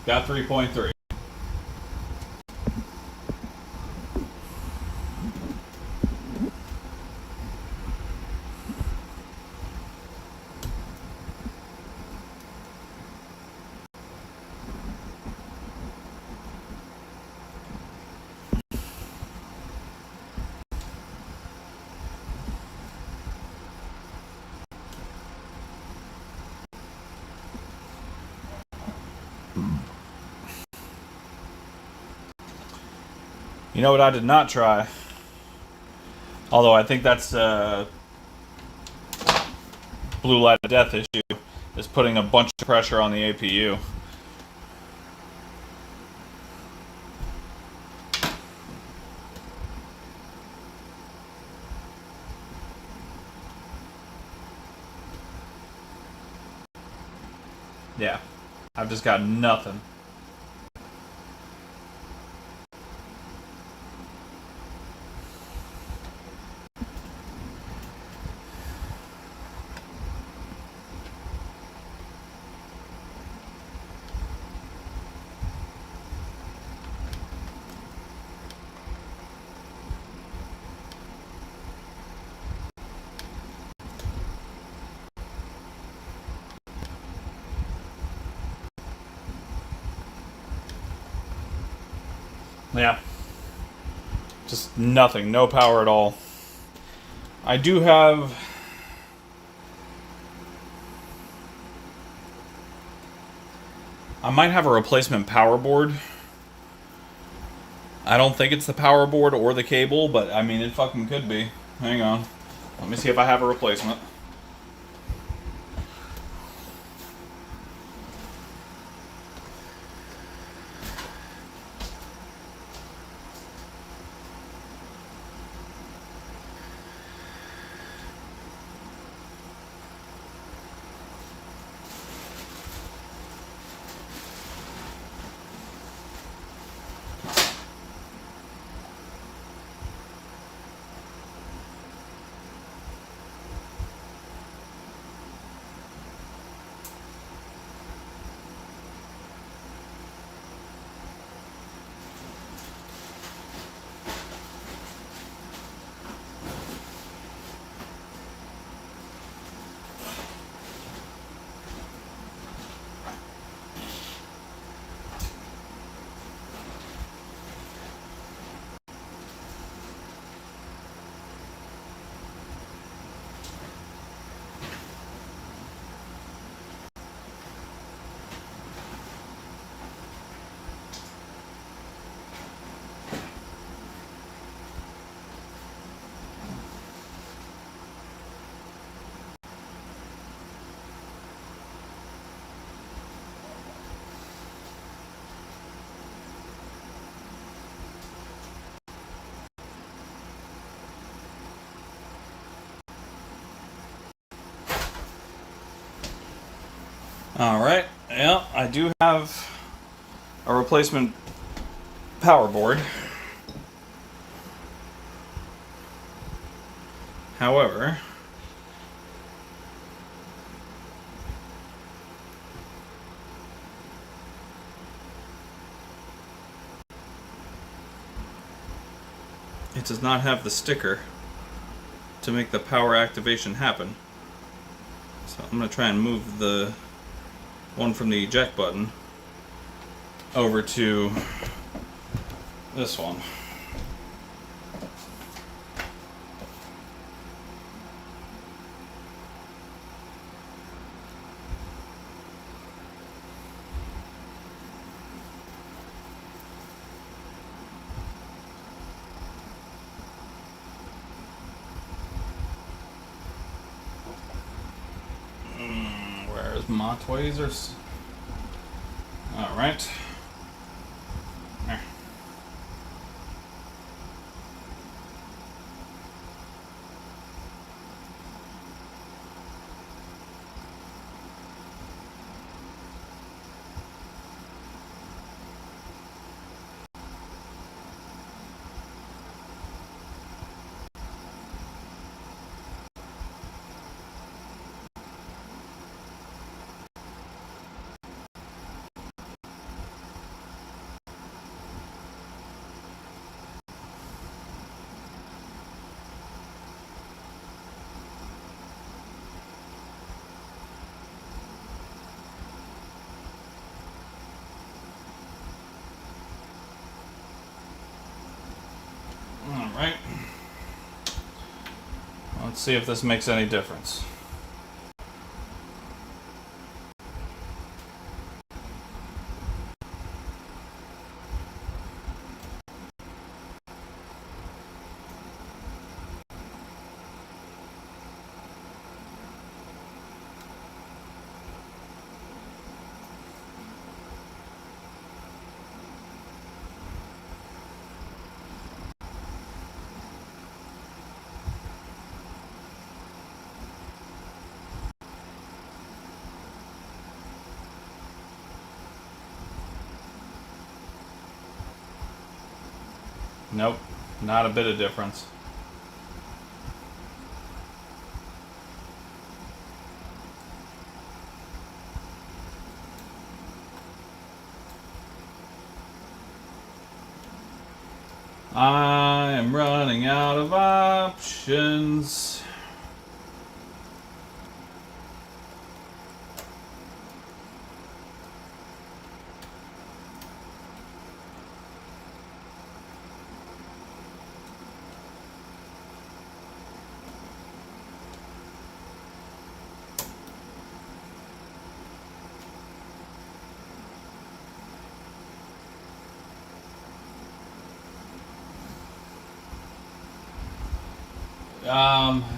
Got 3.3. You know what I did not try? Although I think that's blue light of death issue, is putting a bunch of pressure on the APU. Yeah, I've just got nothing. Yeah. Just nothing. No power at all. I do have... I might have a replacement power board. I don't think it's the power board or the cable, but I mean, it fucking could be. Hang on. Let me see if I have a replacement. Alright, yeah, I do have a replacement power board. However, it does not have the sticker to make the power activation happen. So I'm going to try and move the one from the eject button over to this one. Where's my tweezers? Alright. There. Let's see if this makes any difference. Nope, not a bit of difference. I am running out of options.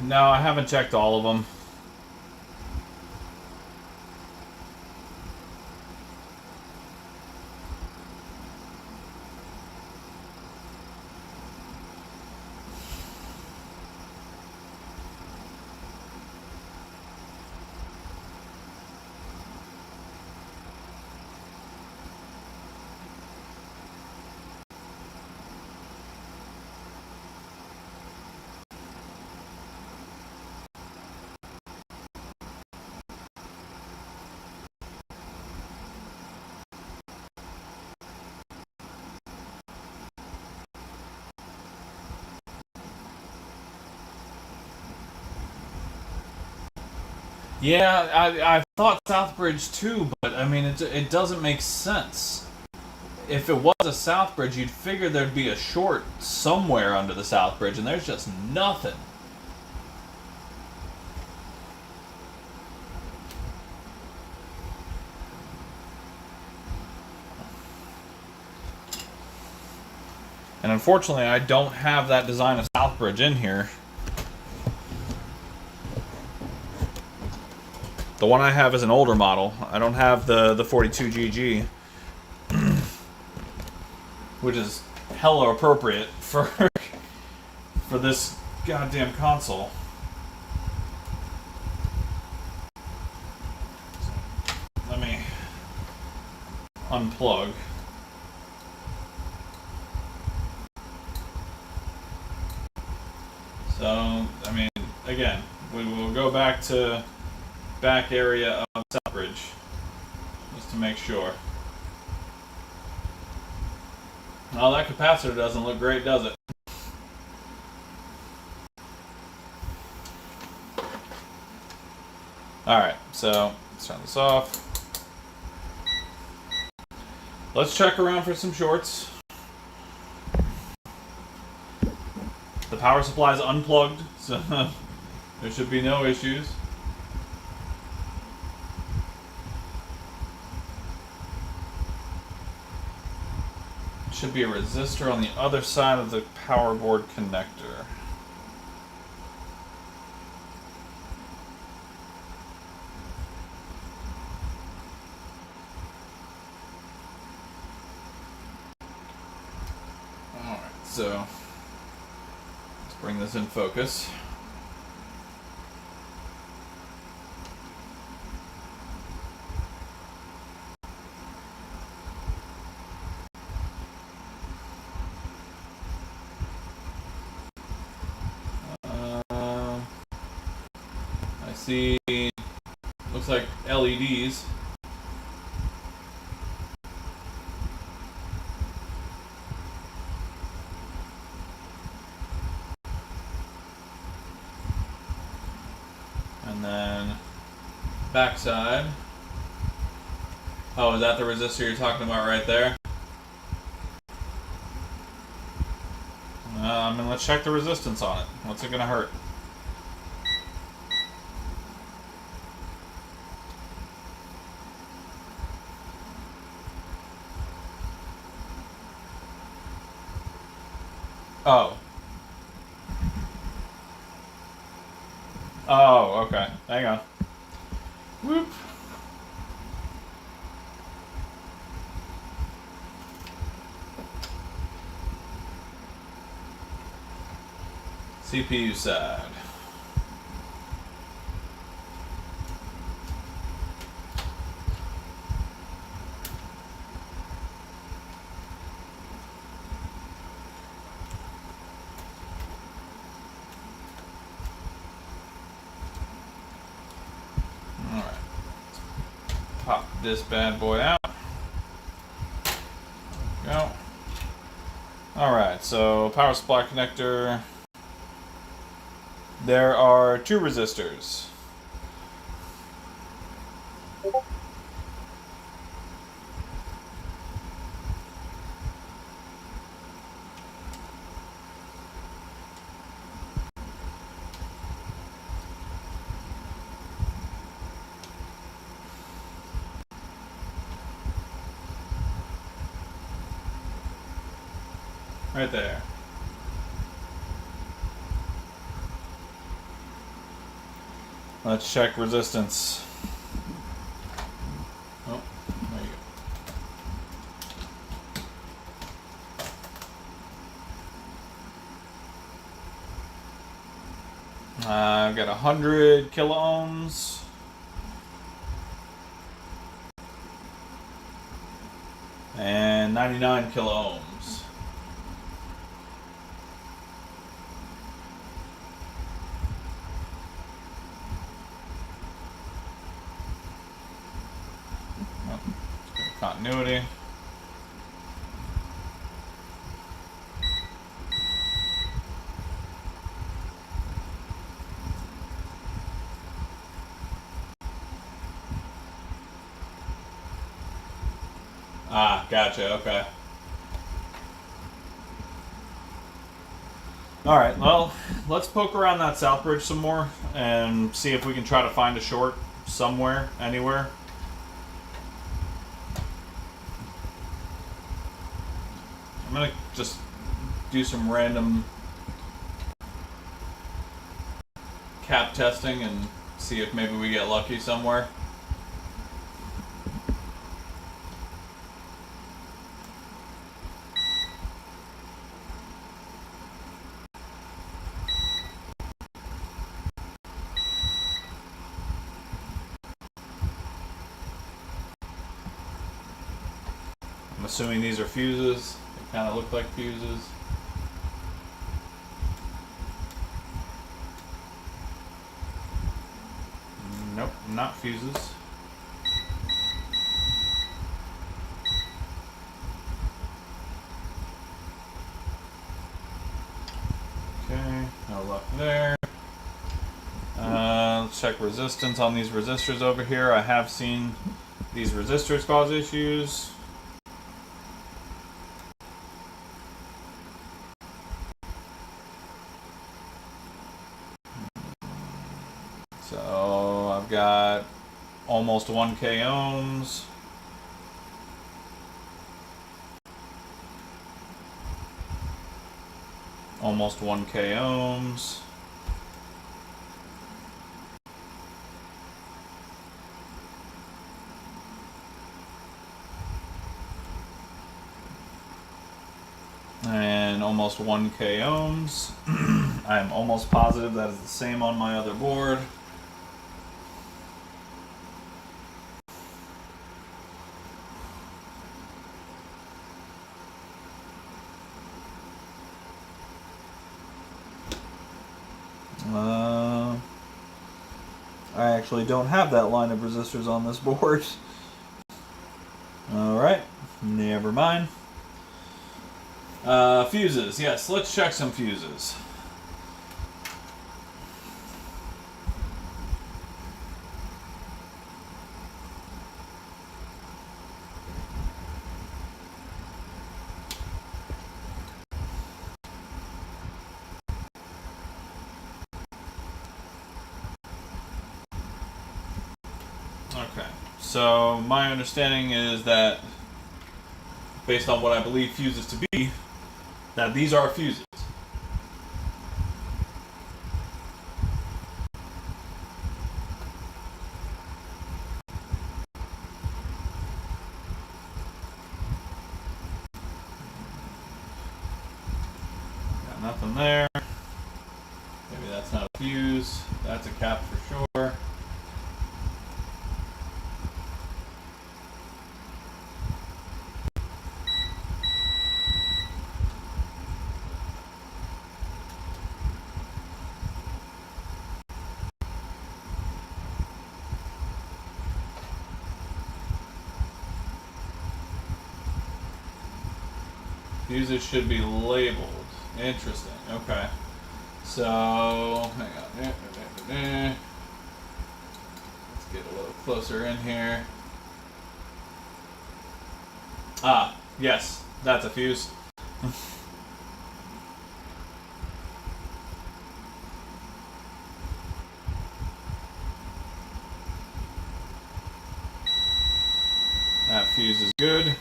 No, I haven't checked all of them. Yeah, I thought Southbridge too, but I mean, it doesn't make sense. If it was a South Bridge, you'd figure there'd be a short somewhere under the South Bridge, and there's just nothing. And unfortunately, I don't have that design of South Bridge in here. The one I have is an older model. I don't have the 42GG, which is hella appropriate for this goddamn console. Let me unplug. So, I mean, again, we will go back to back area of Southbridge, just to make sure. Oh, that capacitor doesn't look great, does it? Alright, so let's turn this off. Let's check around for some shorts. The power supply is unplugged, so there should be no issues. Should be a resistor on the other side of the power board connector. Alright, so let's bring this in focus. See, looks like LEDs. And then backside. Oh, is that the resistor you're talking about right there? I mean, let's check the resistance on it. What's it gonna hurt? Oh. Oh, okay. Hang on. Whoop. CPU side. Alright. Pop this bad boy out. Go. Alright, so power supply connector. There are 2 resistors. Right there. Let's check resistance. Oh, there you go. I've got 100 kilo ohms. And 99 kilo ohms. Continuity. Ah, gotcha, okay. Alright, well, let's poke around that south bridge some more and see if we can try to find a short somewhere, anywhere. I'm gonna just do some random cap testing and see if maybe we get lucky somewhere. I'm assuming these are fuses. They kind of look like fuses. Nope, not fuses. Okay, no luck there. Let's check resistance on these resistors over here. I have seen these resistors cause issues. So I've got almost 1K ohms. Almost 1K ohms. And almost 1K ohms. I'm almost positive that is the same on my other board. I actually don't have that line of resistors on this board. Alright, never mind. Fuses, yes, let's check some fuses. Okay, so my understanding is that, based on what I believe fuses to be, that these are fuses. Nothing there. Maybe that's not a fuse. That's a cap for sure. Fuses should be labeled. Interesting. Okay. So, hang on. Let's get a little closer in here. Ah, yes. That's a fuse. That fuse is good.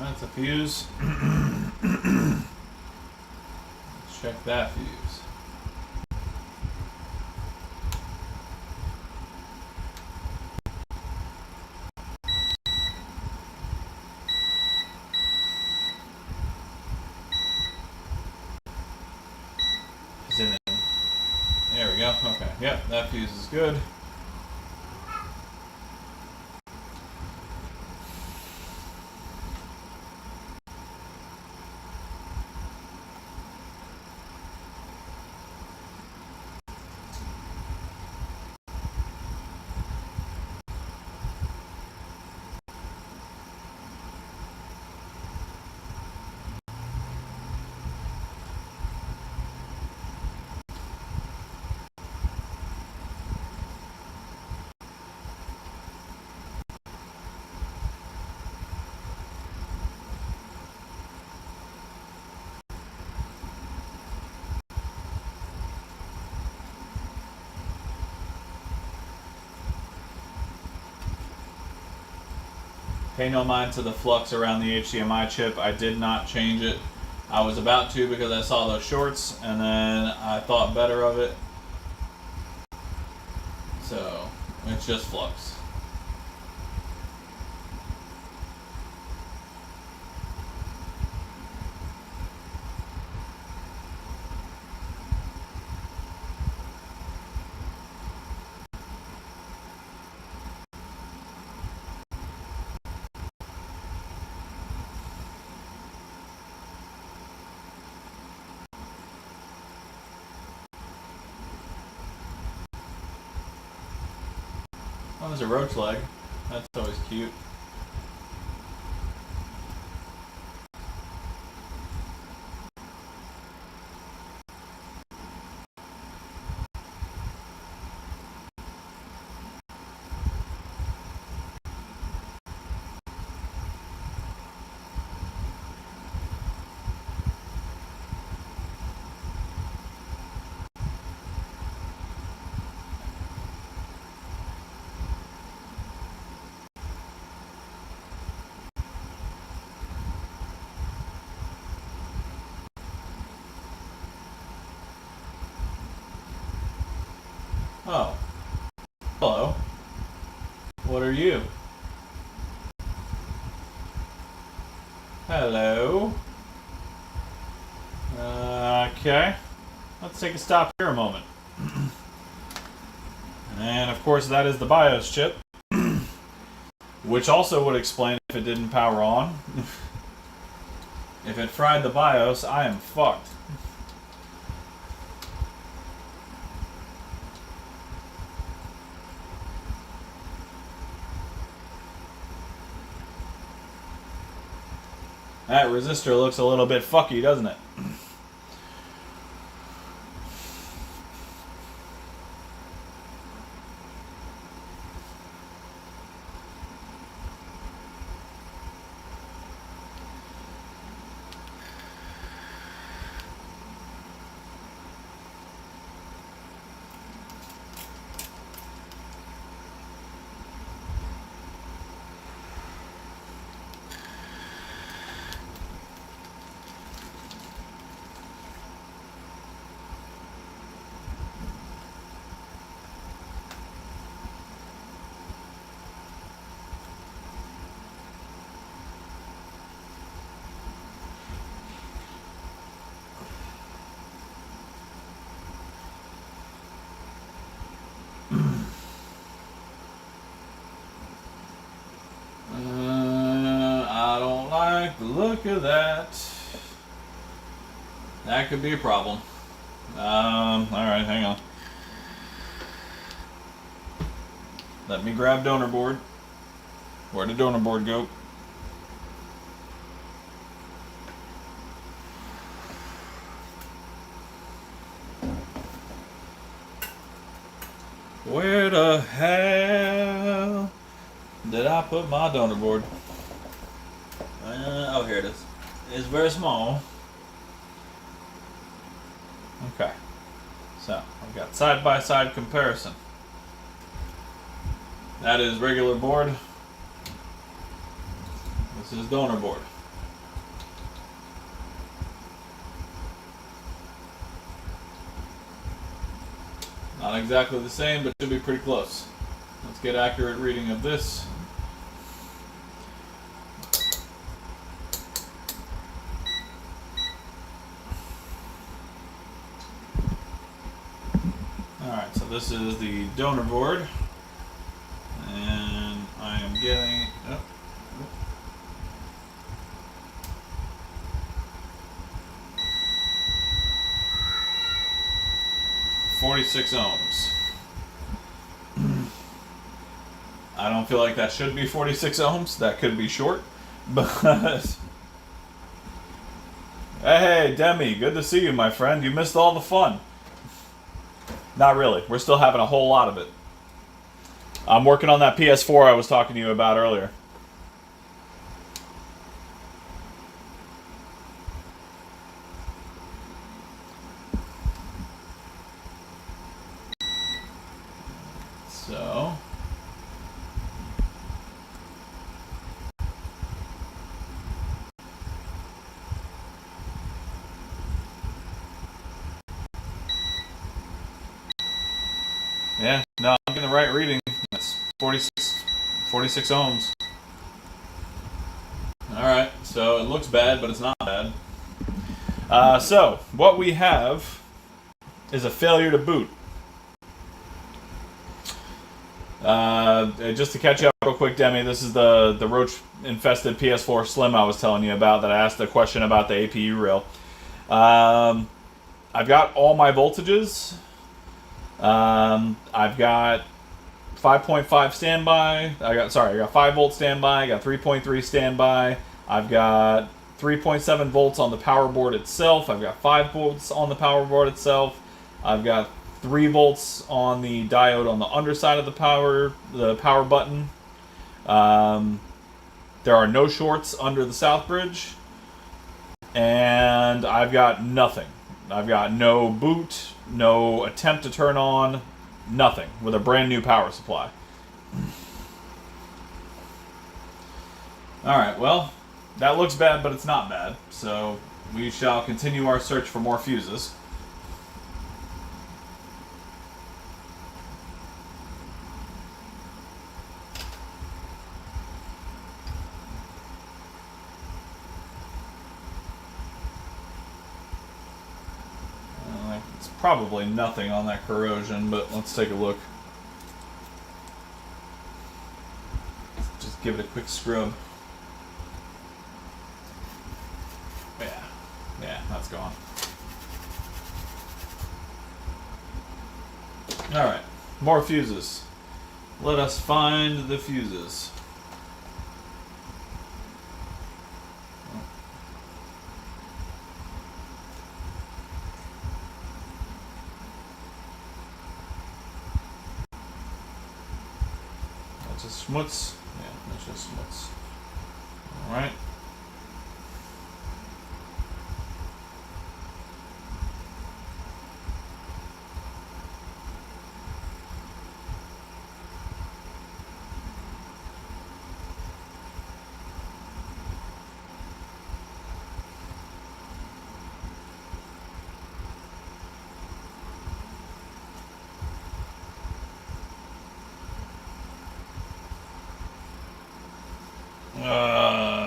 That's a fuse. Let's check that fuse. Is it in? There we go. Okay. Yep, that fuse is good. Pay no mind to the flux around the HDMI chip. I did not change it. I was about to because I saw those shorts and then I thought better of it. So, it's just flux. Oh, there's a roach leg. That's always cute. Oh. Hello. What are you? Hello. Okay. Let's take a stop here a moment. And of course that is the BIOS chip. Which also would explain if it didn't power on. If it fried the BIOS, I am fucked. That resistor looks a little bit fucky, doesn't it? like the look of that. That could be a problem. Alright, hang on. Let me grab donor board. Where'd the donor board go? Where the hell did I put my donor board? Oh, here it is. It's very small. Okay. So, I've got side-by-side comparison. That is regular board. This is donor board. Not exactly the same, but should be pretty close. Let's get accurate reading of this. Alright, so this is the donor board. And I am getting... Oh, 46 ohms. I don't feel like that should be 46 ohms. That could be short. But... Hey, Demi, good to see you, my friend. You missed all the fun. Not really. We're still having a whole lot of it. I'm working on that PS4 I was talking to you about earlier. So... Yeah, no, I'm getting the right reading. That's 46 ohms. Alright, so it looks bad, but it's not bad. So, what we have is a failure to boot. Just to catch you up real quick, Demi, this is the roach-infested PS4 Slim I was telling you about that I asked a question about the APU rail. I've got all my voltages. I've got 5.5 standby. I got 5 volt standby. I got 3.3 standby. I've got 3.7 volts on the power board itself. I've got 5 volts on the power board itself. I've got 3 volts on the diode on the underside of the power button. There are no shorts under the south bridge. And I've got nothing. I've got no boot, no attempt to turn on, nothing, with a brand new power supply. Alright, well, that looks bad, but it's not bad. So, we shall continue our search for more fuses. Probably nothing on that corrosion, but let's take a look. Just give it a quick scrub. Yeah, that's gone. Alright, more fuses. Let us find the fuses. Schmutz. Yeah, that's just schmutz. Alright.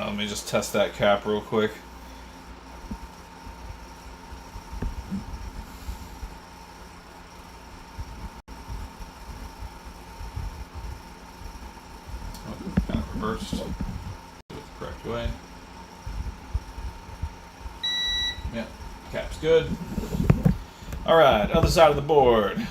Let me just test that cap real quick. Oh, kind of reversed. Do it the correct way. Cap's good. Alright, other side of the board.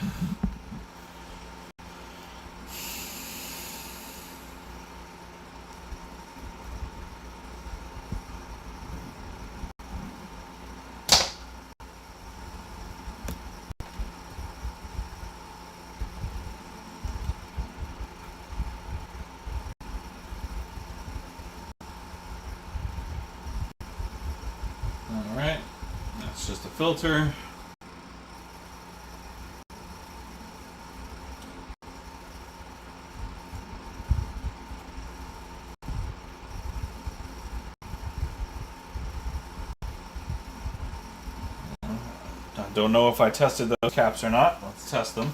Alright, that's just a filter. I don't know if I tested those caps or not. Let's test them.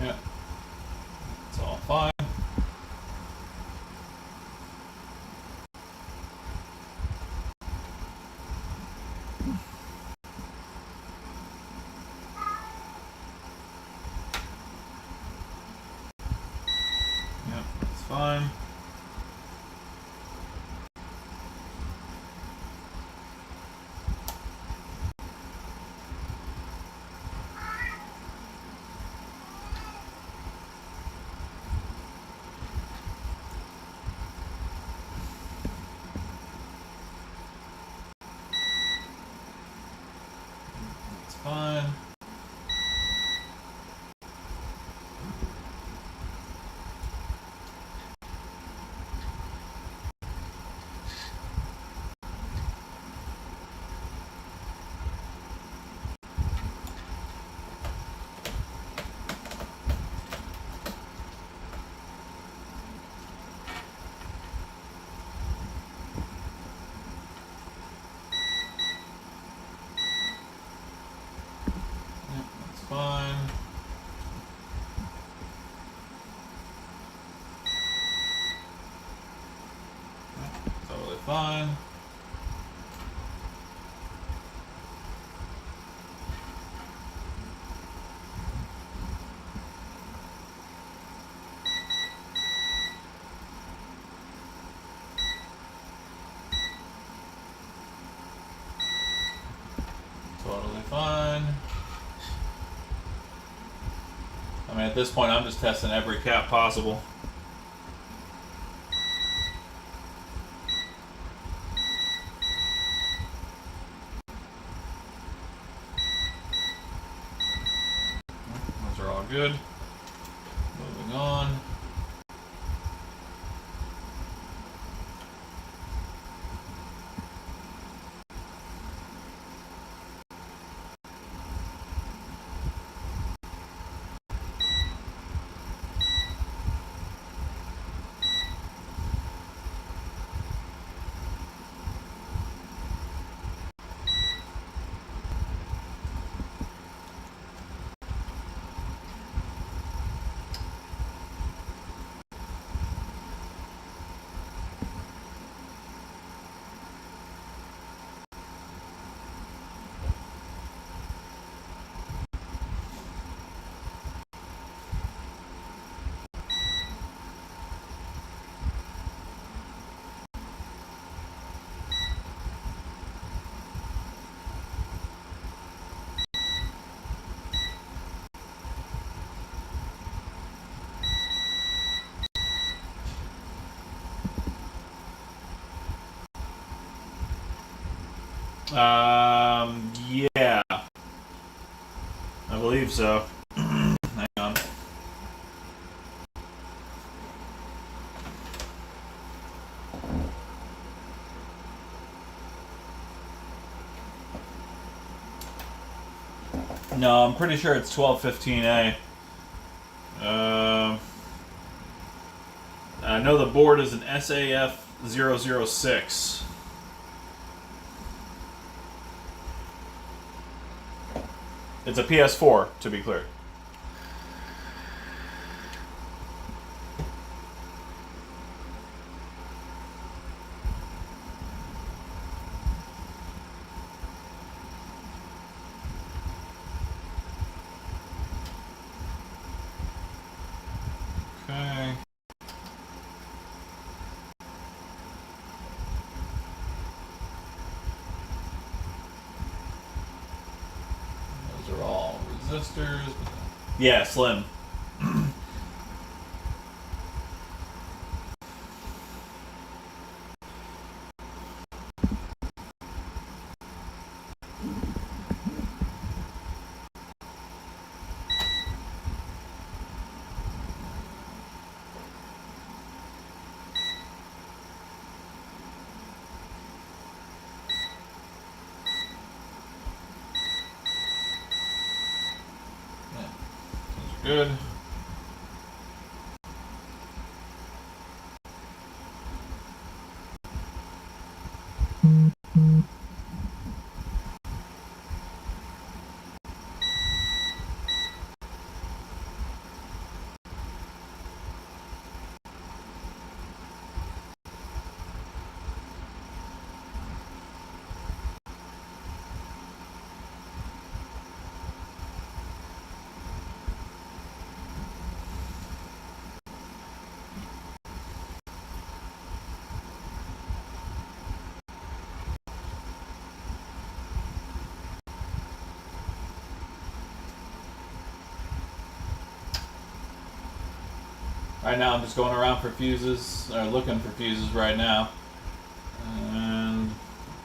Yeah, it's all fine. Yep, that's fine. That's fine. Yep, that's fine. Yep, totally fine. Totally fine. I mean, at this point, I'm just testing every cap possible. Those are all good. Moving on. Yeah, I believe so. Hang on. No, I'm pretty sure it's 1215A. I know the board is an SAF006. It's a PS4, to be clear. resistors. Yeah, slim. Good. Right now I'm just going around for fuses, or looking for fuses right now. And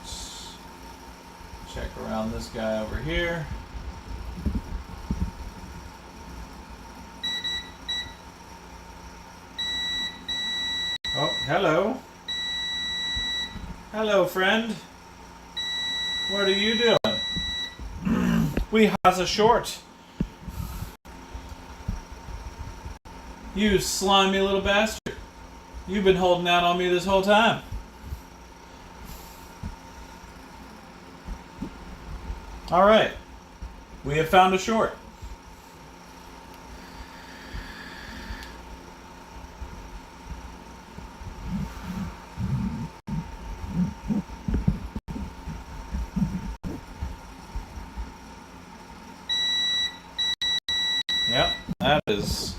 let's check around this guy over here. Oh, hello. Hello, friend. What are you doing? We has a short. You slimy little bastard. You've been holding out on me this whole time. Alright. We have found a short. Yep, that is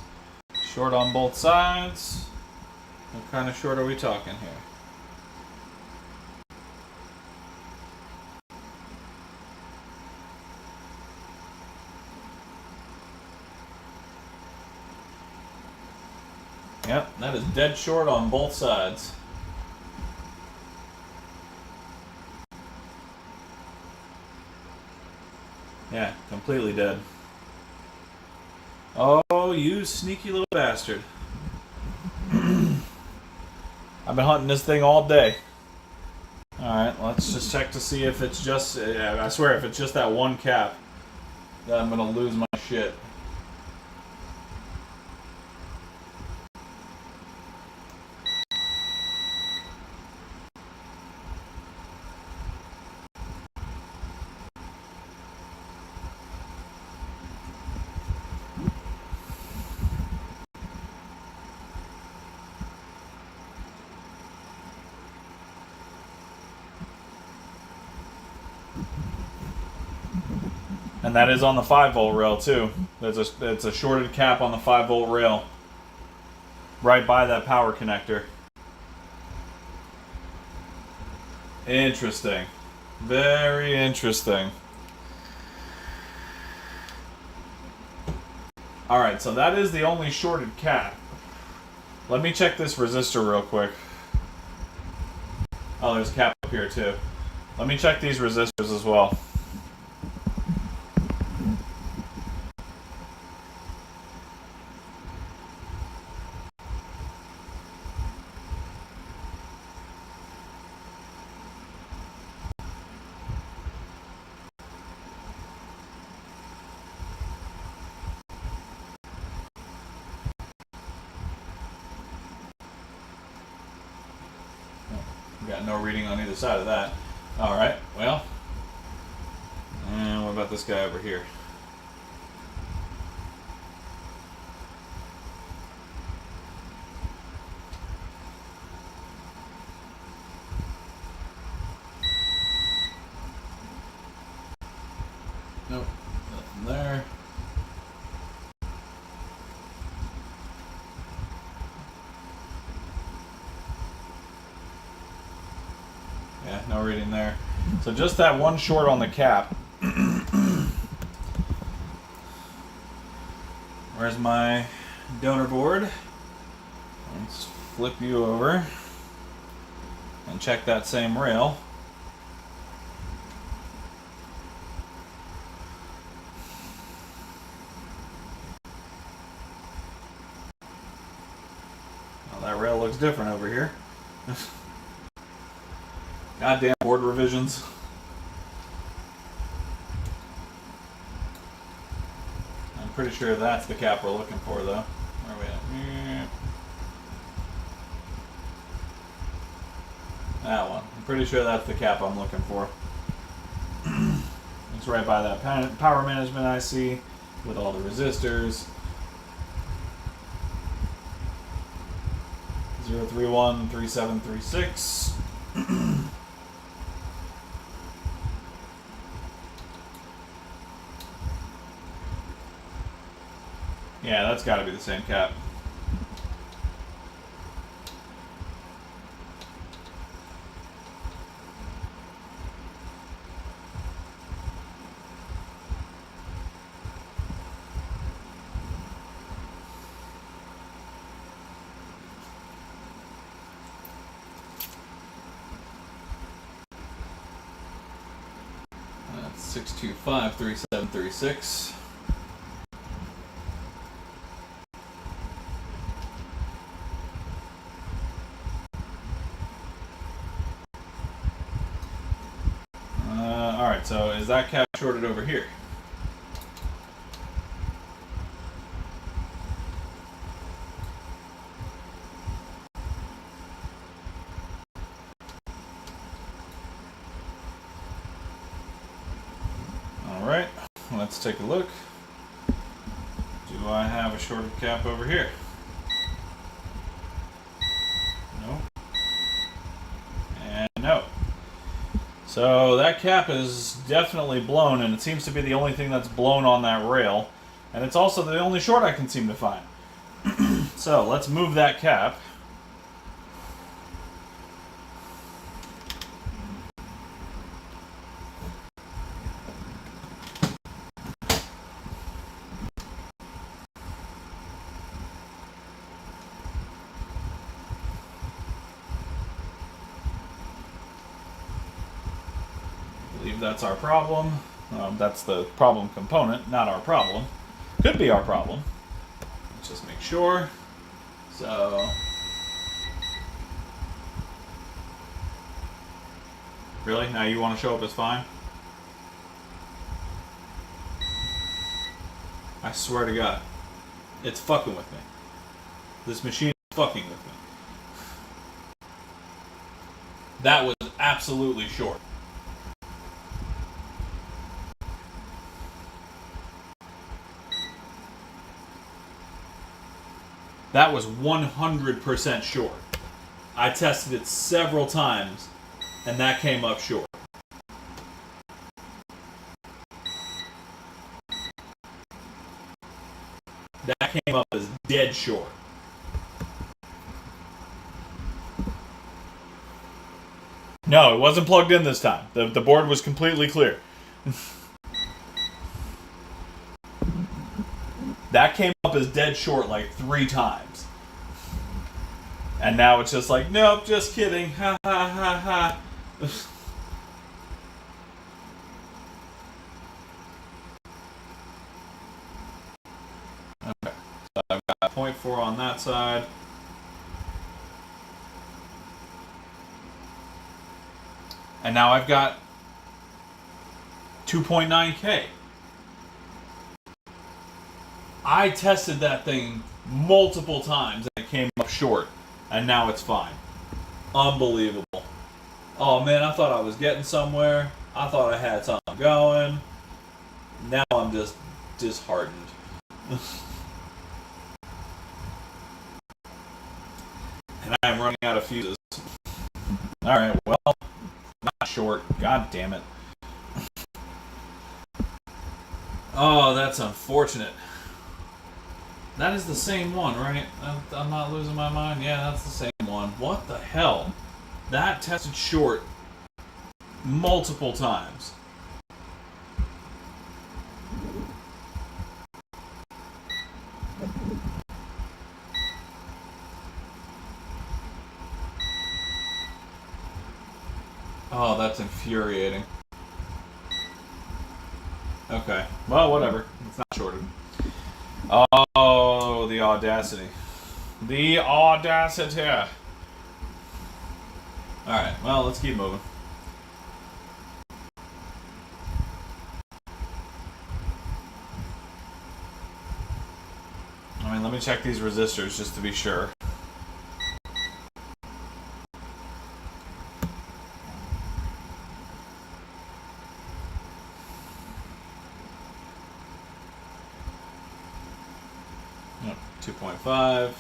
short on both sides. What kind of short are we talking here? Yep, that is dead short on both sides. Yeah, completely dead. Oh, you sneaky little bastard. I've been hunting this thing all day. Alright, let's just check to see if it's just... I swear, if it's just that one cap, then I'm gonna lose my shit. And that is on the 5-volt rail too. It's a shorted cap on the 5-volt rail, right by that power connector. Interesting, very interesting. All right, so that is the only shorted cap. Let me check this resistor real quick. Oh, there's a cap up here too. Let me check these resistors as well. Got no reading on either side of that. Alright, well. And what about this guy over here? Nope, nothing there. Yeah, no reading there. So just that one short on the cap. Where's my donor board? Let's flip you over and check that same rail. Well, that rail looks different over here. Goddamn board revisions. I'm pretty sure that's the cap we're looking for, though. Where are we at? That one. I'm pretty sure that's the cap I'm looking for. It's right by that power management IC with all the resistors. 0313736. Yeah, that's got to be the same cap. That's 6253736. Alright, so is that cap shorted over here? Alright, let's take a look. Do I have a shorted cap over here? No. And no. So that cap is definitely blown, and it seems to be the only thing that's blown on that rail. And it's also the only short I can seem to find. So let's move that cap. That's our problem. That's the problem component, not our problem. Could be our problem. Let's just make sure. So, really? Now you want to show up as fine? I swear to God, it's fucking with me. This machine is fucking with me. That was absolutely short. That was 100% short. I tested it several times, and that came up short. That came up as dead short. No, it wasn't plugged in this time. The board was completely clear. That came up as dead short like 3 times. And now it's just like, nope, just kidding. Ha ha ha ha. Okay, so I've got 0.4 on that side. And now I've got 2.9K. I tested that thing multiple times and it came up short, and now it's fine. Unbelievable. Oh man, I thought I was getting somewhere. I thought I had something going. Now I'm just disheartened. And I am running out of fuses. Alright, well, not short. God damn it. Oh, that's unfortunate. That is the same one, right? I'm not losing my mind? Yeah, that's the same one. What the hell? That tested short multiple times. Oh, that's infuriating. Okay. Well, whatever. It's not shorted. Oh, the audacity. The audacity. Alright, well, let's keep moving. I mean, let me check these resistors just to be sure. Yep, 2.5.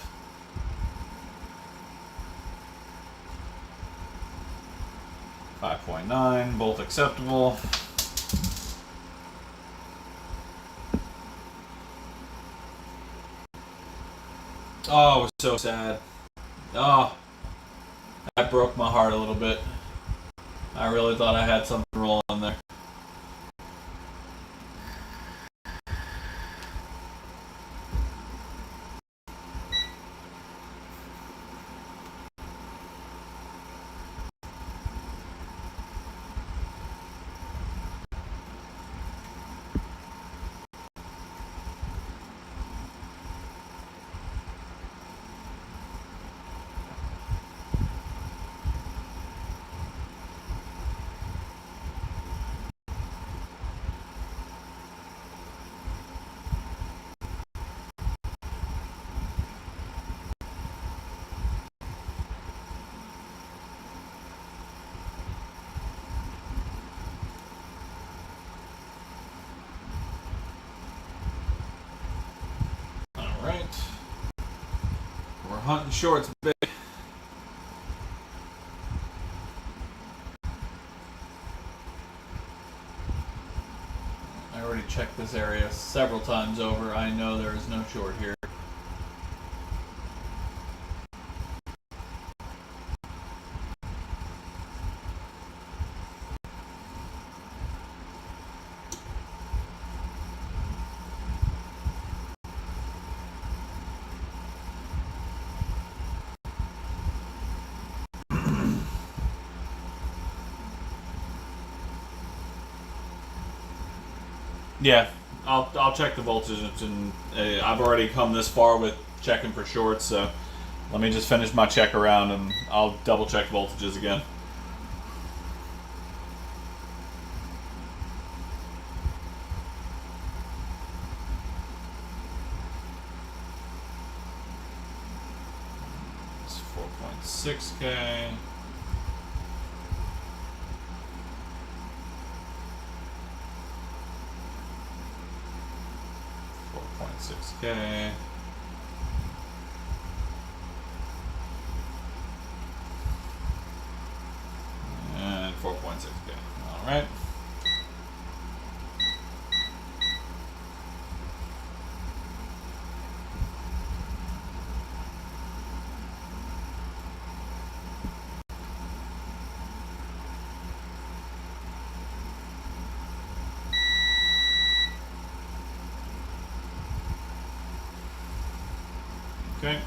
5.9, both acceptable. Oh, it was so sad. Oh, that broke my heart a little bit. I really thought I had something rolling there. Alright. We're hunting shorts, big. I already checked this area several times over. I know there is no short here. Yeah, I'll check the voltage, and I've already come this far with checking for shorts, so let me just finish my check around and I'll double check voltages again. It's 4.6K. $6K. And 4.6K. Alright. Okay.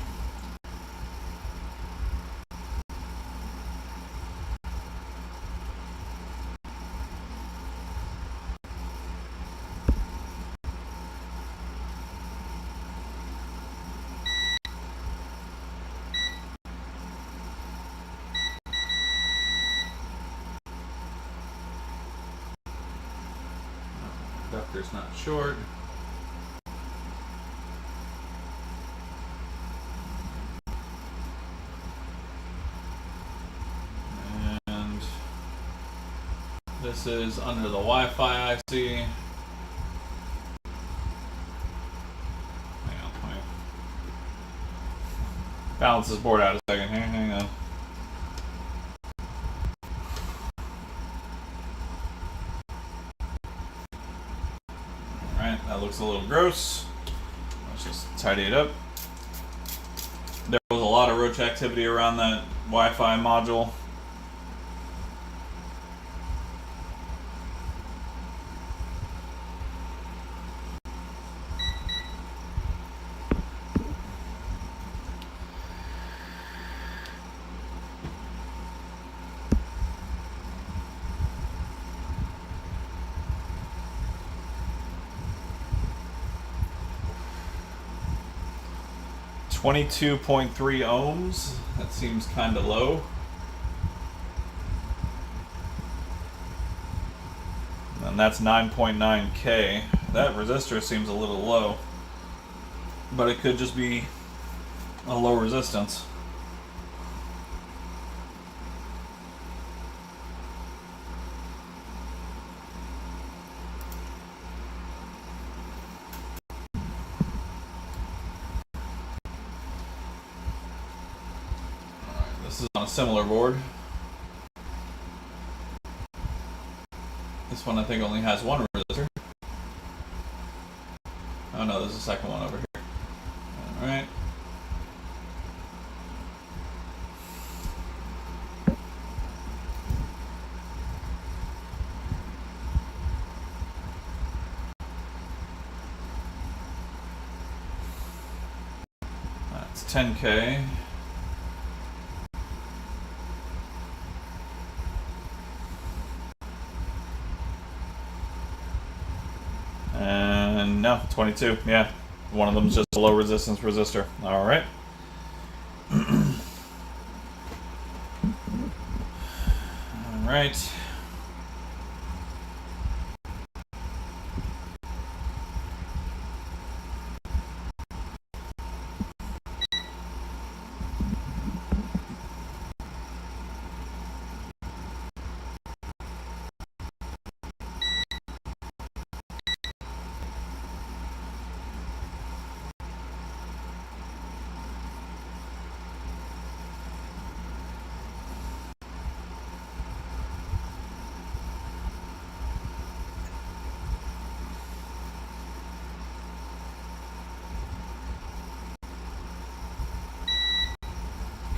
Inductor's not short. And this is under the Wi-Fi IC. Hang on, let me balance this board out a second here. Hang on. Alright, that looks a little gross. Let's just tidy it up. There was a lot of roach activity around that Wi-Fi module. 22.3 ohms. That seems kind of low. And that's 9.9K. That resistor seems a little low. But it could just be a low resistance. This is on a similar board. This one I think only has one resistor. Oh no, there's a second one over here. Alright. That's 10K. And no, 22. Yeah, one of them is just a low resistance resistor. All right. All right.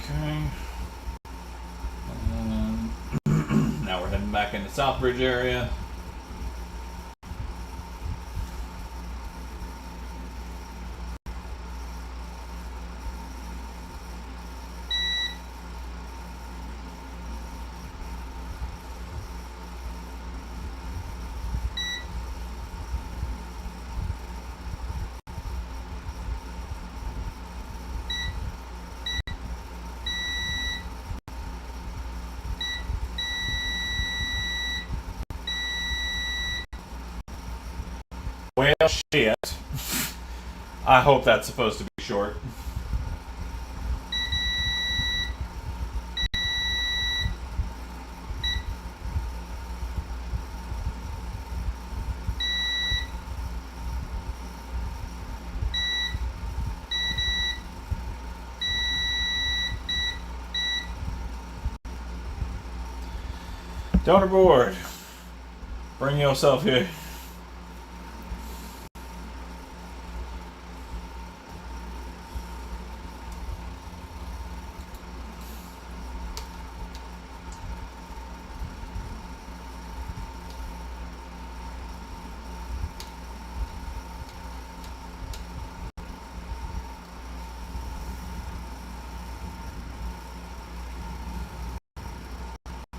Okay. Now we're heading back into Southbridge area. Well, shit. I hope that's supposed to be short. Donor board. Bring yourself here.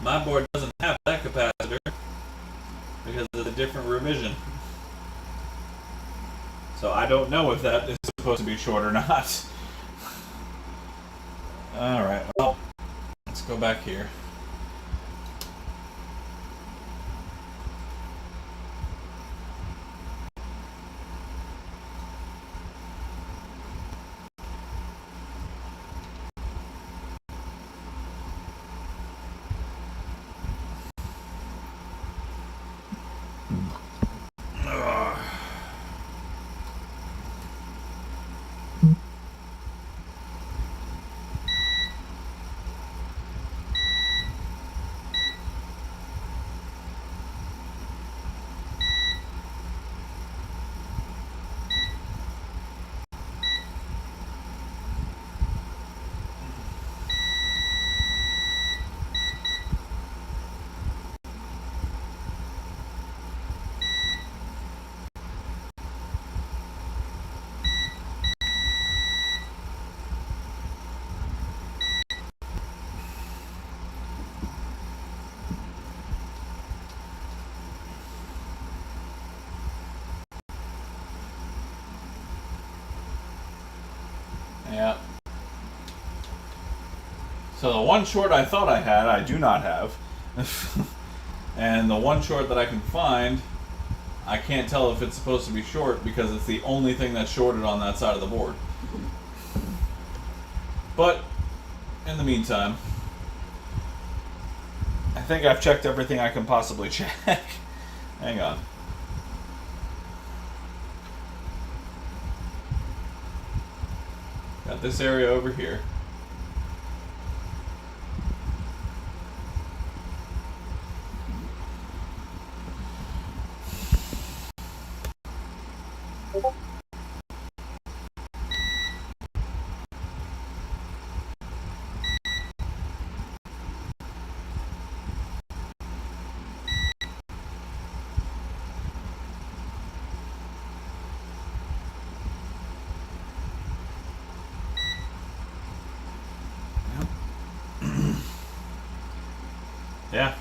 My board doesn't have that capacitor because of the different revision. So I don't know if that is supposed to be short or not. Alright, well, let's go back here. Yeah. So the one short I thought I had, I do not have. And the one short that I can find, I can't tell if it's supposed to be short because it's the only thing that's shorted on that side of the board. But in the meantime, I think I've checked everything I can possibly check. Hang on. Got this area over here. Yeah,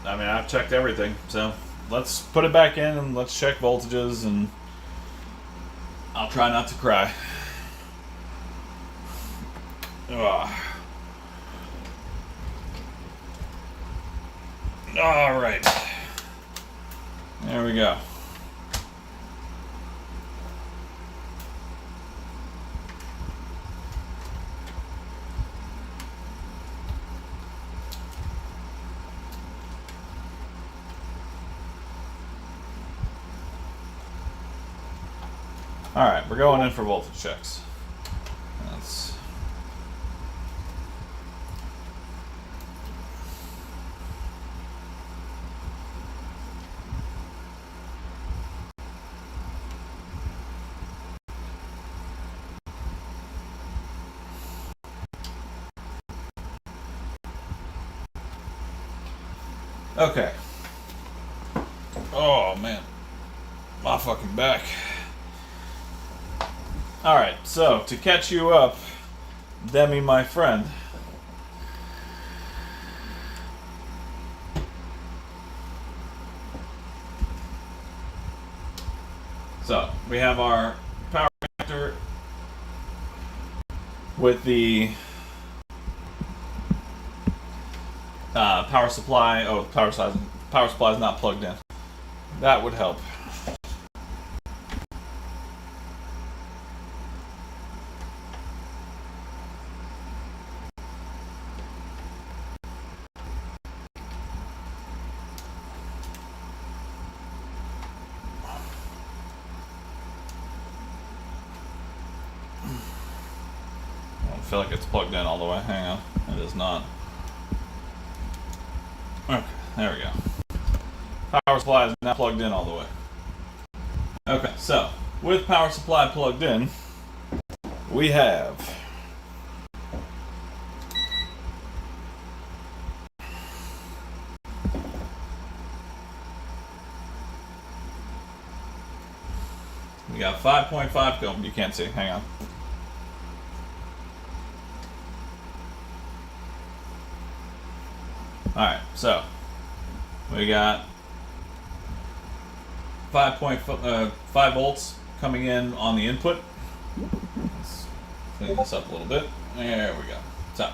I mean, I've checked everything, so let's put it back in and let's check voltages, and I'll try not to cry. Ugh. All right, there we go. All right, we're going in for voltage checks. That's okay. Oh man, my fucking back. Alright, so to catch you up, Demi, my friend. So, we have our power connector with the power supply. Oh, power supply is not plugged in. That would help. I feel like it's plugged in all the way. Hang on. It is not. Okay, there we go. Power supply is now plugged in all the way. Okay, so with power supply plugged in, we have we got 5.5 going. You can't see. Hang on. Alright, so we got 5 volts coming in on the input. Let's clean this up a little bit. There we go. So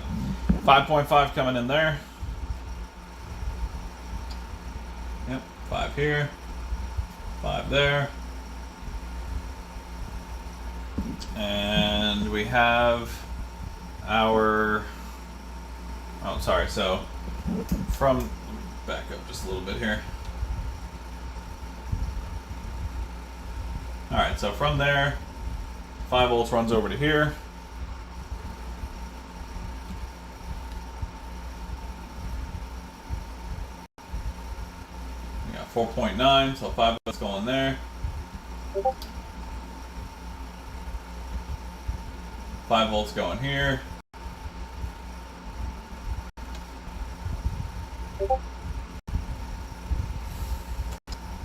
5.5 coming in there. Yep, 5 here, 5 there. And we have our, oh sorry, so from, back up just a little bit here. Alright, so from there, 5 volts runs over to here. We got 4.9, so 5 volts going there. 5 volts going here.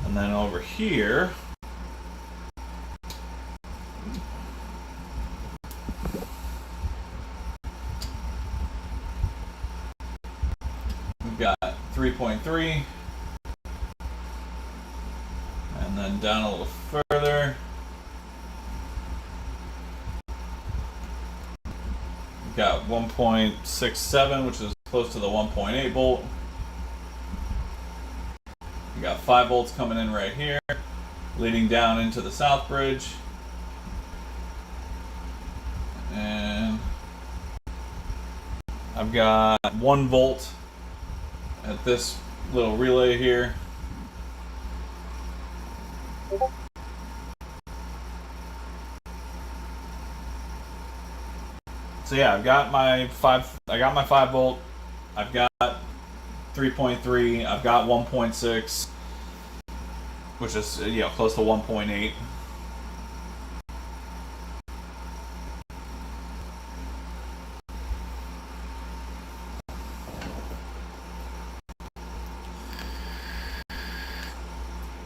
And then over here, we've got 3.3, and then down a little further, 1.67, which is close to the 1.8 volt. We got 5 volts coming in right here, leading down into the south bridge. And I've got 1 volt at this little relay here. So yeah, I've got my 5 volt. I've got 3.3, I've got 1.6, which is close to 1.8.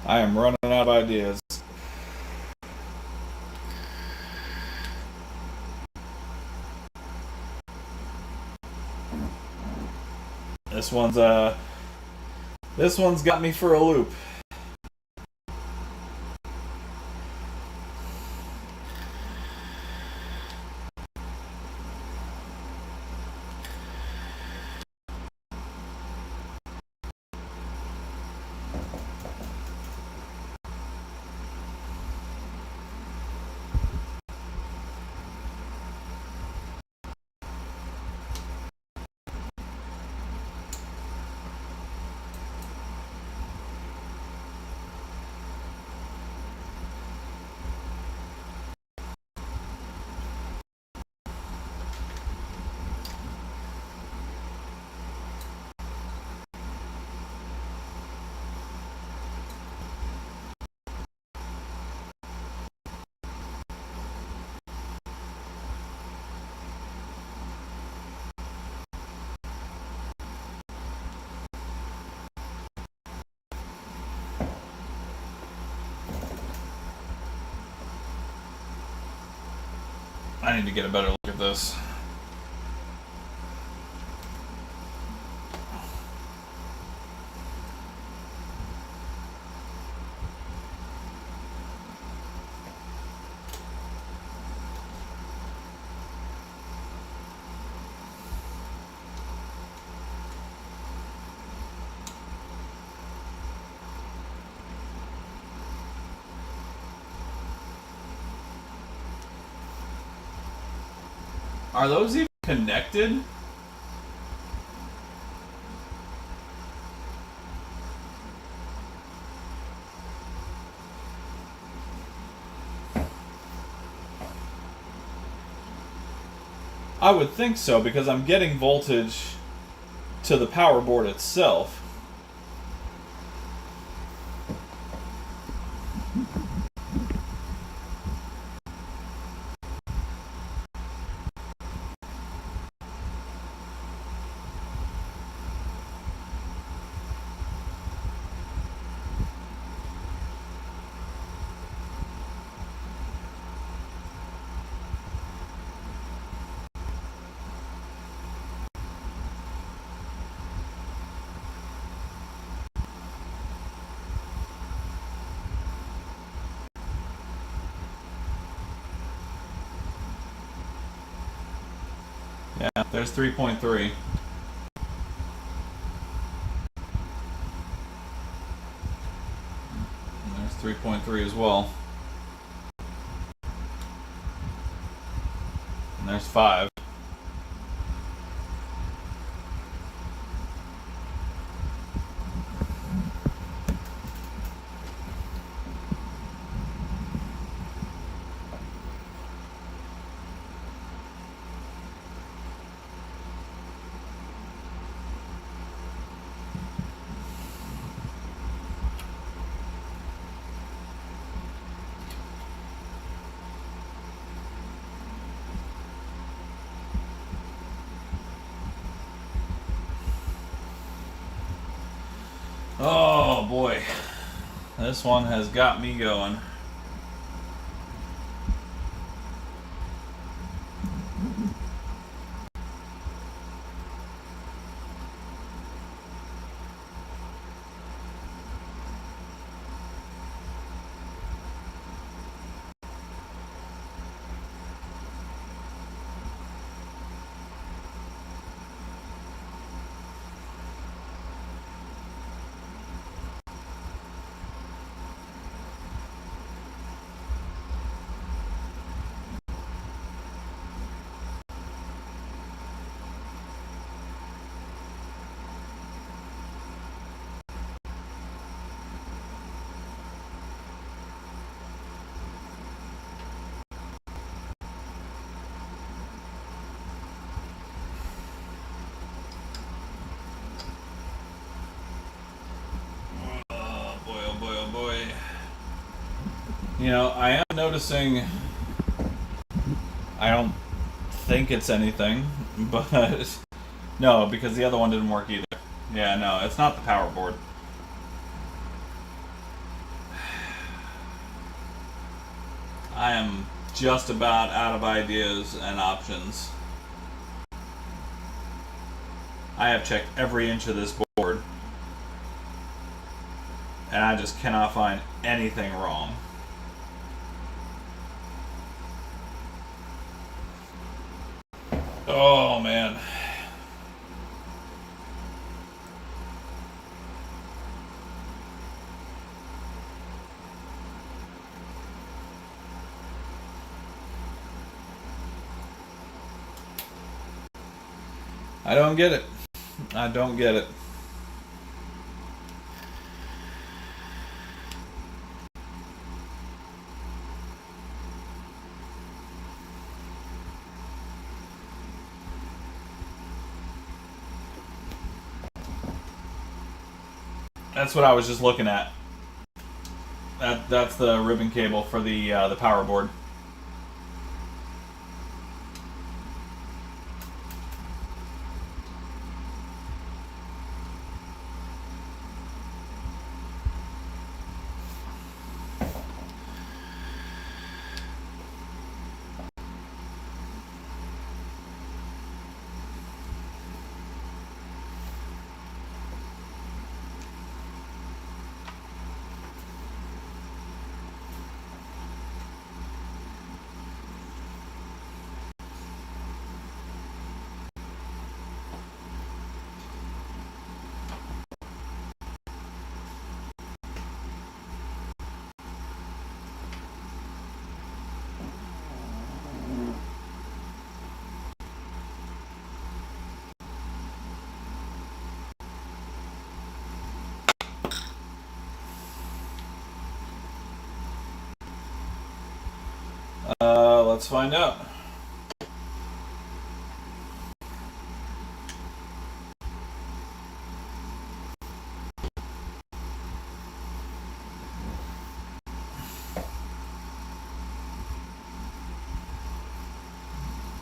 I am running out of ideas. This one's got me for a loop. I need to get a better look at this. Are those even connected? I would think so, because I'm getting voltage to the power board itself. Yeah, there's 3.3. And there's 3.3 as well. And there's 5. Oh boy, this one has got me going. You know, I am noticing, I don't think it's anything, but no, because the other one didn't work either. Yeah, no, it's not the power board. I am just about out of ideas and options. I have checked every inch of this board, and I just cannot find anything wrong. Oh, man. I don't get it. I don't get it. That's what I was just looking at. That's the ribbon cable for the power board. Let's find out.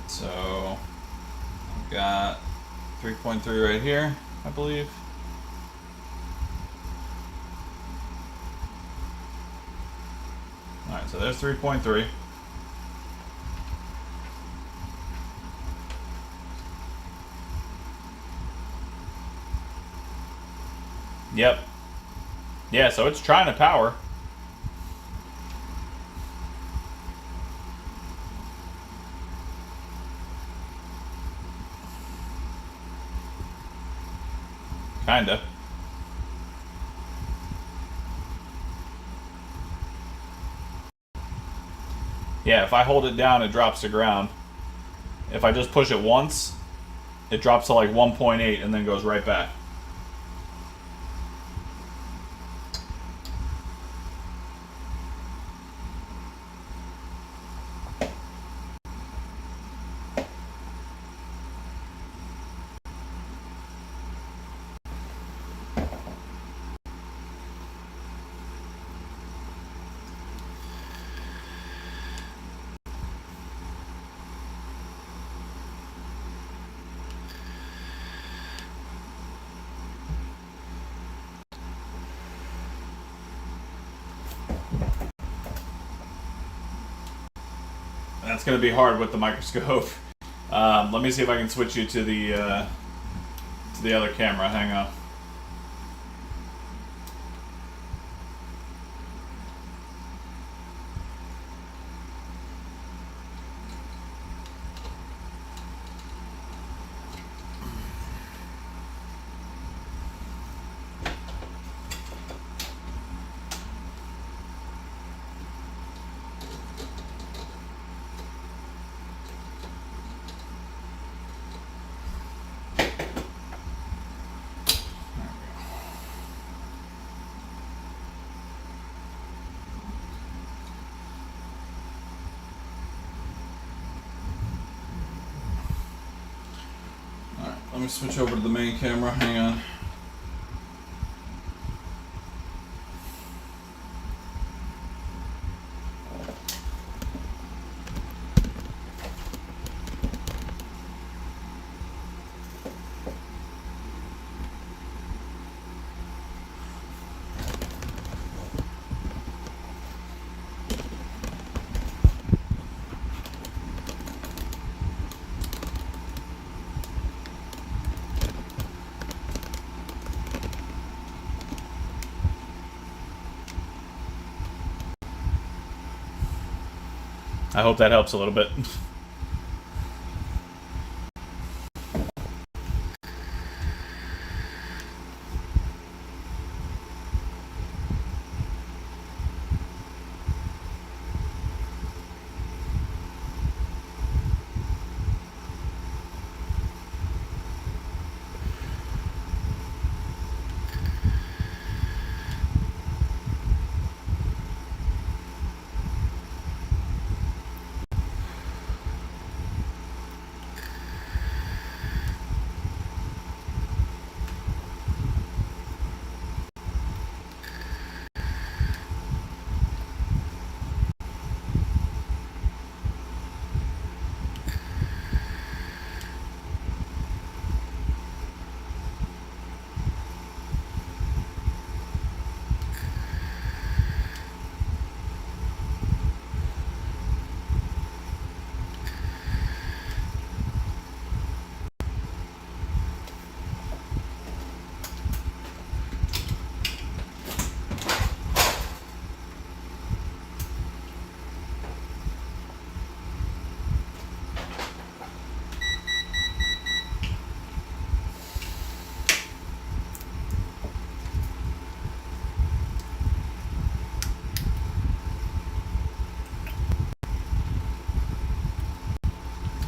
So, I've got 3.3 right here, I believe. Alright, so there's 3.3. Yep. Yeah, so it's trying to power. Kinda. Yeah, if I hold it down, it drops to ground. If I just push it once, it drops to like 1.8 and then goes right back. That's going to be hard with the microscope. Let me see if I can switch you to the other camera. Hang on. Let me switch over to the main camera. Hang on. I hope that helps a little bit.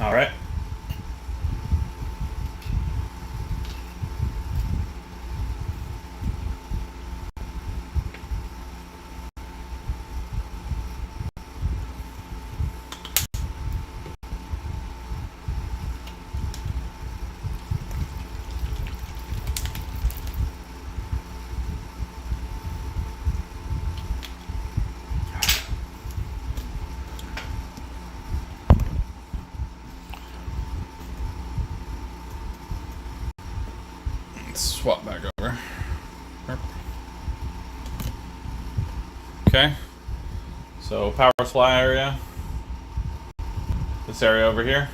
All right. Swap back over. Okay. So power supply area. This area over here.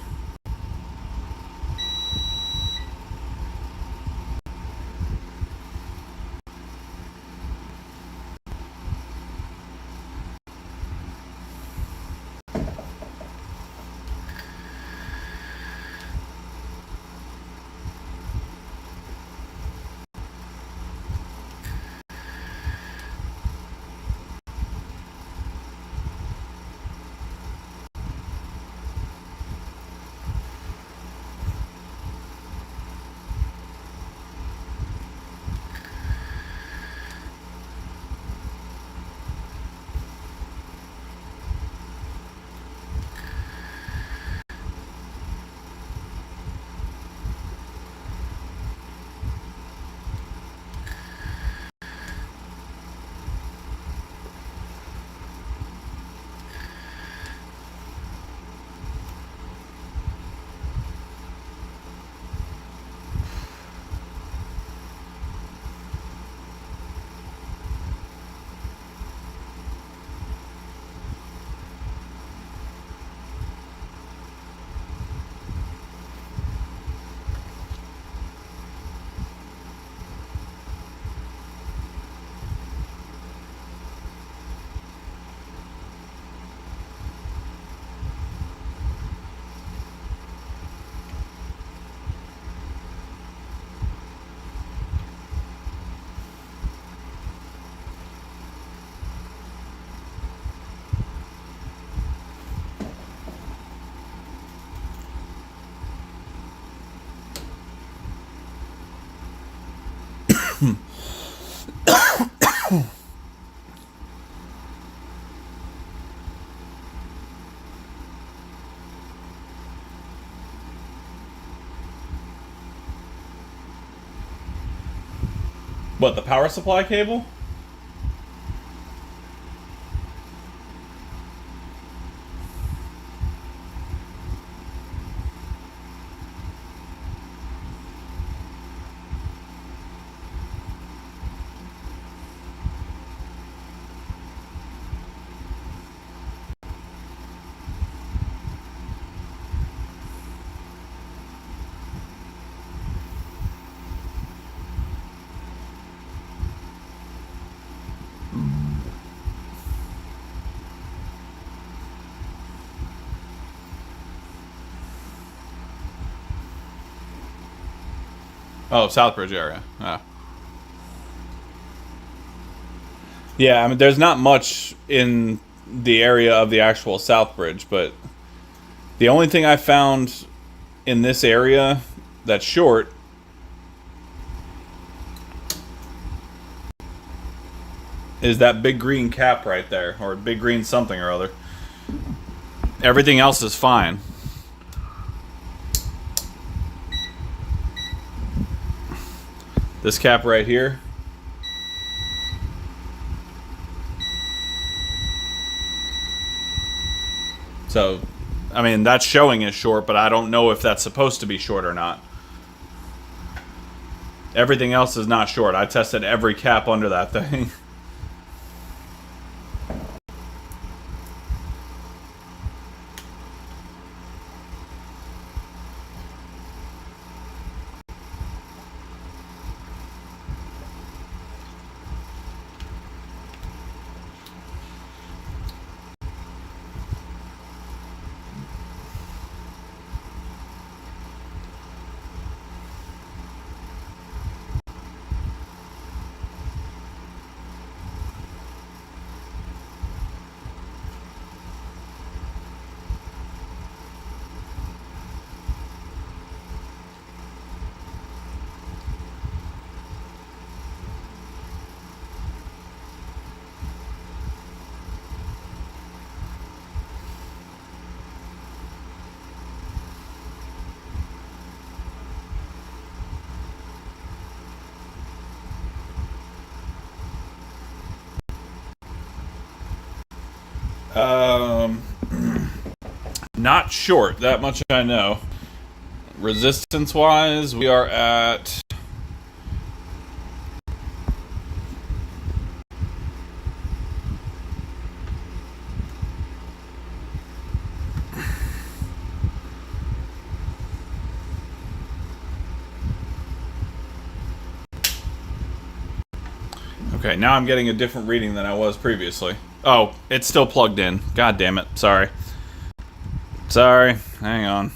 What, the power supply cable? Oh, Southbridge area. Oh. Yeah, I mean, there's not much in the area of the actual Southbridge, but the only thing I found in this area that's short is that big green cap right there, or big green something or other. Everything else is fine. This cap right here. So, I mean, that's showing as short, but I don't know if that's supposed to be short or not. Everything else is not short. I tested every cap under that thing. Not short, that much I know. Resistance-wise, we are at... Okay, now I'm getting a different reading than I was previously. Oh, it's still plugged in. God damn it. Sorry. Sorry. Hang on.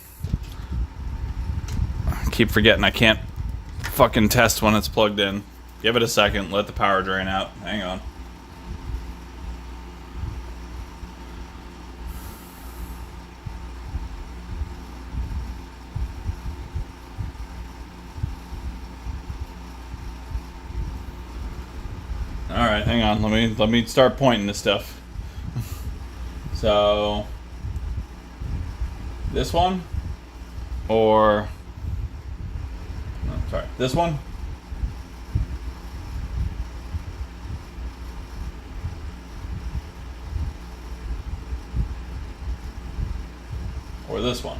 I keep forgetting I can't fucking test when it's plugged in. Give it a second. Let the power drain out. Hang on. Alright, hang on. Let me start pointing this stuff. So this one? Or no, sorry, this one? Or this one?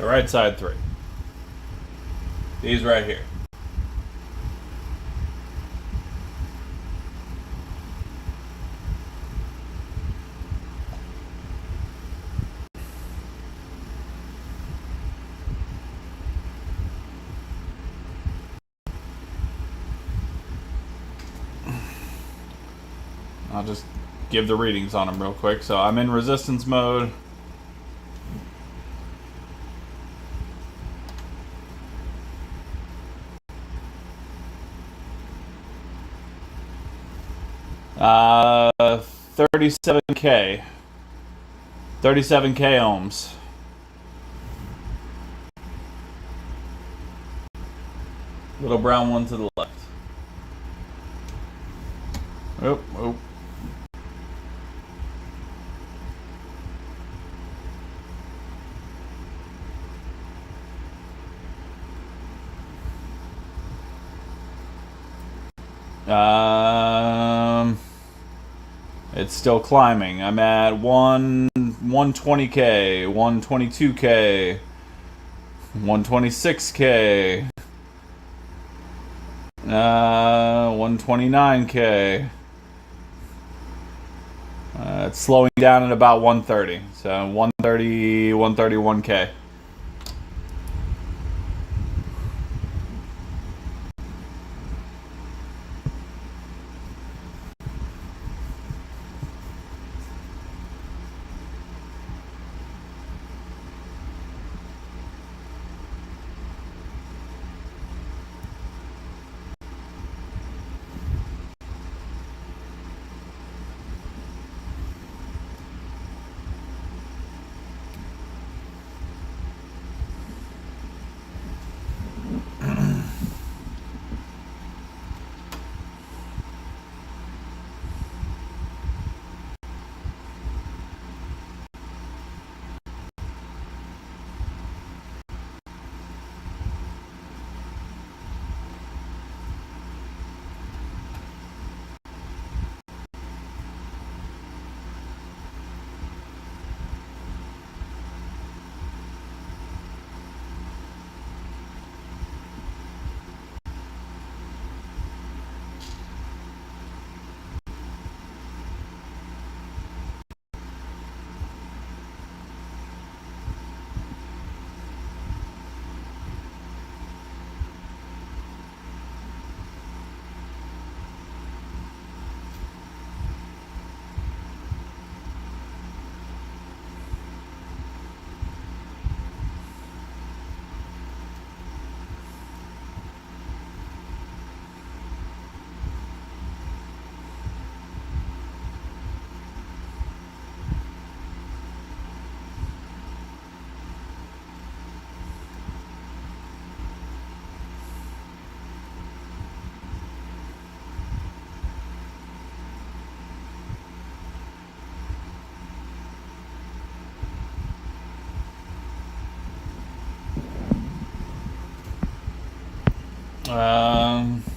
The right side 3. These right here. I'll just give the readings on them real quick. So I'm in resistance mode. Uh, 37K. 37K ohms. Little brown one to the left. Oh, oh. It's still climbing. I'm at 1 120K, 122K, 126K, 129K. It's slowing down at about 130. So 130, 131K.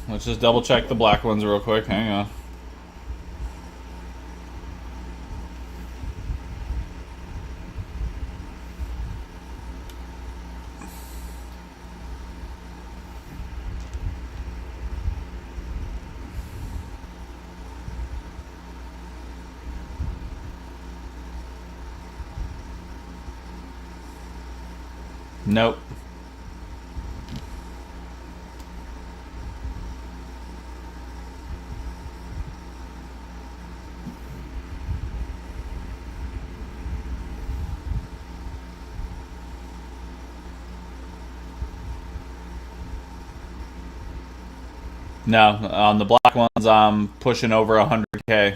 Let's just double check the black ones real quick. Hang on. Nope. No, on the black ones, I'm pushing over 100K.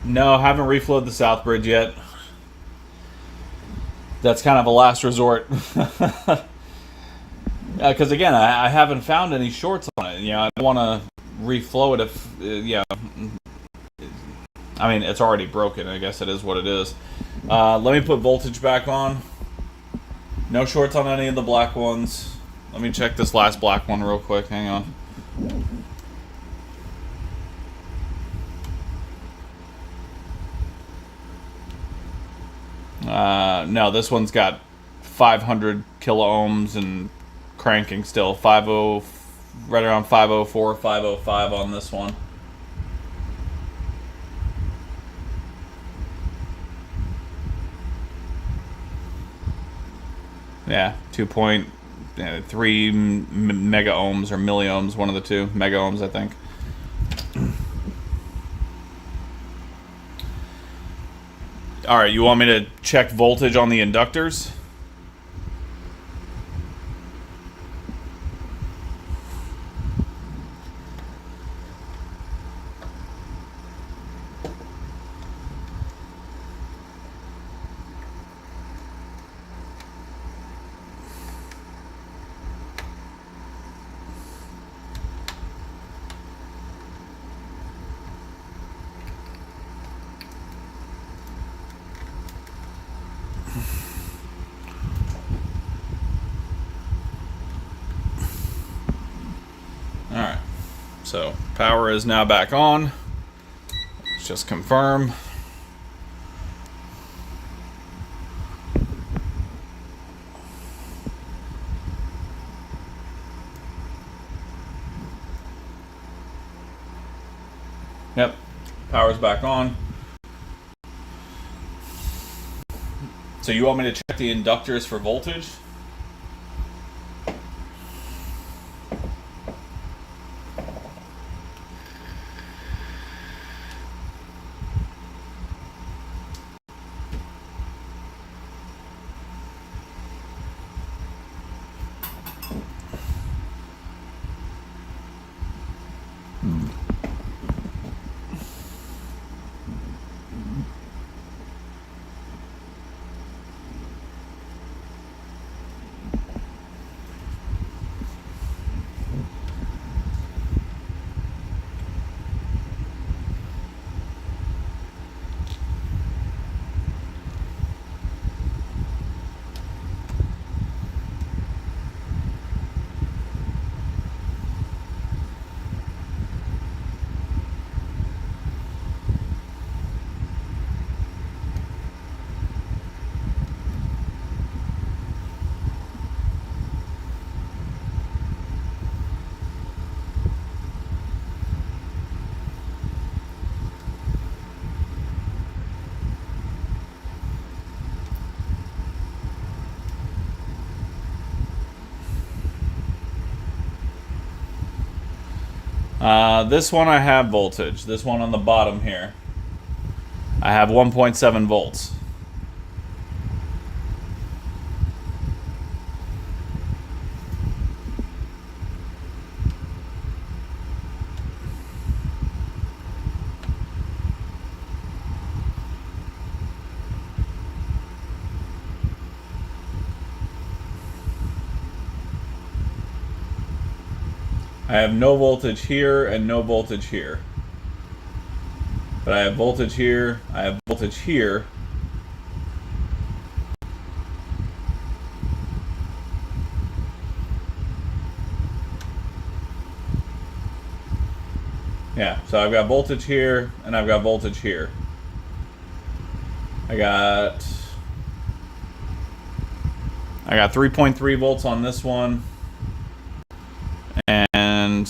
No, haven't reflowed the South Bridge yet. That's kind of a last resort. Because again, I haven't found any shorts on it. You know, I don't want to reflow it if, yeah. I mean, it's already broken. I guess it is what it is. Let me put voltage back on. No shorts on any of the black ones. Let me check this last black one real quick. Hang on. No, this one's got 500 kilo ohms and cranking still. 50, right around 504, 505 on this one. Yeah, 2.3 mega ohms or milliohms, one of the two. Mega ohms, I think. Alright, you want me to check voltage on the inductors? So power is now back on. Let's just confirm. Yep, power's back on. So you want me to check the inductors for voltage? This one I have voltage. This one on the bottom here, I have 1.7 volts. I have no voltage here and no voltage here. But I have voltage here, I have voltage here. Yeah, so I've got voltage here and I've got voltage here. I got 3.3 volts on this one. And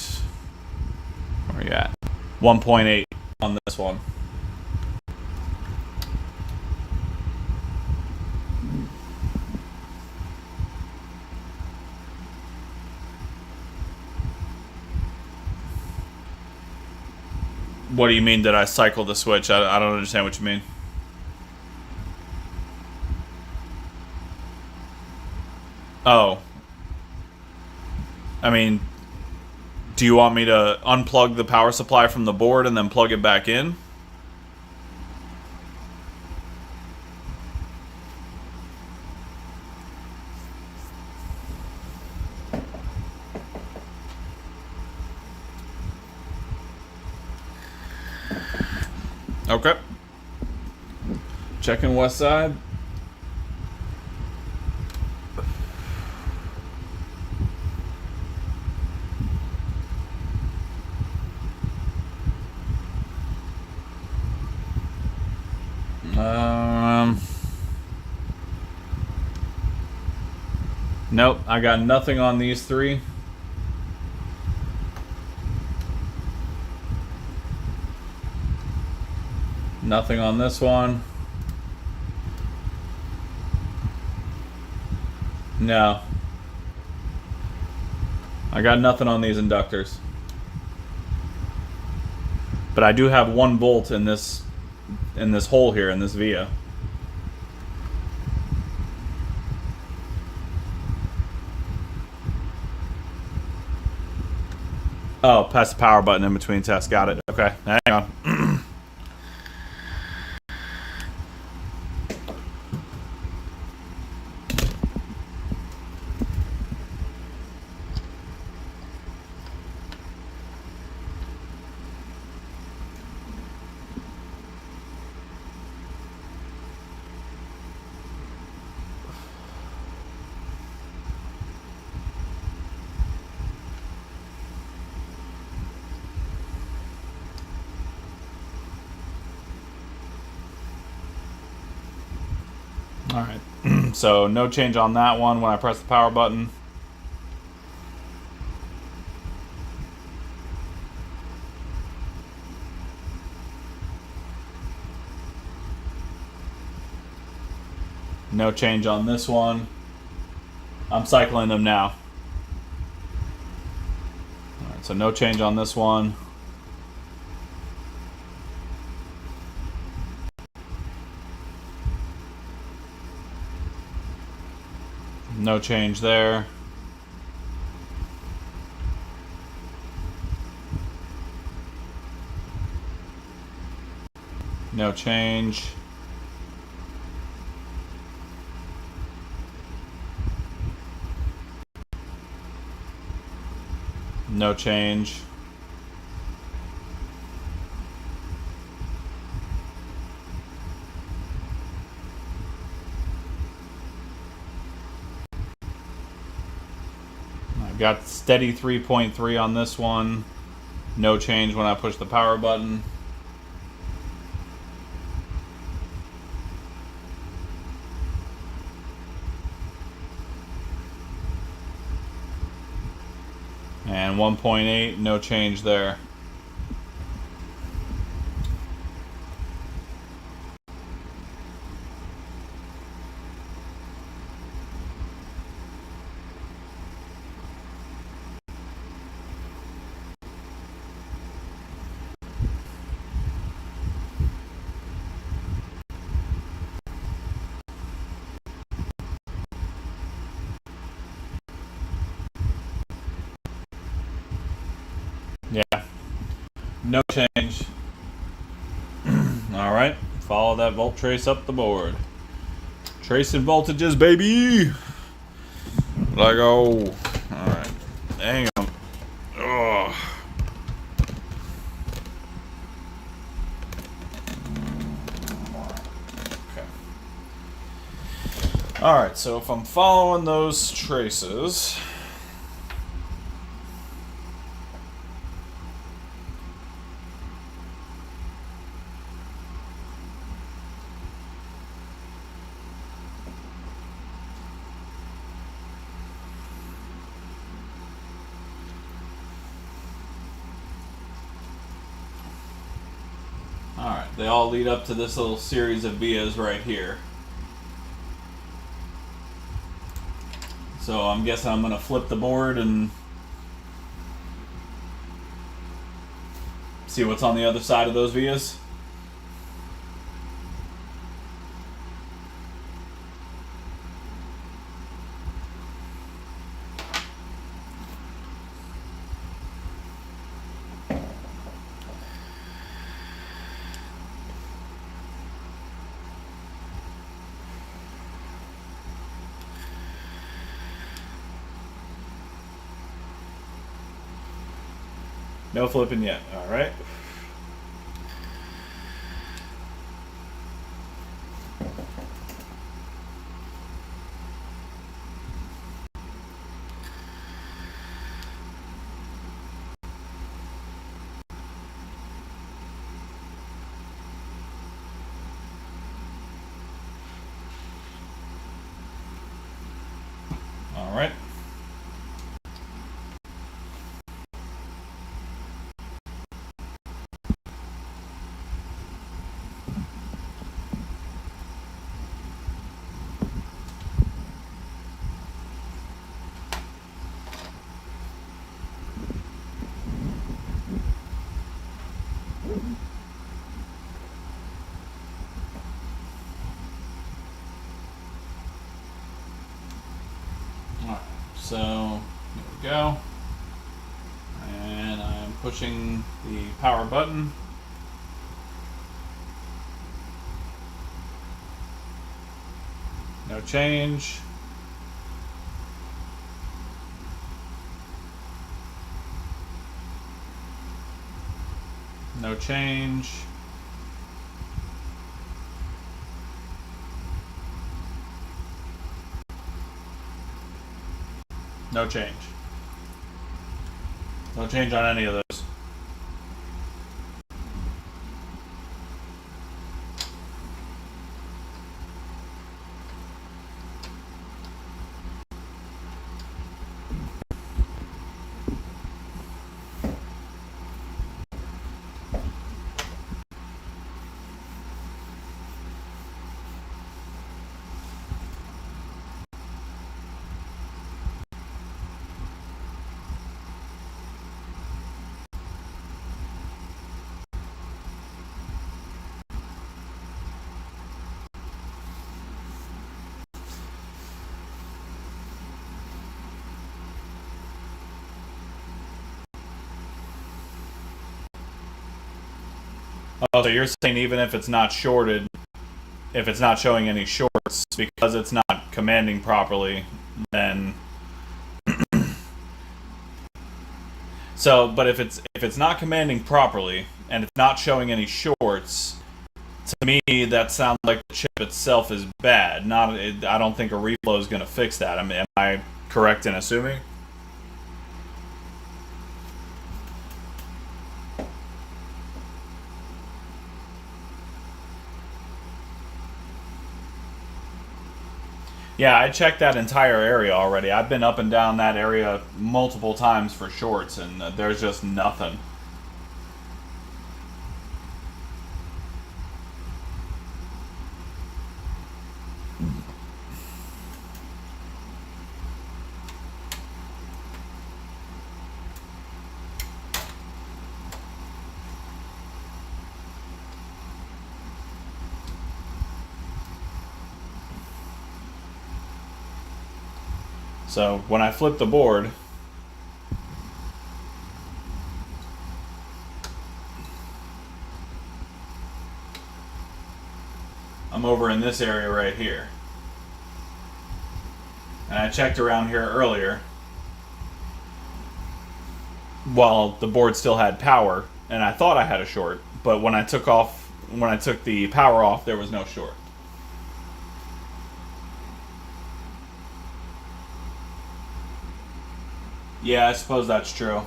where are you at? 1.8 on this one. What do you mean, did I cycle the switch? I don't understand what you mean. Oh. I mean, do you want me to unplug the power supply from the board and then plug it back in? Okay. Checking west side. Nope, I got nothing on these three. Nothing on this one. No. I got nothing on these inductors. But I do have 1 volt in this hole here, in this via. Oh, press the power button in between tests. Got it. Okay, hang on. Alright, so no change on that one when I press the power button. No change on this one. I'm cycling them now. Alright, so no change on this one. No change there. No change. No change. I've got steady 3.3 on this one. No change when I push the power button. And 1.8, no change there. Yeah, no change. Alright, follow that volt trace up the board. Tracing voltages, baby! Lego. Alright, hang on. Oh. Okay. Alright, so if I'm following those traces... Alright, they all lead up to this little series of vias right here. So I'm guessing I'm going to flip the board and see what's on the other side of those vias. No flipping yet. All right. All right. So here we go, and I'm pushing the power button. No change. No change. No change. No change on any of those. Oh, so you're saying even if it's not shorted, if it's not showing any shorts because it's not commanding properly, then so. But if it's not commanding properly and it's not showing any shorts, to me that sounds like the chip itself is bad. I don't think a reflow is going to fix that. I mean, am I correct in assuming? Yeah, I checked that entire area already. I've been up and down that area multiple times for shorts, and there's just nothing. So when I flip the board, I'm over in this area right here. And I checked around here earlier while the board still had power, and I thought I had a short, but when I took the power off, there was no short. Yeah, I suppose that's true.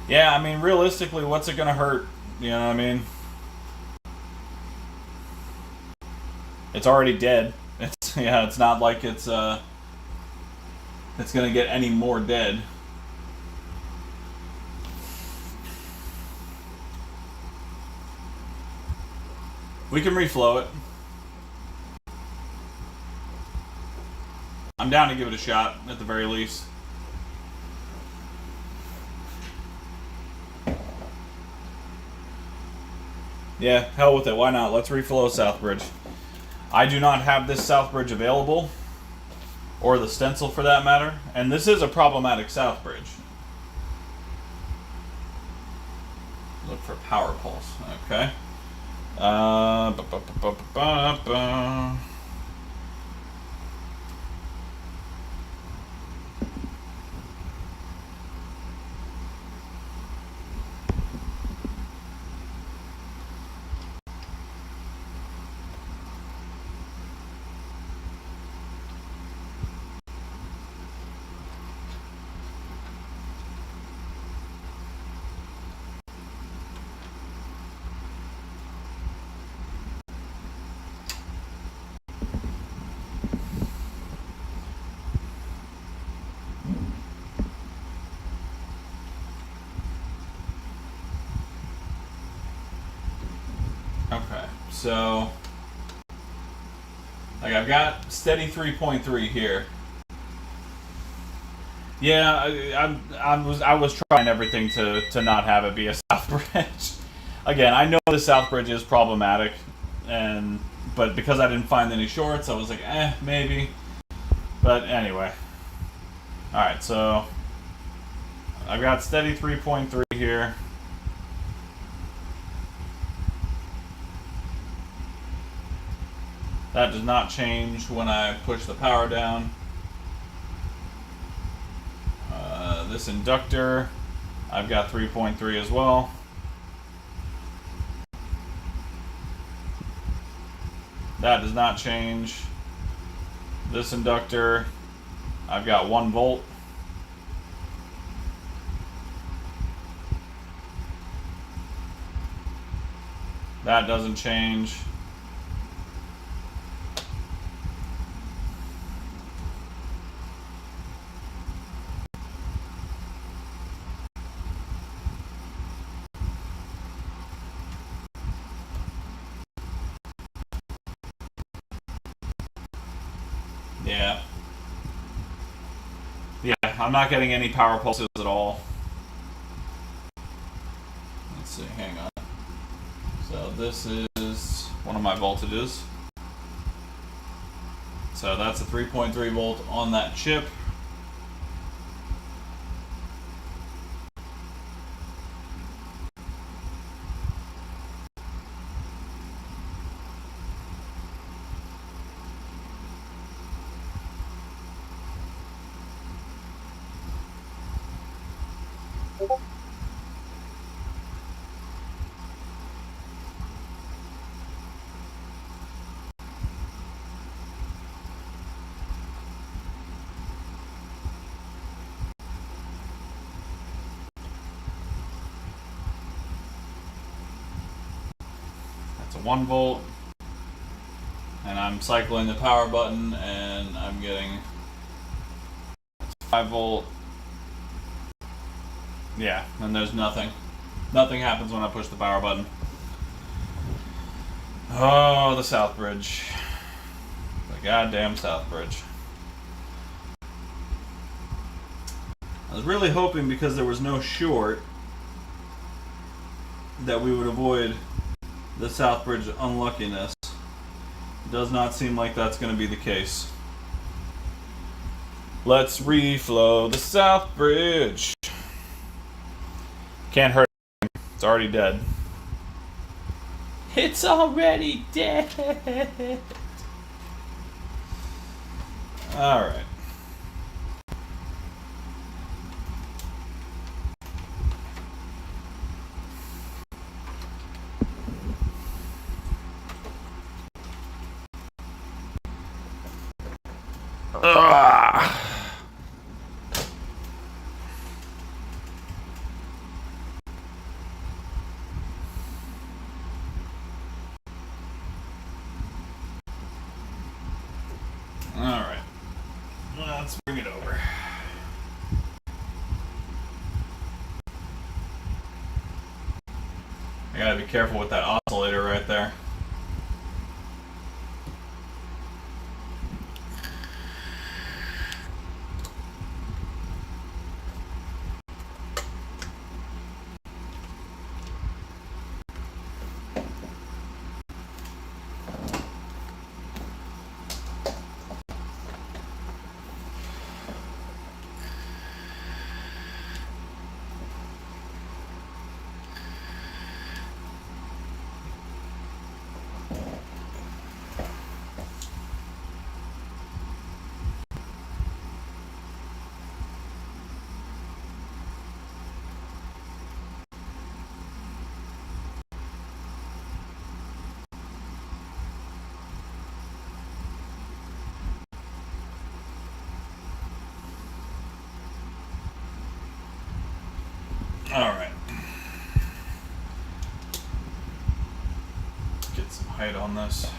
Yeah, I mean, realistically, what's it gonna hurt? You know what I mean? It's already dead. It's not like it's gonna get any more dead. We can reflow it. I'm down to give it a shot at the very least. Yeah, hell with it. Why not? Let's reflow Southbridge. I do not have this Southbridge available, or the stencil for that matter, and this is a problematic Southbridge. Look for power pulse. Okay. Okay, so like I've got steady 3.3 here. Yeah, I was trying everything to not have it be a South Bridge. Again, I know the South Bridge is problematic, but because I didn't find any shorts, I was like, maybe. But anyway, all right. So I've got steady 3.3 here. That does not change when I push the power down. This inductor, I've got 3.3 as well. That does not change. This inductor, I've got 1 volt. That doesn't change. Yeah. Yeah, I'm not getting any power pulses at all. Let's see, hang on. So this is one of my voltages. So that's a 3.3 volt on that chip. That's a 1 volt. And I'm cycling the power button and I'm getting 5 volt. Yeah, and there's nothing. Nothing happens when I push the power button. Oh, the South Bridge. The goddamn South Bridge. I was really hoping, because there was no short, that we would avoid the South Bridge unluckiness. It does not seem like that's going to be the case. Let's reflow the South Bridge. Can't hurt it. It's already dead. It's already dead. Alright. Alright. Let's bring it over. I gotta be careful with that oscillator right there. Alright. Get some height on this.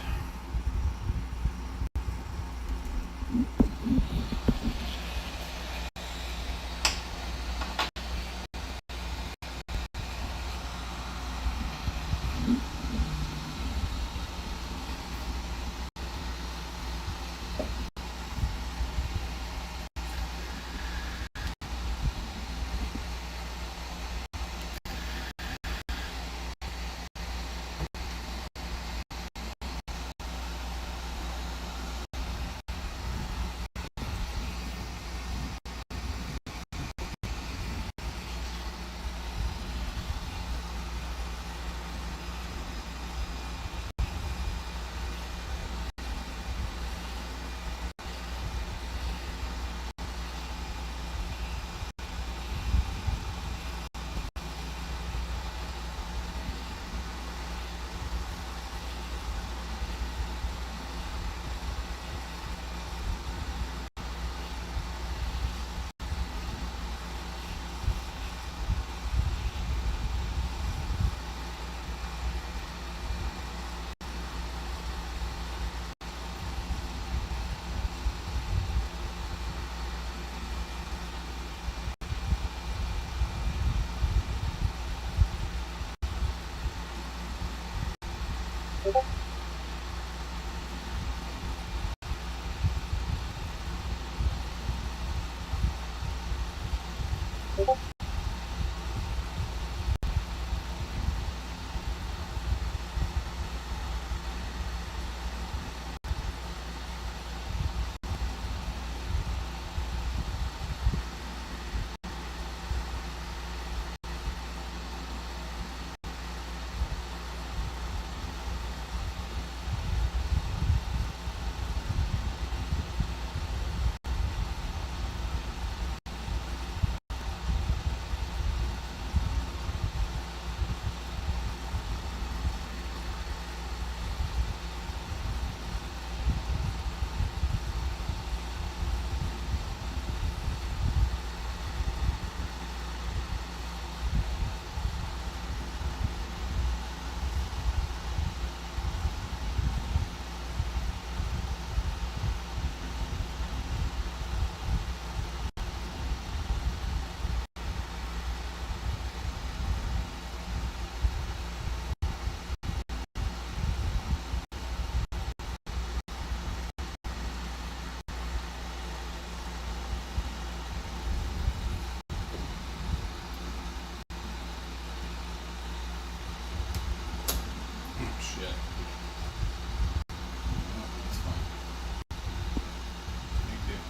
yet. Oh, that's fine. Big deal.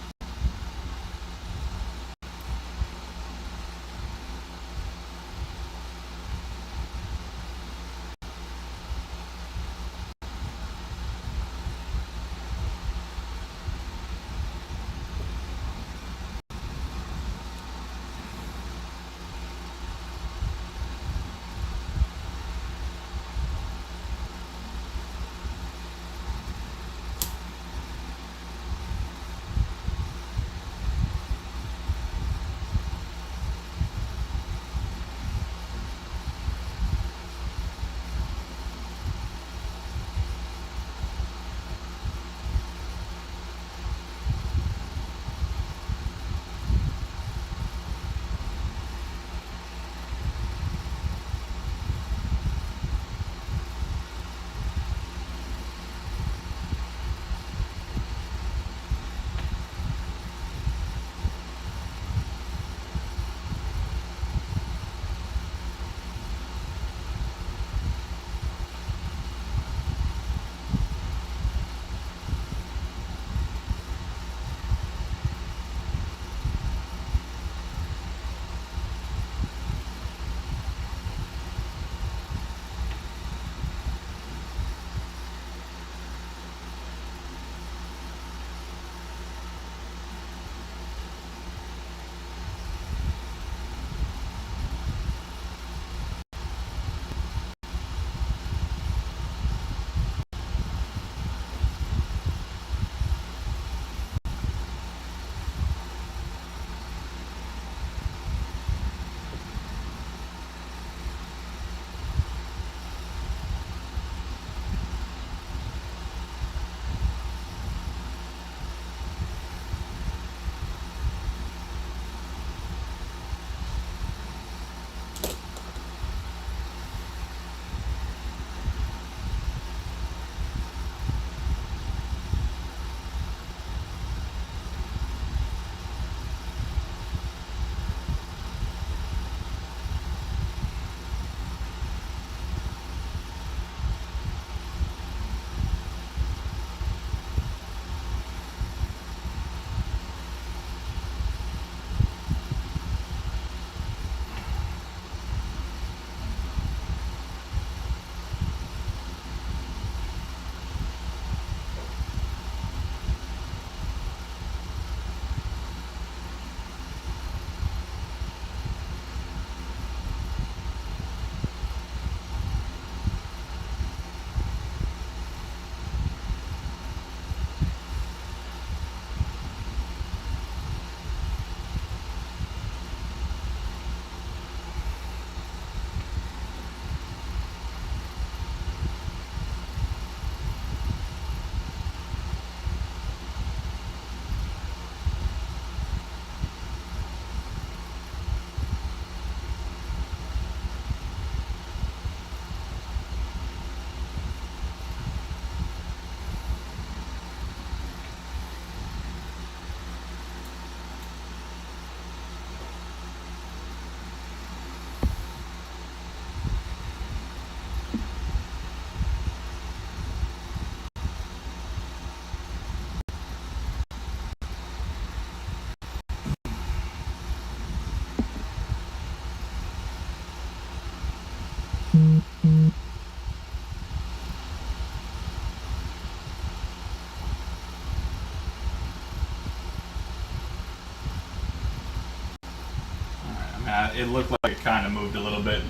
It looked like it kind of moved a little bit.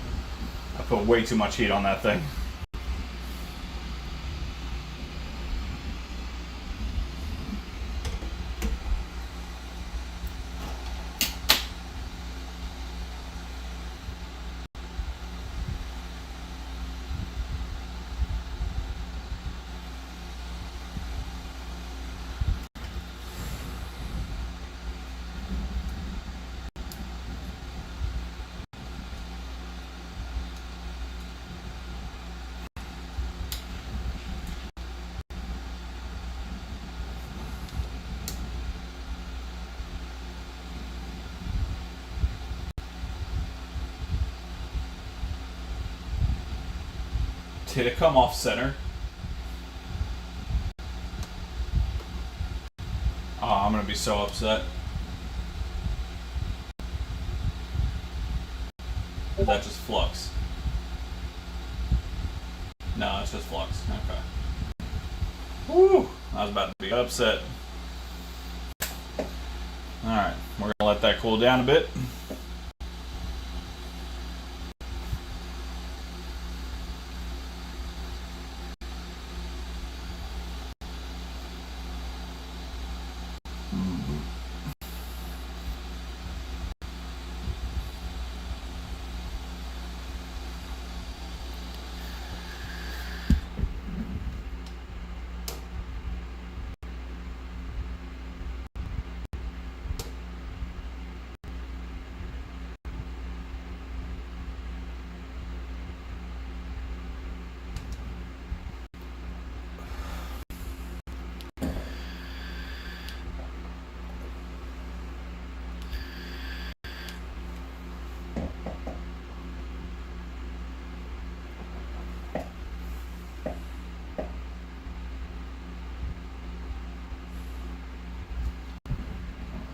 I put way too much heat on that thing. Did it come off center? Oh, I'm gonna be so upset. That just flux. No, it's just flux. Okay. Woo! I was about to be upset. Alright, we're gonna let that cool down a bit.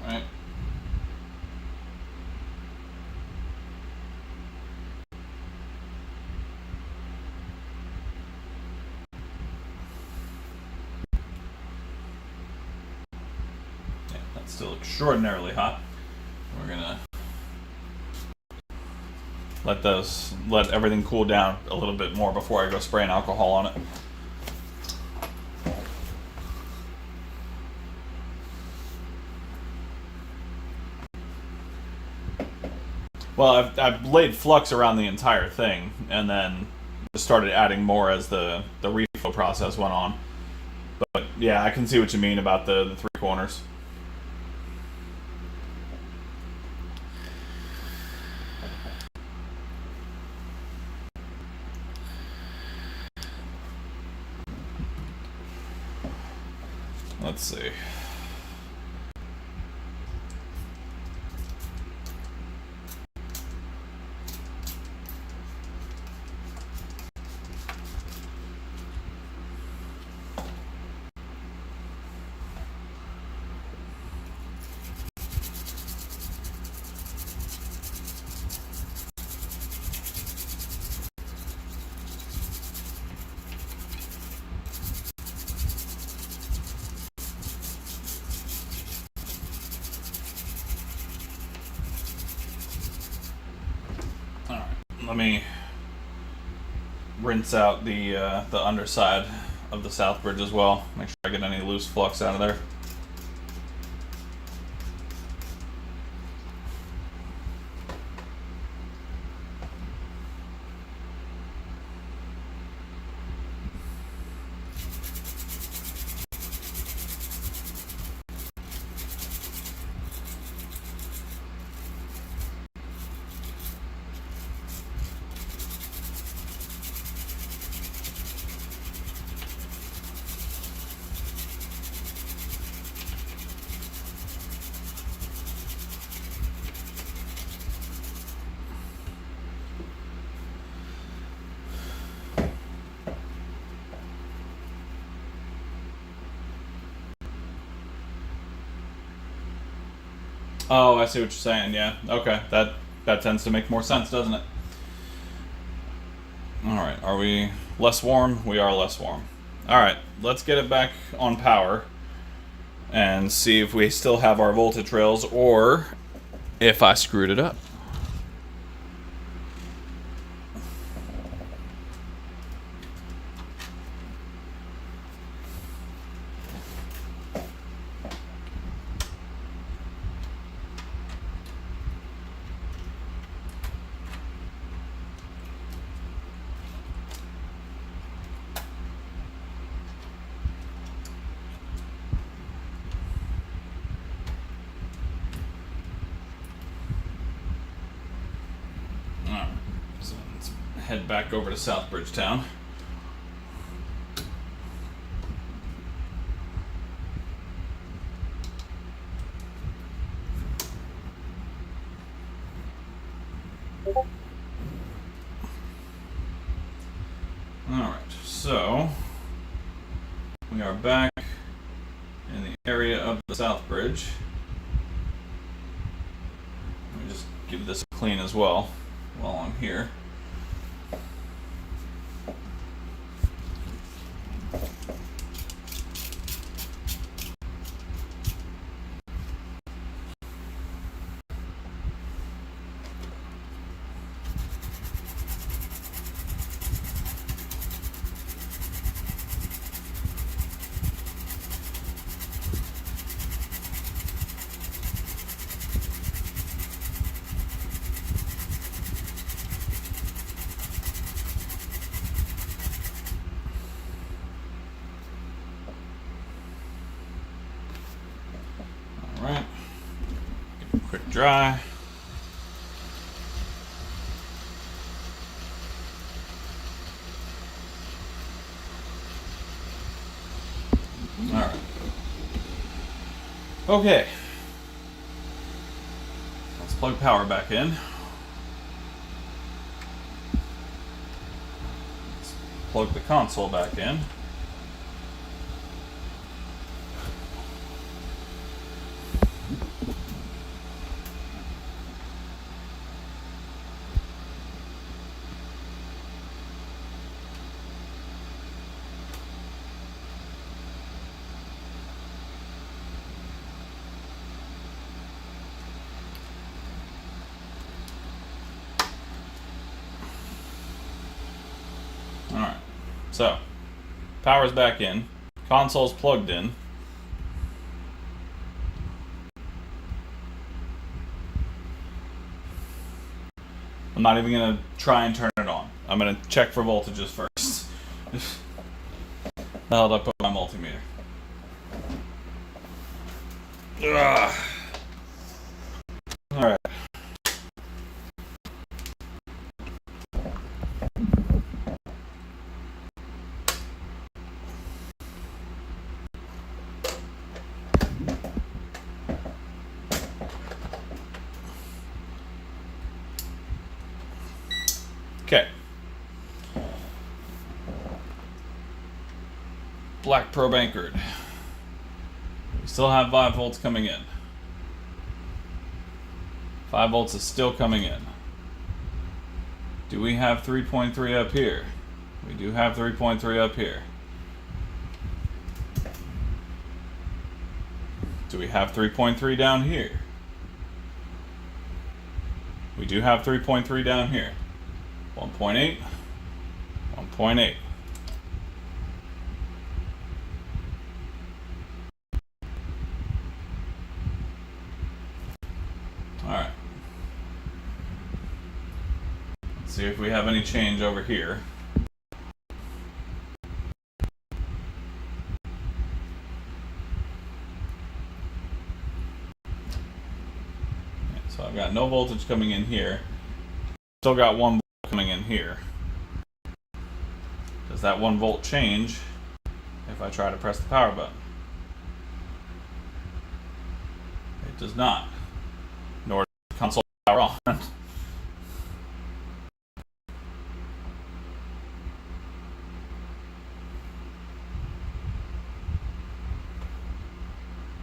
Alright. Yeah, that's still extraordinarily hot. We're gonna let everything cool down a little bit more before I go spraying alcohol on it. Well, I've laid flux around the entire thing, and then just started adding more as the refill process went on. But yeah, I can see what you mean about the three corners. Let's see. Alright, let me rinse out the underside of the south bridge as well. Make sure I get any loose flux out of there. Oh, I see what you're saying. Yeah. Okay. That tends to make more sense, doesn't it? All right. Are we less warm? We are less warm. All right. Let's get it back on power and see if we still have our voltage rails or if I screwed it up. So let's head back over to South Bridgetown. Alright. So we are back in the area of the south bridge. Let me just give this a clean as well while I'm here. Alright, give it a quick dry. Alright. Okay. Let's plug power back in. Let's plug the console back in. Alright, so power's back in, console's plugged in. I'm not even going to try and turn it on. I'm going to check for voltages first. How did I put my multimeter? Ugh. Alright. Okay. Black probe anchored. We still have 5 volts coming in. 5 volts is still coming in. Do we have 3.3 up here? We do have 3.3 up here. Do we have 3.3 down here? We do have 3.3 down here. 1.8, 1.8. Alright. Let's see if we have any change over here. So I've got no voltage coming in here. Still got 1 volt coming in here. Does that 1 volt change if I try to press the power button? It does not. Nor does the console power on.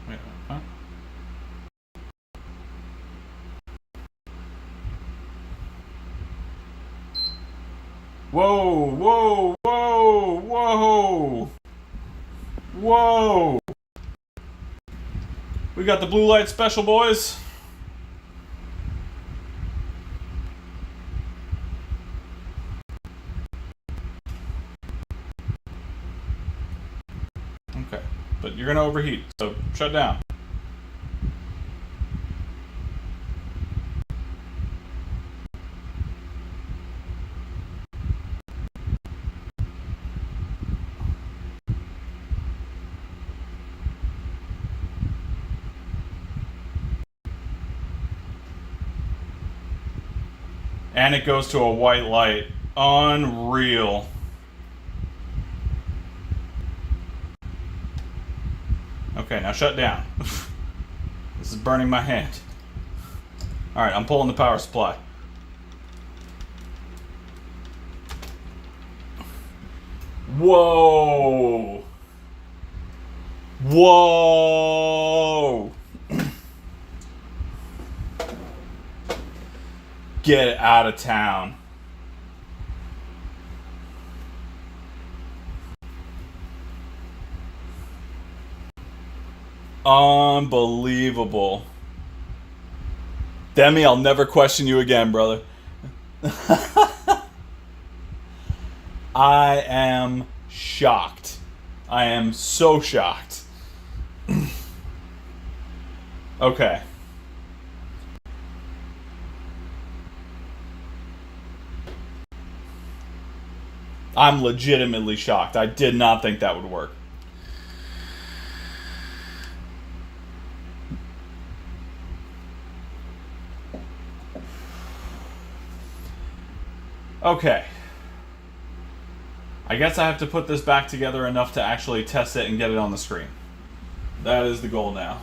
Wait, huh? Whoa, whoa, whoa, whoa, whoa. We got the blue light special, boys. Okay, but you're gonna overheat, so shut down. And it goes to a white light. Unreal. Okay, now shut down. This is burning my hand. Alright, I'm pulling the power supply. Whoa. Whoa. Get out of town. Unbelievable. Demi, I'll never question you again, brother. I am shocked. I am so shocked. Okay. I'm legitimately shocked. I did not think that would work. Okay. I guess I have to put this back together enough to actually test it and get it on the screen. That is the goal now.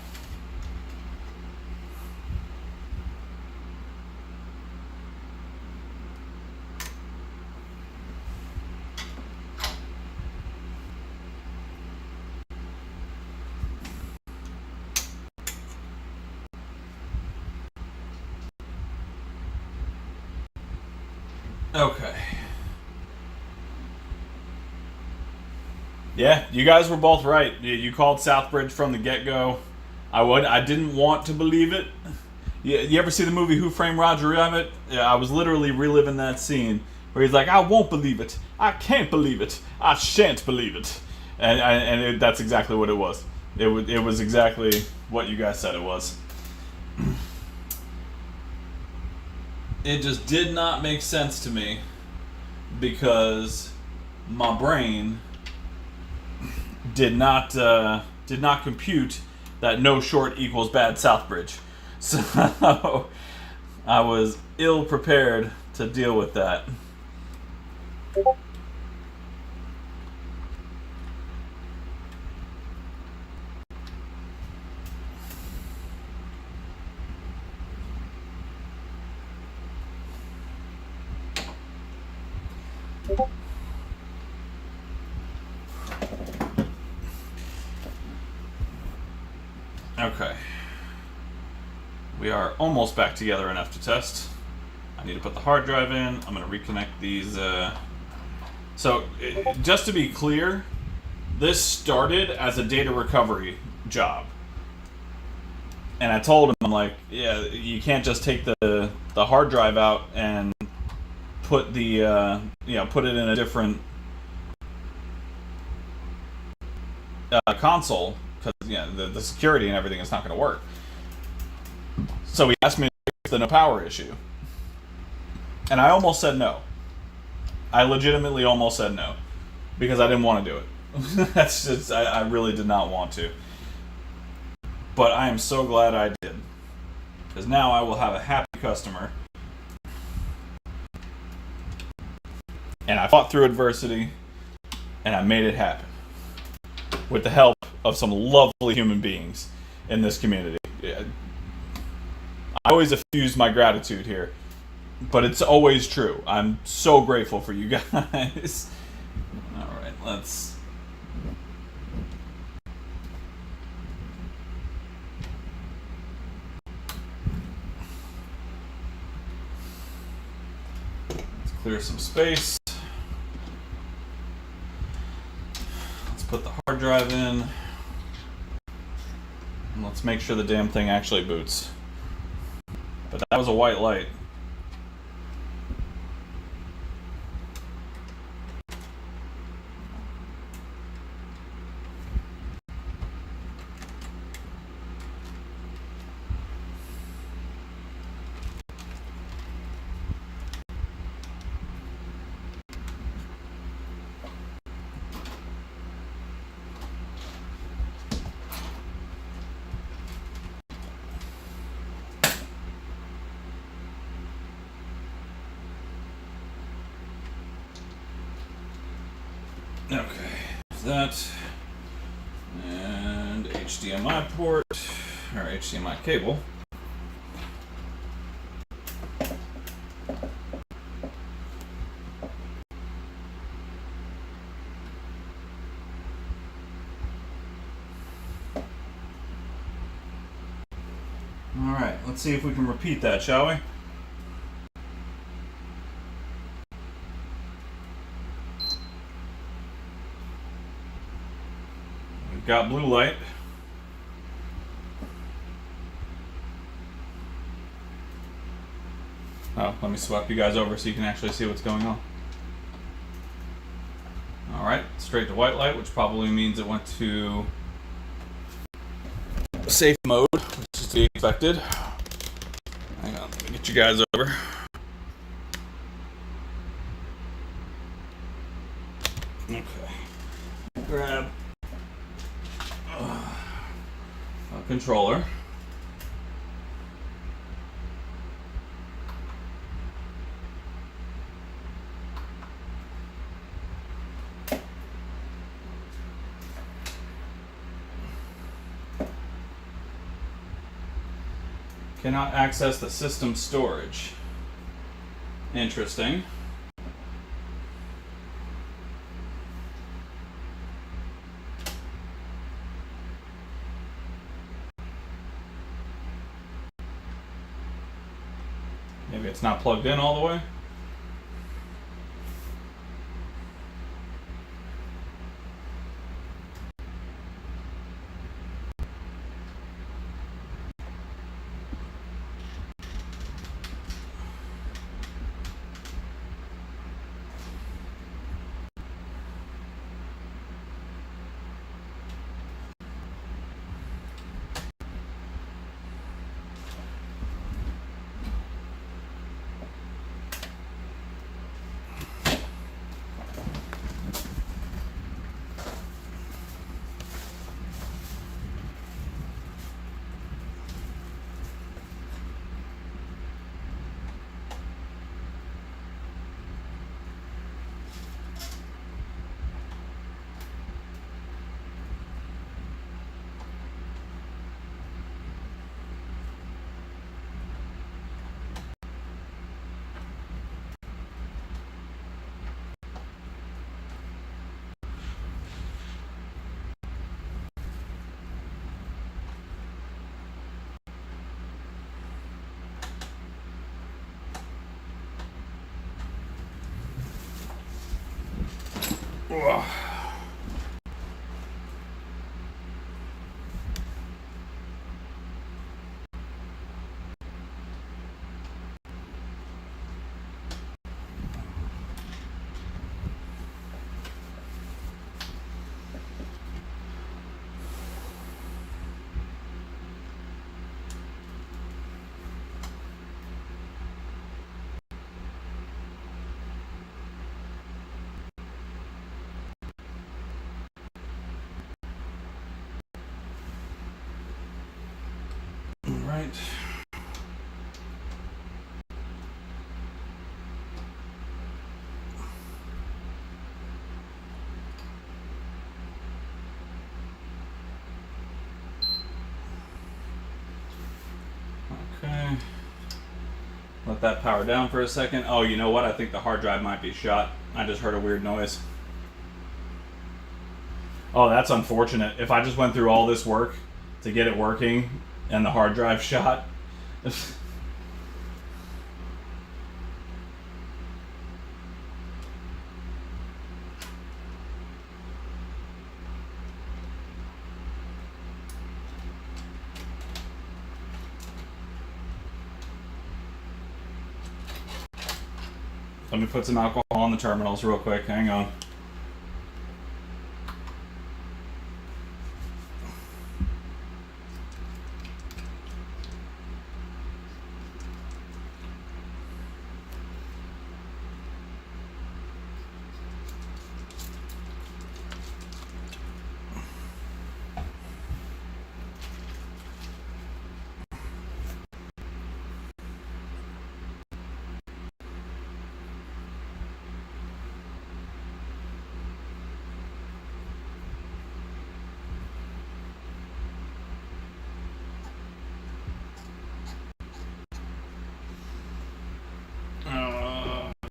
Okay. Yeah, you guys were both right. You called Southbridge from the get-go. I didn't want to believe it. You ever see the movie Who Framed Roger Rabbit? Yeah, I was literally reliving that scene where he's like, I won't believe it. I can't believe it. I shan't believe it. And that's exactly what it was. It was exactly what you guys said it was. It just did not make sense to me because my brain did not compute that no short equals bad Southbridge. So I was ill prepared to deal with that. Okay. We are almost back together enough to test. I need to put the hard drive in. I'm going to reconnect these. So, just to be clear, this started as a data recovery job. And I told him, I'm like, yeah, you can't just take the hard drive out and put the, put it in a different console. Because the security and everything is not going to work. So he asked me to fix the no power issue. And I almost said no. I legitimately almost said no. Because I didn't want to do it. That's just, I really did not want to. But I am so glad I did. Because now I will have a happy customer. And I fought through adversity. And I made it happen. With the help of some lovely human beings in this community. I always effuse my gratitude here, but it's always true. I'm so grateful for you guys. Alright, let's clear some space. Let's put the hard drive in. And let's make sure the damn thing actually boots. But that was a white light. Okay, that and HDMI port or HDMI cable. Let's see if we can repeat that, shall we? We've got blue light. Oh, let me swap you guys over so you can actually see what's going on. Alright, straight to white light, which probably means it went to safe mode, which is to be expected. Hang on, let me get you guys over. Okay. Grab a controller. Cannot access the system storage. Interesting. Maybe it's not plugged in all the way. Ugh. Right. Okay. Let that power down for a second. Oh, you know what? I think the hard drive might be shot. I just heard a weird noise. Oh, that's unfortunate. If I just went through all this work to get it working and the hard drive shot. Let me put some alcohol on the terminals real quick. Hang on.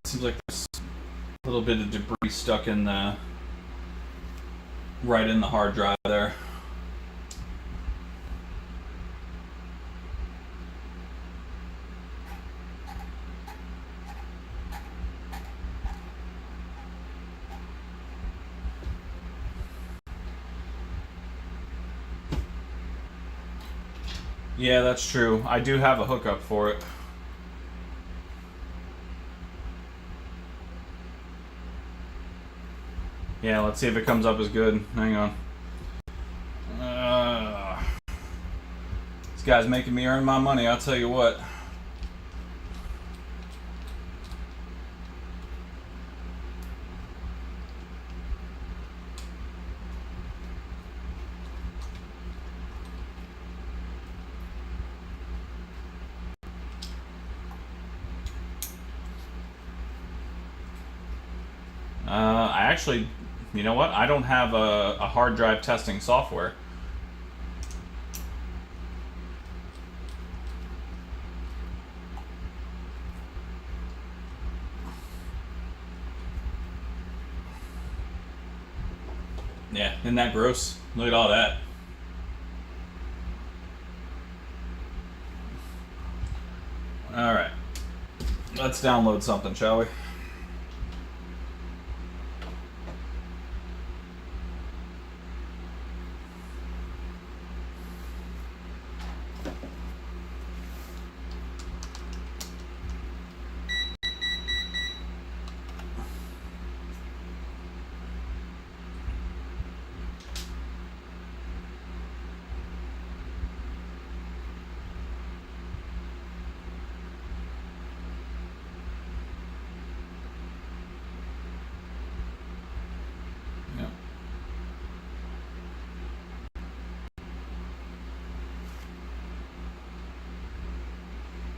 Seems like there's a little bit of debris stuck in the right in the hard drive there. Yeah, that's true. I do have a hookup for it. Yeah, let's see if it comes up as good. Hang on. This guy's making me earn my money, I'll tell you what. I actually, you know what? I don't have a hard drive testing software. Yeah, isn't that gross? Look at all that. Alright. Let's download something, shall we?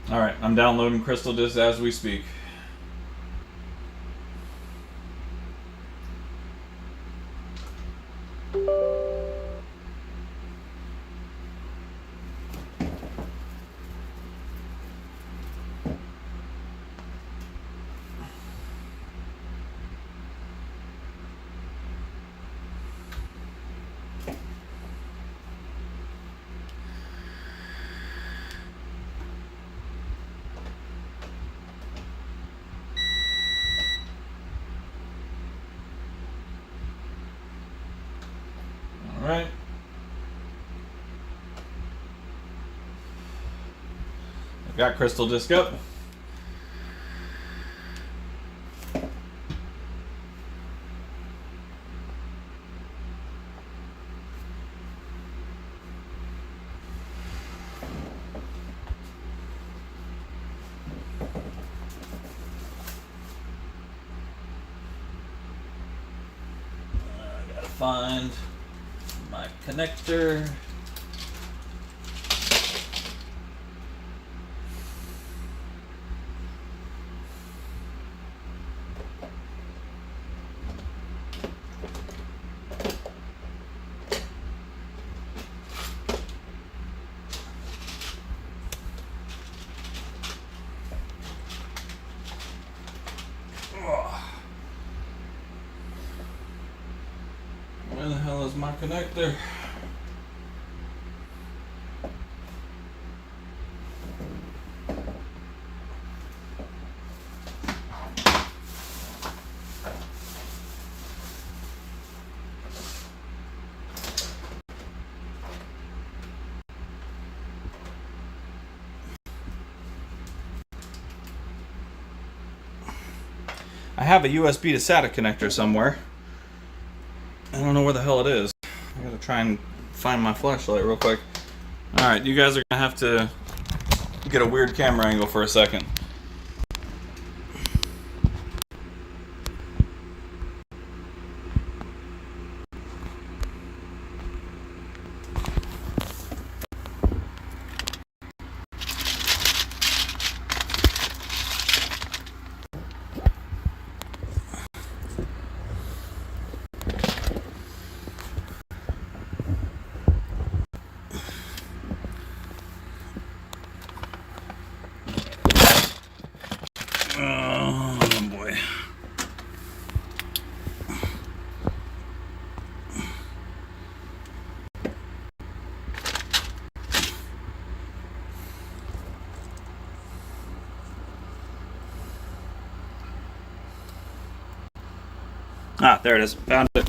Alright, I'm downloading Crystal Disk as we speak. Alright. I've got Crystal Disk up. I gotta find my connector. Where the hell is my connector? I have a USB to SATA connector somewhere. I don't know where the hell it is. I gotta try and find my flashlight real quick. Alright, you guys are gonna have to get a weird camera angle for a second. Oh boy. Ah, there it is. Found it.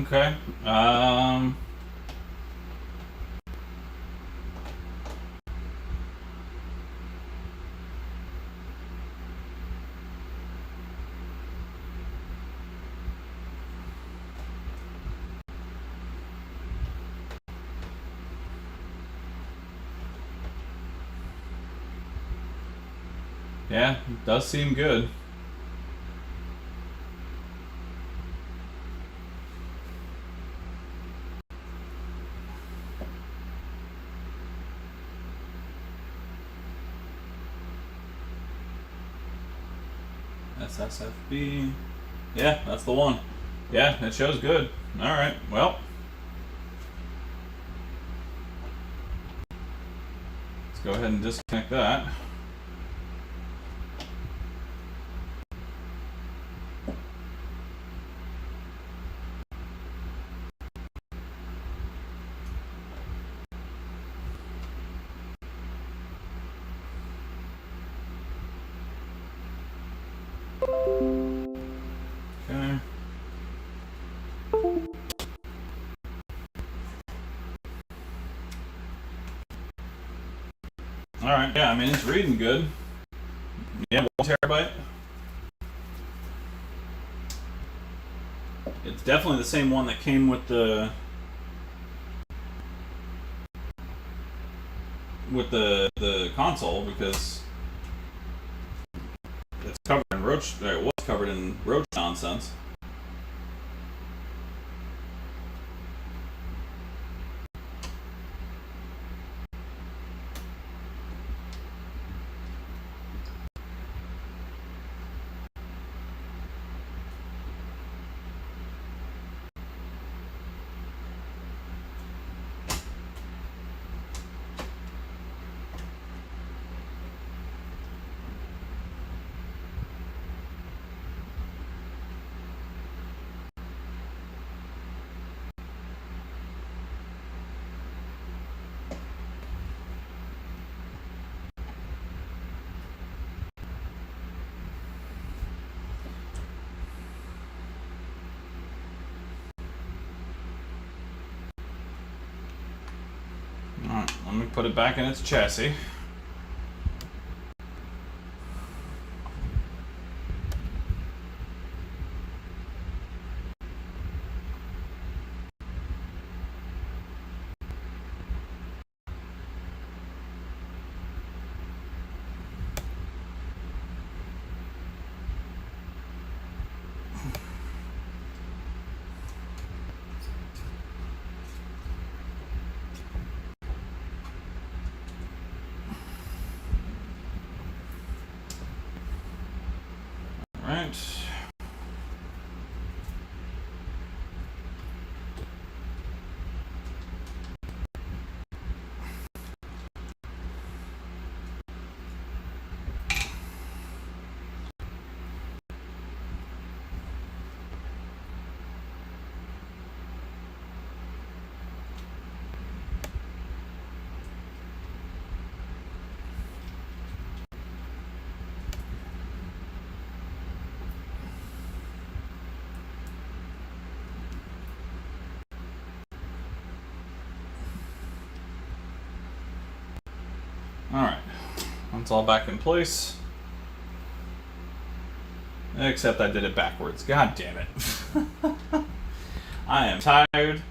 Okay. Yeah, it does seem good. SSFB. Yeah, that's the one. Yeah, it shows good. Alright, well. Let's go ahead and disconnect that. Okay. Alright, yeah, I mean, it's reading good. Yeah, 1 terabyte. It's definitely the same one that came with the console, because it's covered in roach. It was covered in roach nonsense. Alright, let me put it back in its chassis. Alright. Alright, that's all back in place. Except I did it backwards. God damn it. I am tired,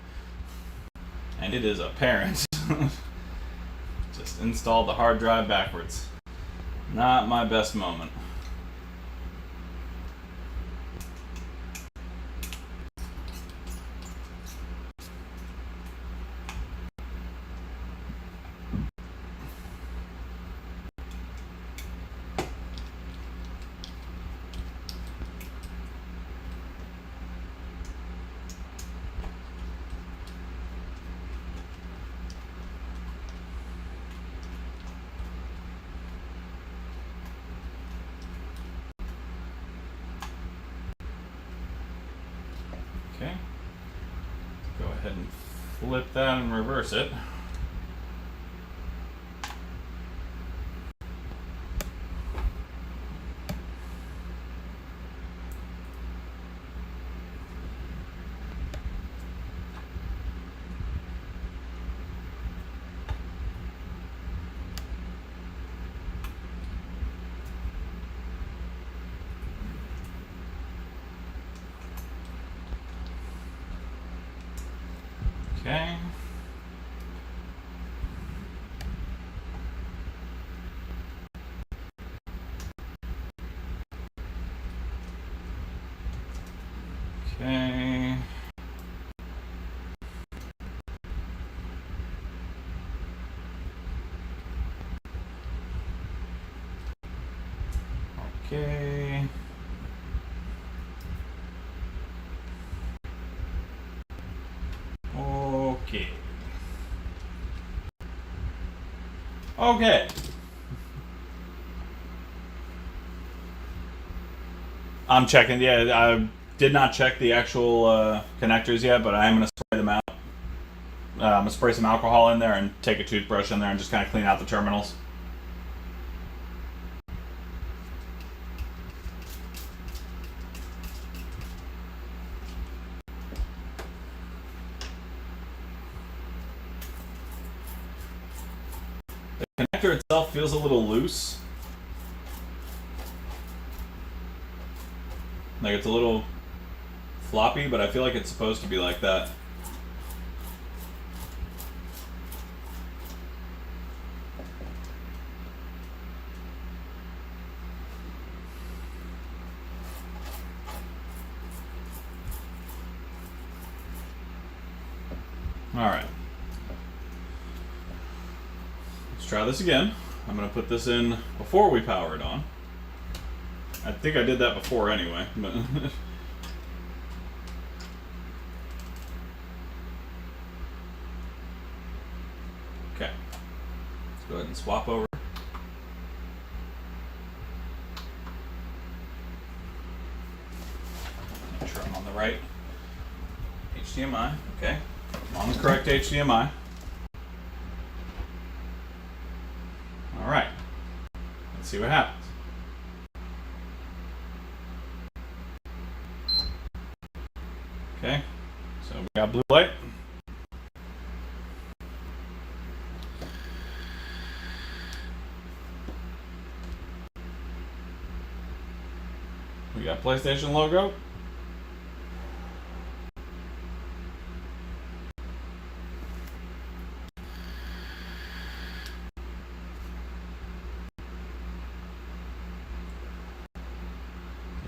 and it is apparent. Just installed the hard drive backwards. Not my best moment. Okay. Go ahead and flip that and reverse it. Okay. Okay. Okay. Okay. Okay. I'm checking. Yeah, I did not check the actual connectors yet, but I am going to spray them out. I'm going to spray some alcohol in there and take a toothbrush in there and just kind of clean out the terminals. The connector itself feels a little loose. Like it's a little floppy, but I feel like it's supposed to be like that. Alright. Let's try this again. I'm going to put this in before we power it on. I think I did that before anyway, but okay. Let's go ahead and swap over. Make sure I'm on the right HDMI. Okay. I'm on the correct HDMI. Alright. Let's see what happens. Okay, so we got blue light. We got PlayStation logo.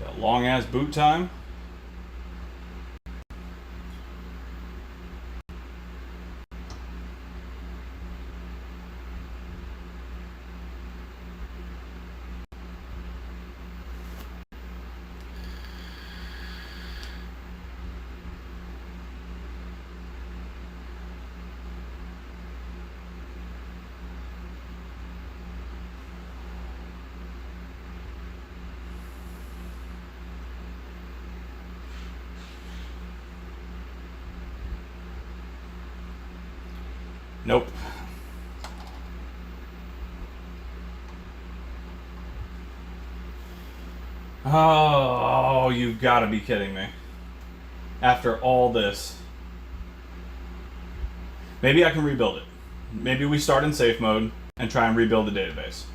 Got long ass boot time. Nope. Oh, you've got to be kidding me. After all this. Maybe I can rebuild it. Maybe we start in safe mode and try and rebuild the database.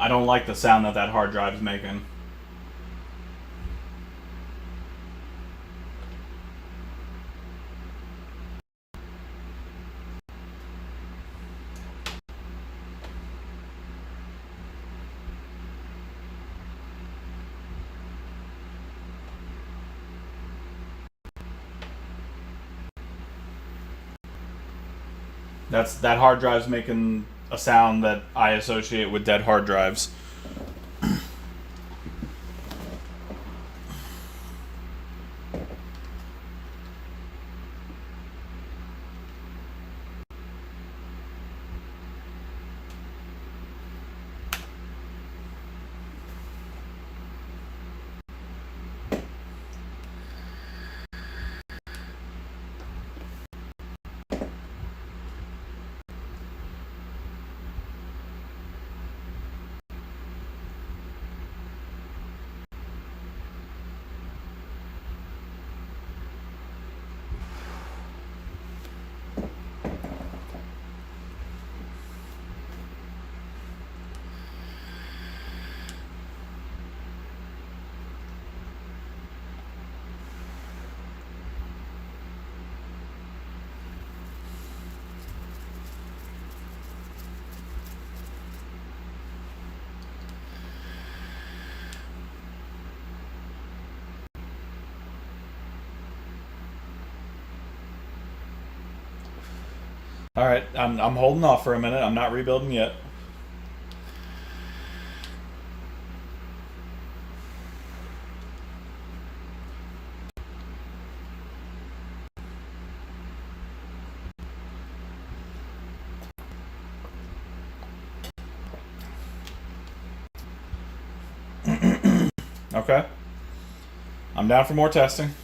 I don't like the sound that that hard drive's making. That hard drive's making a sound that I associate with dead hard drives. All right, I'm holding off for a minute. I'm not rebuilding yet. Okay. I'm down for more testing.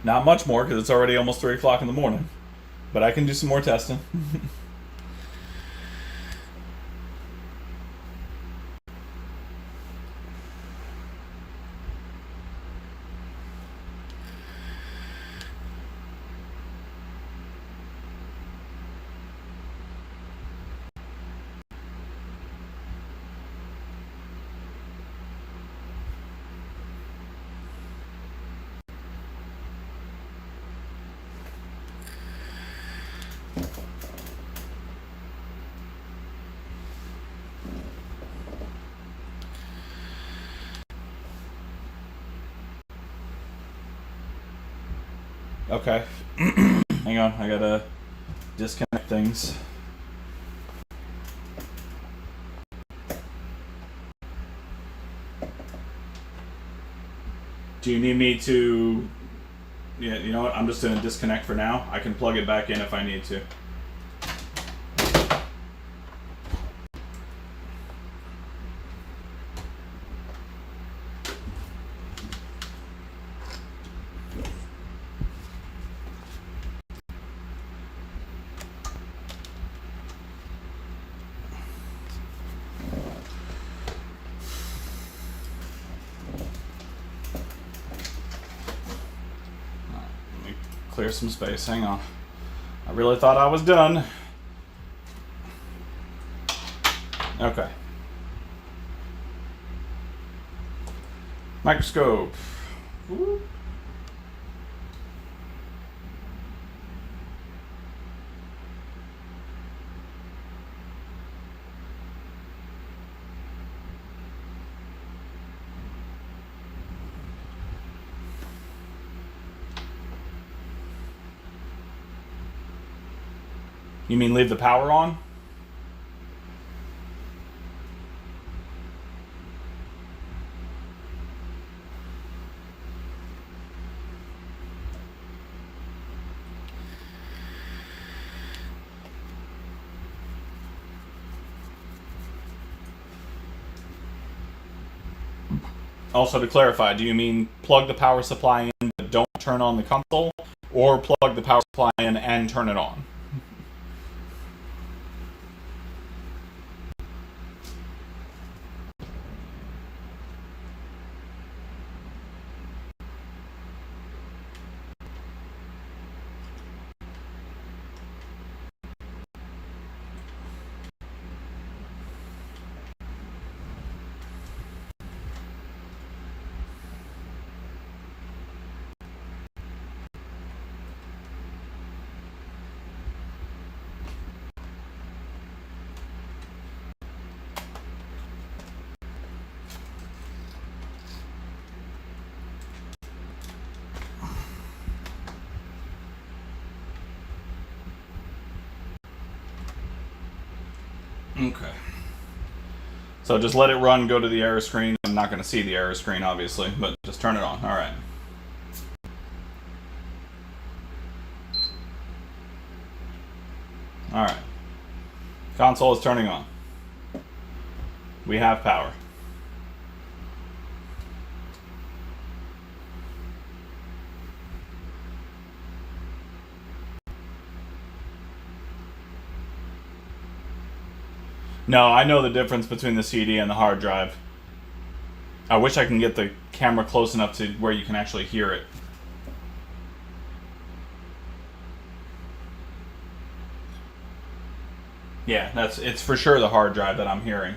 Not much more because it's already almost 3 o'clock in the morning. But I can do some more testing. Okay. Hang on, I gotta disconnect things. Do you need me to... Yeah, you know what? I'm just gonna disconnect for now. I can plug it back in if I need to. Clear some space. Hang on. I really thought I was done. Okay. Microscope. Ooh. You mean leave the power on? Also, to clarify, do you mean plug the power supply in but don't turn on the console, or plug the power supply in and turn it on? Okay. So just let it run, go to the error screen. I'm not going to see the error screen, obviously, but just turn it on. All right. All right. Console is turning on. We have power. No, I know the difference between the CD and the hard drive. I wish I can get the camera close enough to where you can actually hear it. Yeah, it's for sure the hard drive that I'm hearing.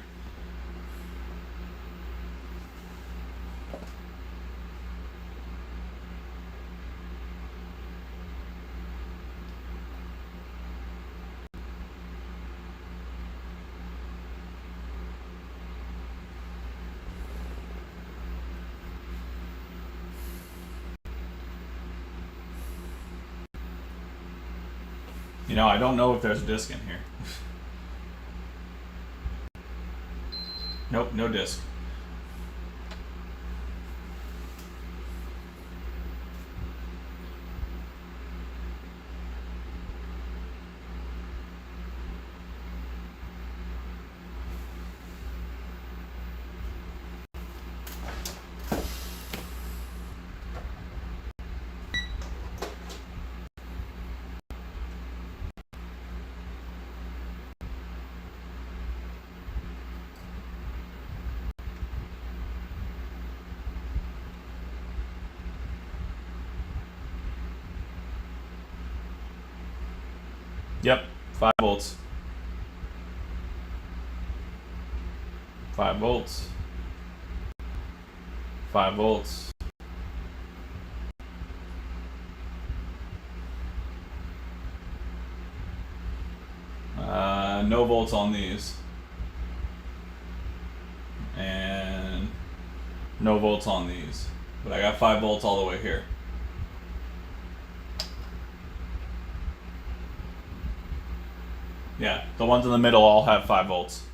You know, I don't know if there's a disc in here. Nope, no disc. Yep, 5 volts. 5 volts. 5 volts. No volts on these. And no volts on these. But I got 5 volts all the way here. Yeah, the ones in the middle all have 5 volts.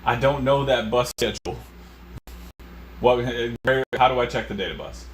I don't know that bus schedule. What? How do I check the data bus?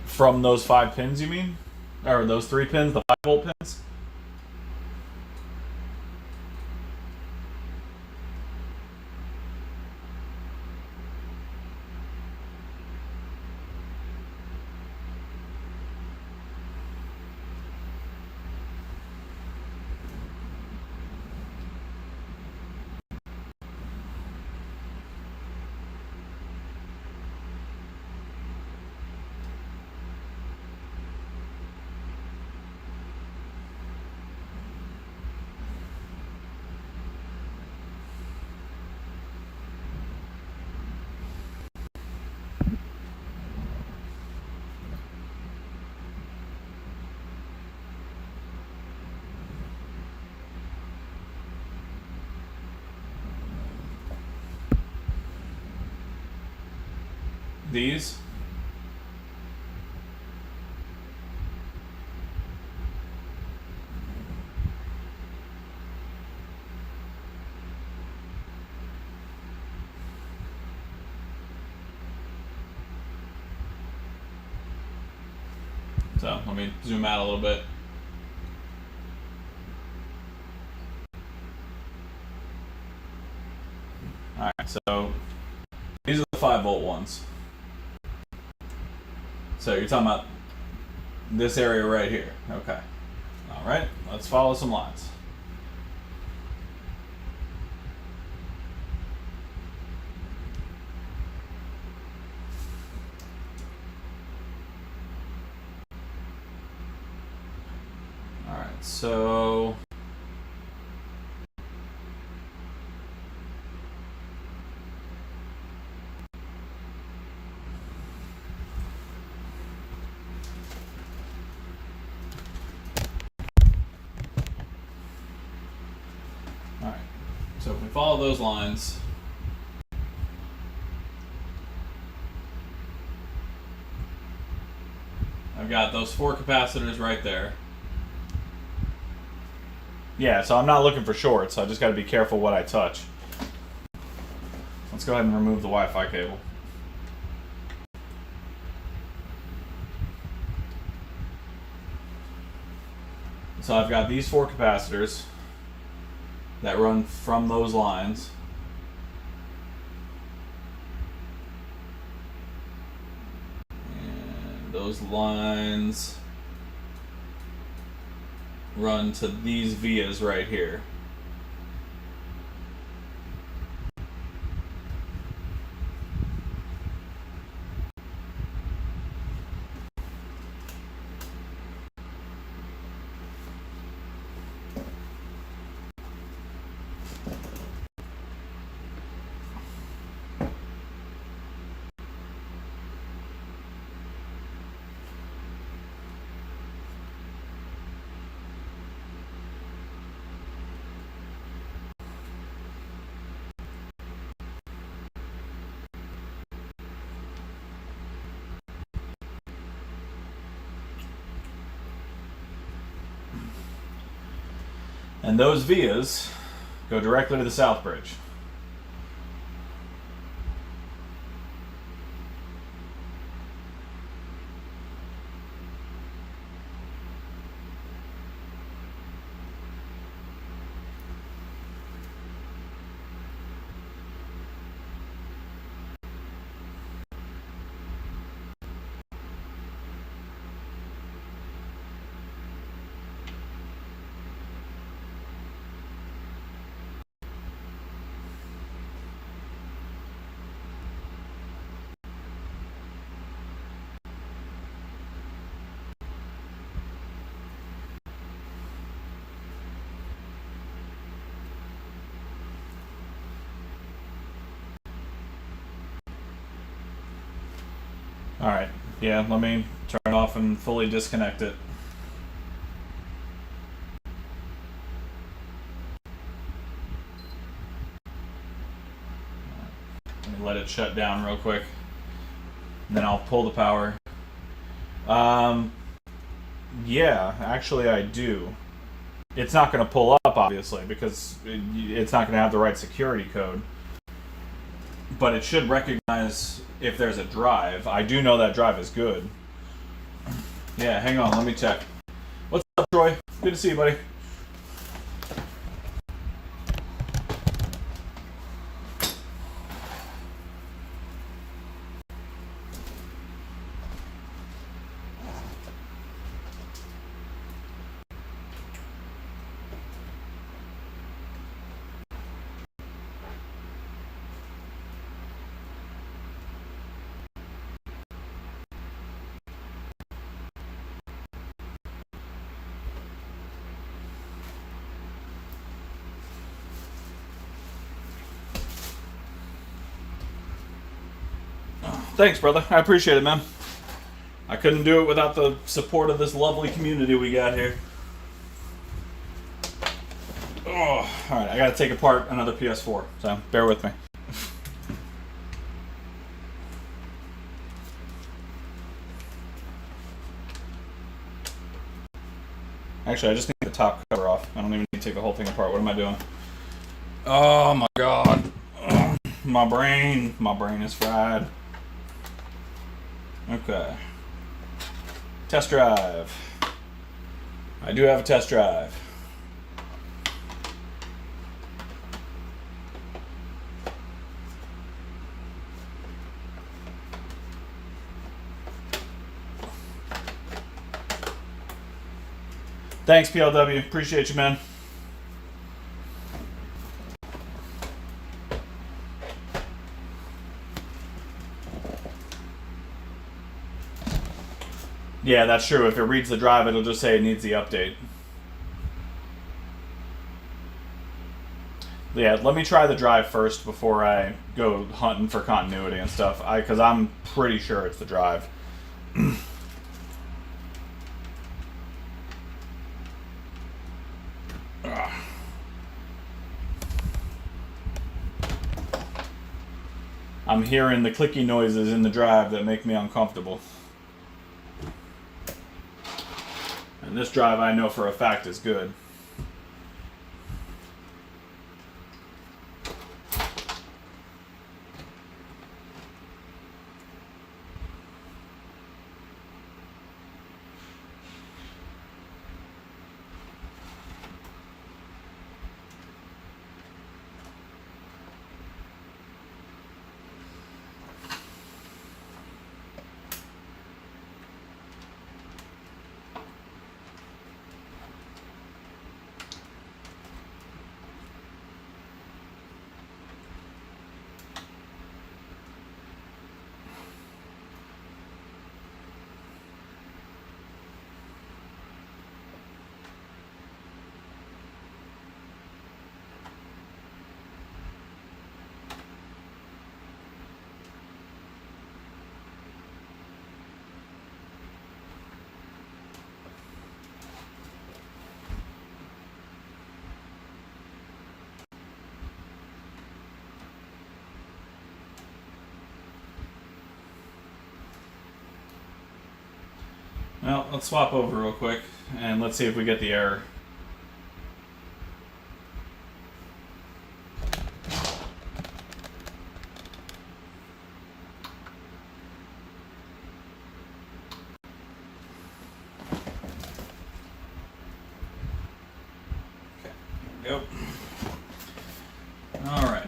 From those 5 pins, you mean? Or those 3 pins, the 5 volt pins? these. So let me zoom out a little bit. Alright, so these are the 5-volt ones. So you're talking about this area right here. Okay. Alright, let's follow some lines. Alright, so so if we follow those lines, I've got those 4 capacitors right there. Yeah, so I'm not looking for shorts, so I just got to be careful what I touch. Let's go ahead and remove the Wi-Fi cable. So I've got these 4 capacitors that run from those lines. And those lines run to these vias right here. And those vias go directly to the south bridge. Alright, yeah, let me turn it off and fully disconnect it. Let me let it shut down real quick. And then I'll pull the power. Yeah, actually I do. It's not going to pull up, obviously, because it's not going to have the right security code. But it should recognize if there's a drive. I do know that drive is good. Yeah, hang on, let me check. What's up, Troy? Good to see you, buddy. Thanks, brother. I appreciate it, man. I couldn't do it without the support of this lovely community we got here. Oh, alright, I gotta take apart another PS4, so bear with me. Actually, I just need the top cover off. I don't even need to take the whole thing apart. What am I doing? Oh my god. Ugh, my brain is fried. Okay. Test drive. I do have a test drive. Thanks, PLW. Appreciate you, man. Yeah, that's true. If it reads the drive, it'll just say it needs the update. Yeah, let me try the drive first before I go hunting for continuity and stuff. Because I'm pretty sure it's the drive. I'm hearing the clicky noises in the drive that make me uncomfortable. And this drive I know for a fact is good. Well, let's swap over real quick and let's see if we get the error. Okay, here we go. All right.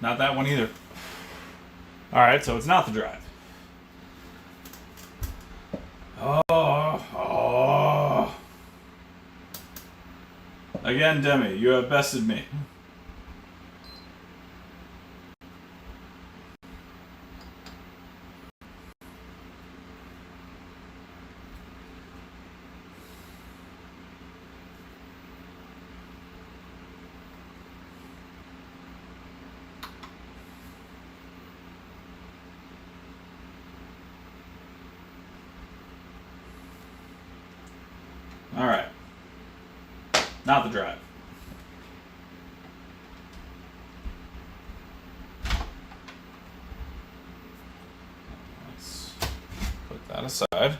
Not that one either. Alright, so it's not the drive. Oh. Again, Demi, you have bested me. Alright. Not the drive. Let's put that aside.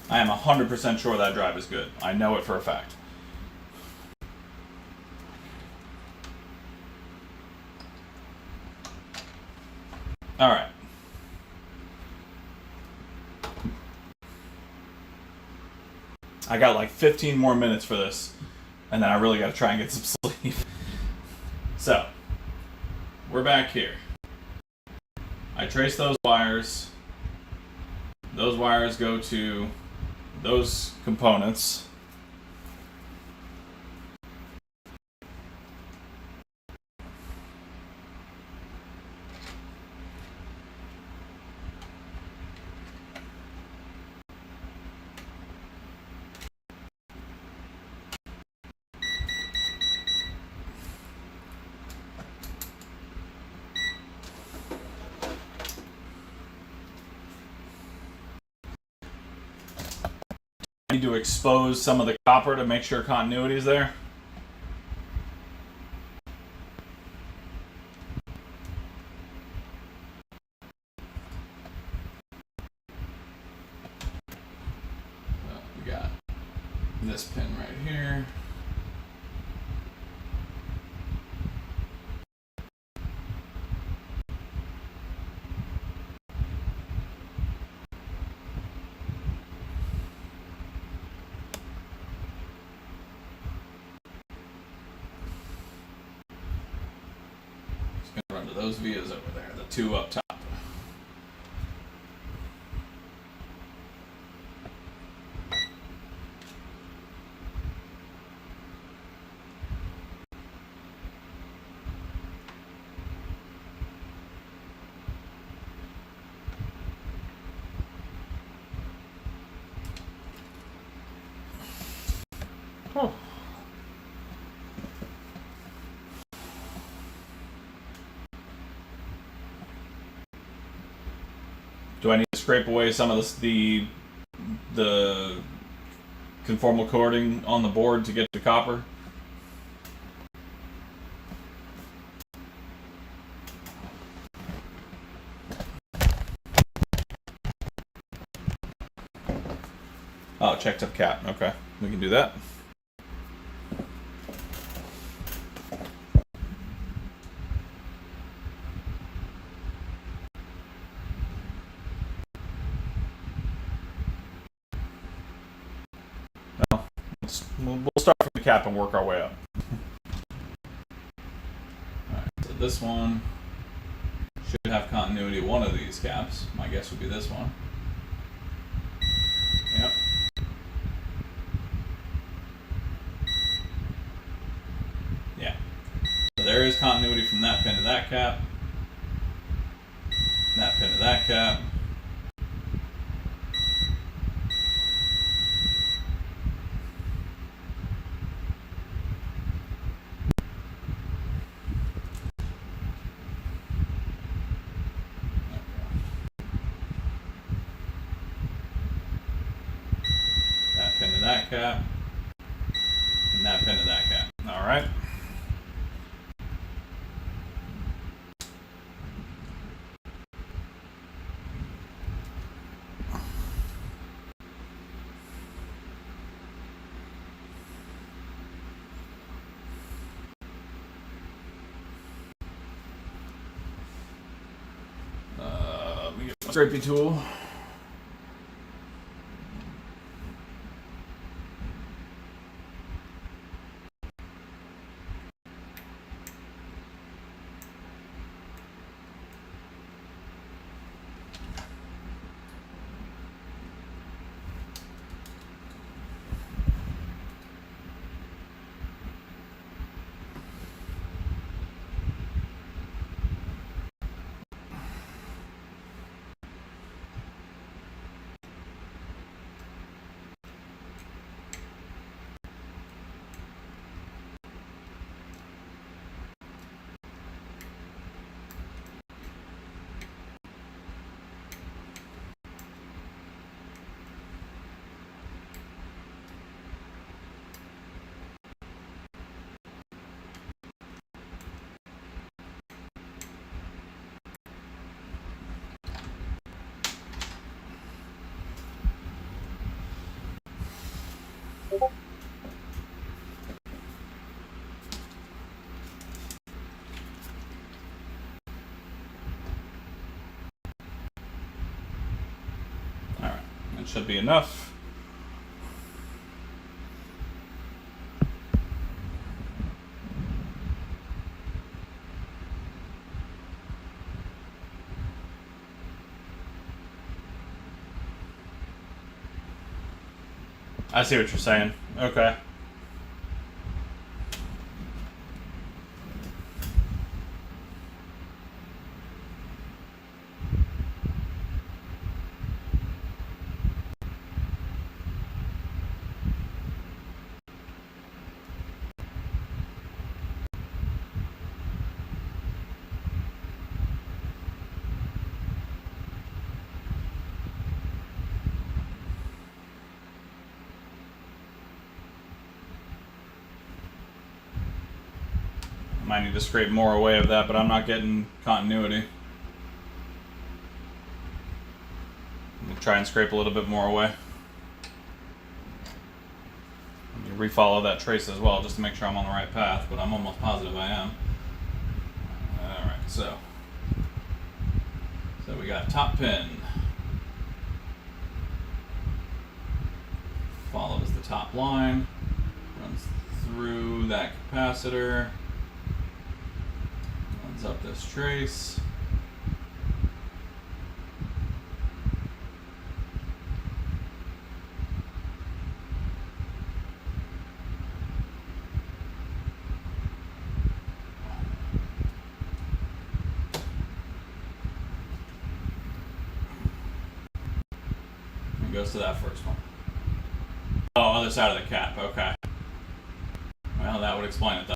I am 100% sure that drive is good. I know it for a fact. All right. I got like 15 more minutes for this, and then I really got to try and get some sleep. So, we're back here. I trace those wires. Those wires go to those components. I need to expose some of the copper to make sure continuity is there. We got this pin right here. Just gonna run to those vias over there, the two up top. Oh. Do I need to scrape away some of the conformal cording on the board to get the copper? Oh, checked up cap. Okay, we can do that. We'll start from the cap and work our way up. Alright, so this one should have continuity. One of these caps, my guess would be this one. Yep. Yeah. So there is continuity from that pin to that cap. That pin to that cap. Pin to that cap, and that pin to that cap. All right. Let me get my scrapey tool. should be enough. I see what you're saying. Okay. Might need to scrape more away of that, but I'm not getting continuity. I'm going to try and scrape a little bit more away. Refollow that trace as well, just to make sure I'm on the right path, but I'm almost positive I am. Alright, so we got top pin. Follows the top line, runs through that capacitor, runs up this trace. Goes to that first one. Oh, other side of the cap. Okay. Well, that would explain it then.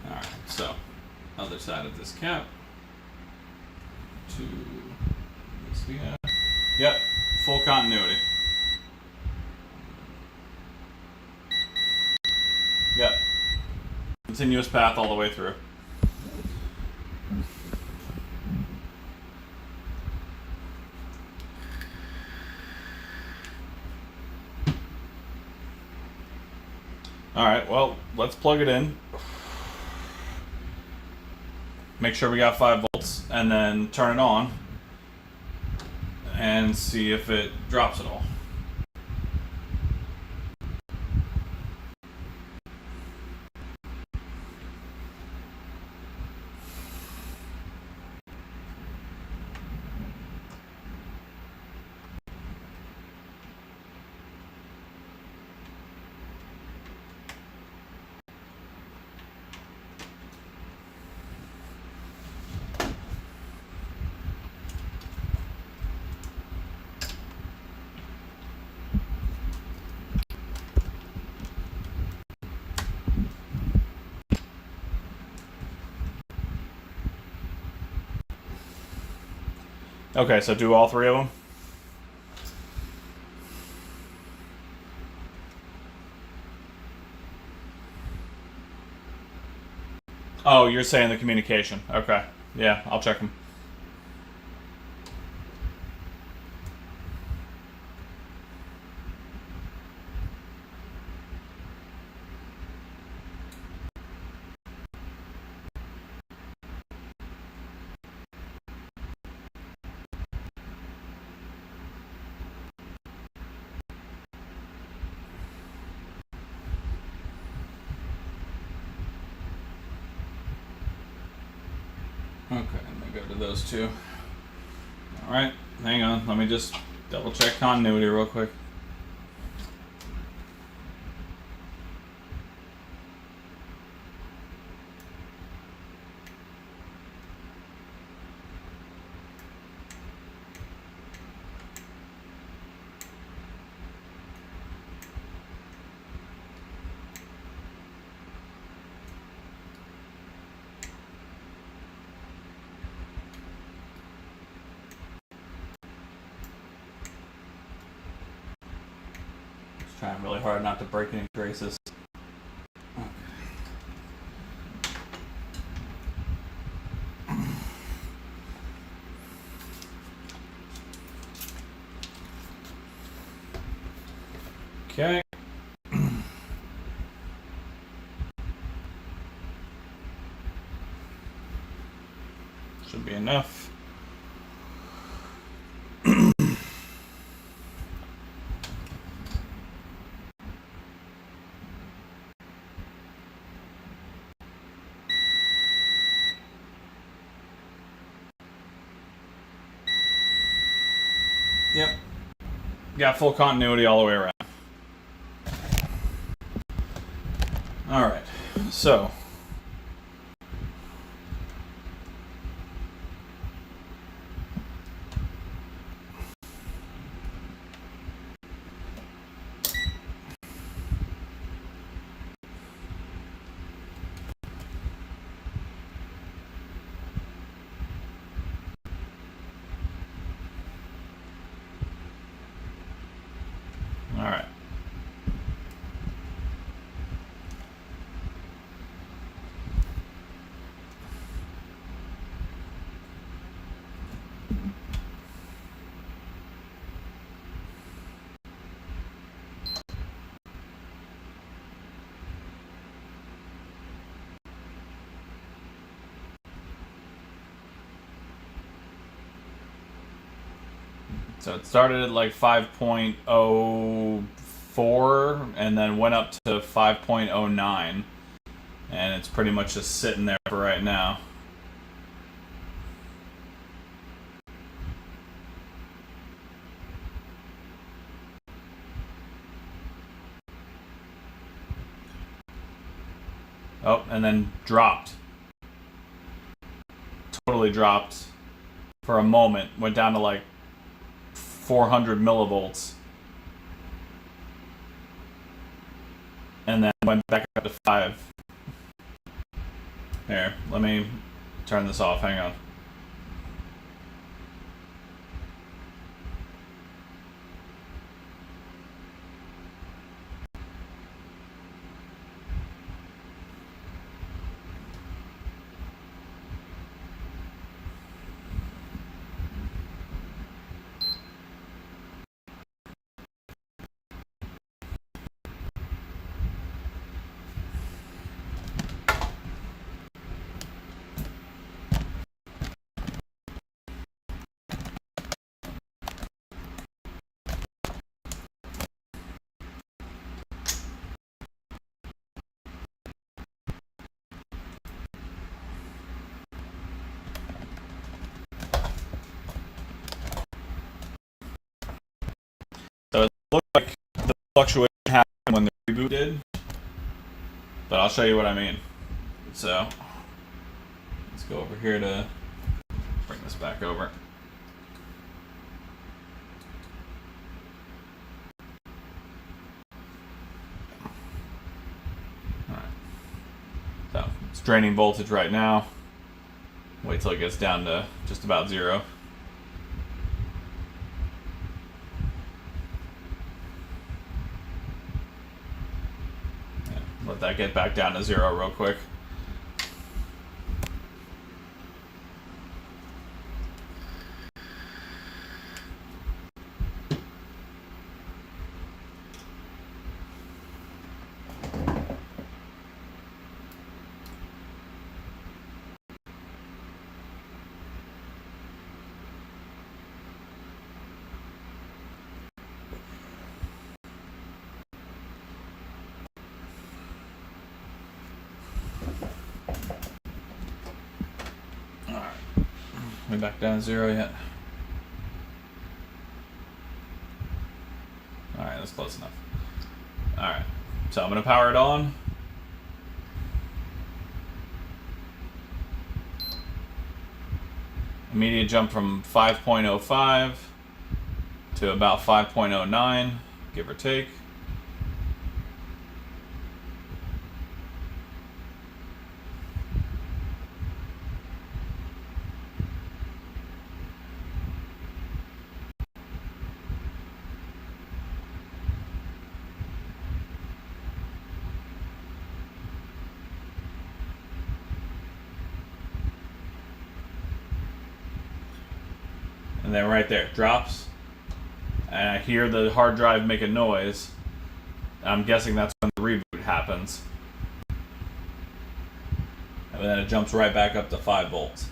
Alright, so other side of this cap to this VF. Yep, full continuity. Yep. Continuous path all the way through. Alright, well, let's plug it in. Make sure we got 5 volts, and then turn it on and see if it drops at all. Okay, so do all 3 of them? Oh, you're saying the communication. Okay. Yeah, I'll check them. Okay, let me go to those 2. Alright, hang on. Let me just double check continuity real quick. Trying really hard not to break any traces. Okay. Should be enough. Yep. Got full continuity all the way around. Alright, so alright. So it started at like 5.04 and then went up to 5.09. And it's pretty much just sitting there for right now. Oh, and then dropped. Totally dropped for a moment. Went down to like 400 millivolts. And then went back up to 5. Here, let me turn this off. Hang on. So it looked like the fluctuation happened when the reboot did, but I'll show you what I mean. So let's go over here to bring this back over. Alright. So it's draining voltage right now. Wait till it gets down to just about 0. Let that get back down to 0 real quick. We back down to 0 yet? Alright, that's close enough. Alright, so I'm going to power it on. Immediate jump from 5.05 to about 5.09, give or take. And then right there, it drops. And I hear the hard drive make a noise. I'm guessing that's when the reboot happens. And then it jumps right back up to 5 volts.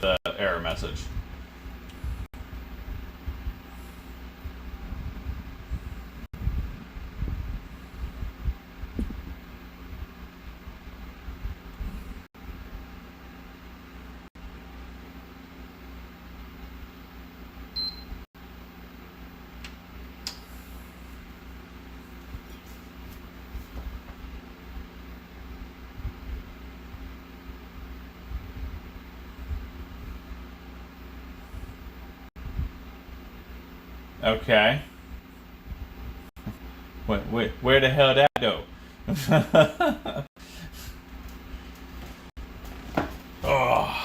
the error message. Okay. Wait, where the hell did that go? Oh.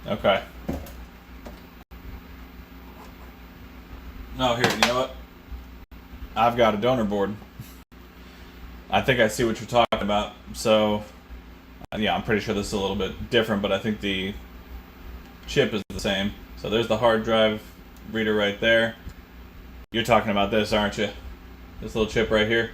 Okay. Oh, here, you know what? I've got a donor board. I think I see what you're talking about. So, yeah, I'm pretty sure this is a little bit different, but I think the chip is the same. So there's the hard drive reader right there. You're talking about this, aren't you? This little chip right here.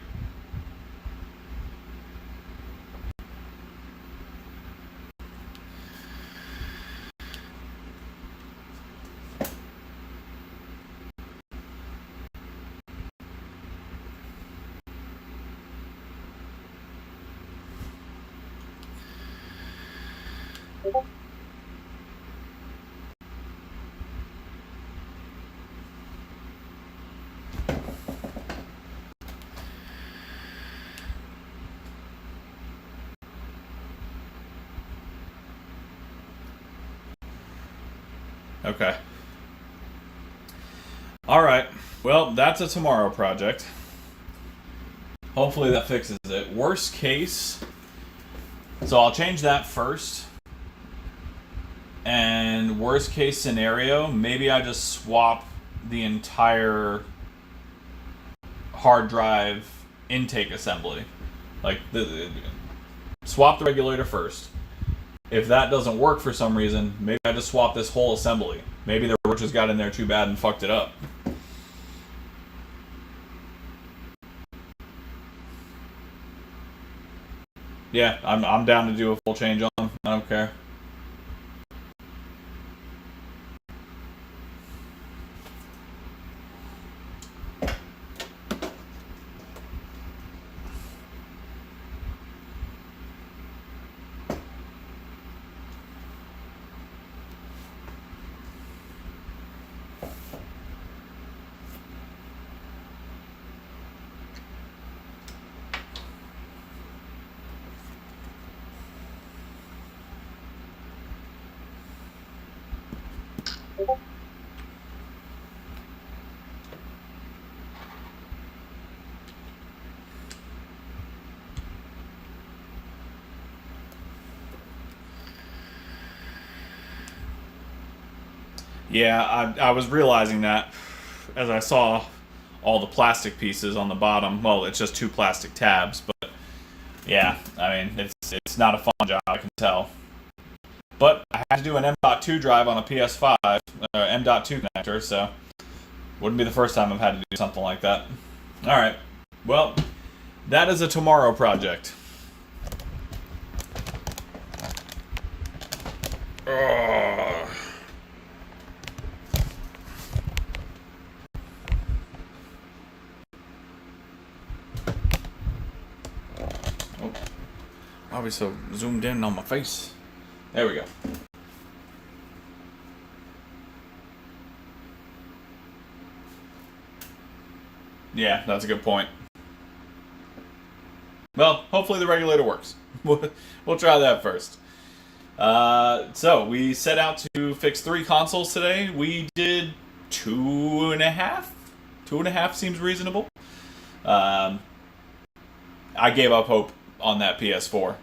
Okay. Alright. Well, that's a tomorrow project. Hopefully that fixes it. Worst case, so I'll change that first. And worst case scenario, maybe I just swap the entire hard drive intake assembly. Like, swap the regulator first. If that doesn't work for some reason, maybe I just swap this whole assembly. Maybe the roaches got in there too bad and fucked it up. Yeah, I'm down to do a full change on them. I don't care. Yeah, I was realizing that as I saw all the plastic pieces on the bottom. Well, it's just two plastic tabs, but yeah, I mean, it's not a fun job, I can tell. But I had to do an M.2 drive on a PS5, M.2 connector, so wouldn't be the first time I've had to do something like that. Alright, well, that is a tomorrow project. Ugh. Oh, I'll be so zoomed in on my face. There we go. Yeah, that's a good point. Well, hopefully the regulator works. We'll try that first. So, we set out to fix 3 consoles today. We did 2.5. 2.5 seems reasonable. I gave up hope on that PS4.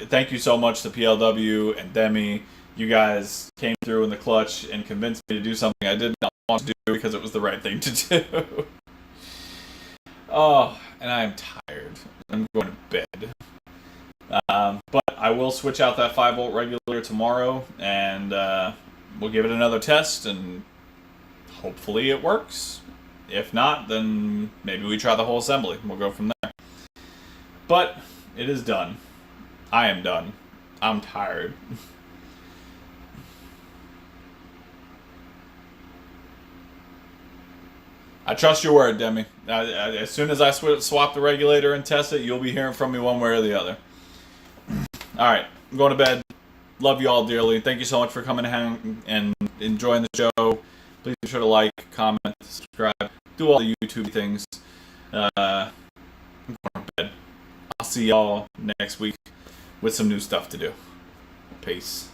Thank you so much to PLW and Demi you guys came through in the clutch and convinced me to do something I did not want to do because it was the right thing to do. Oh, and I am tired. I'm going to bed. But I will switch out that 5-volt regulator tomorrow, and we'll give it another test, and hopefully it works. If not, then maybe we try the whole assembly. We'll go from there. But it is done. I am done. I'm tired. I trust your word, Demi. As soon as I swap the regulator and test it, you'll be hearing from me one way or the other. All right, I'm going to bed. Love you all dearly. Thank you so much for coming and enjoying the show. Please be sure to like, comment, subscribe, do all the YouTube things. I'm going to bed. I'll see y'all next week with some new stuff to do. Peace.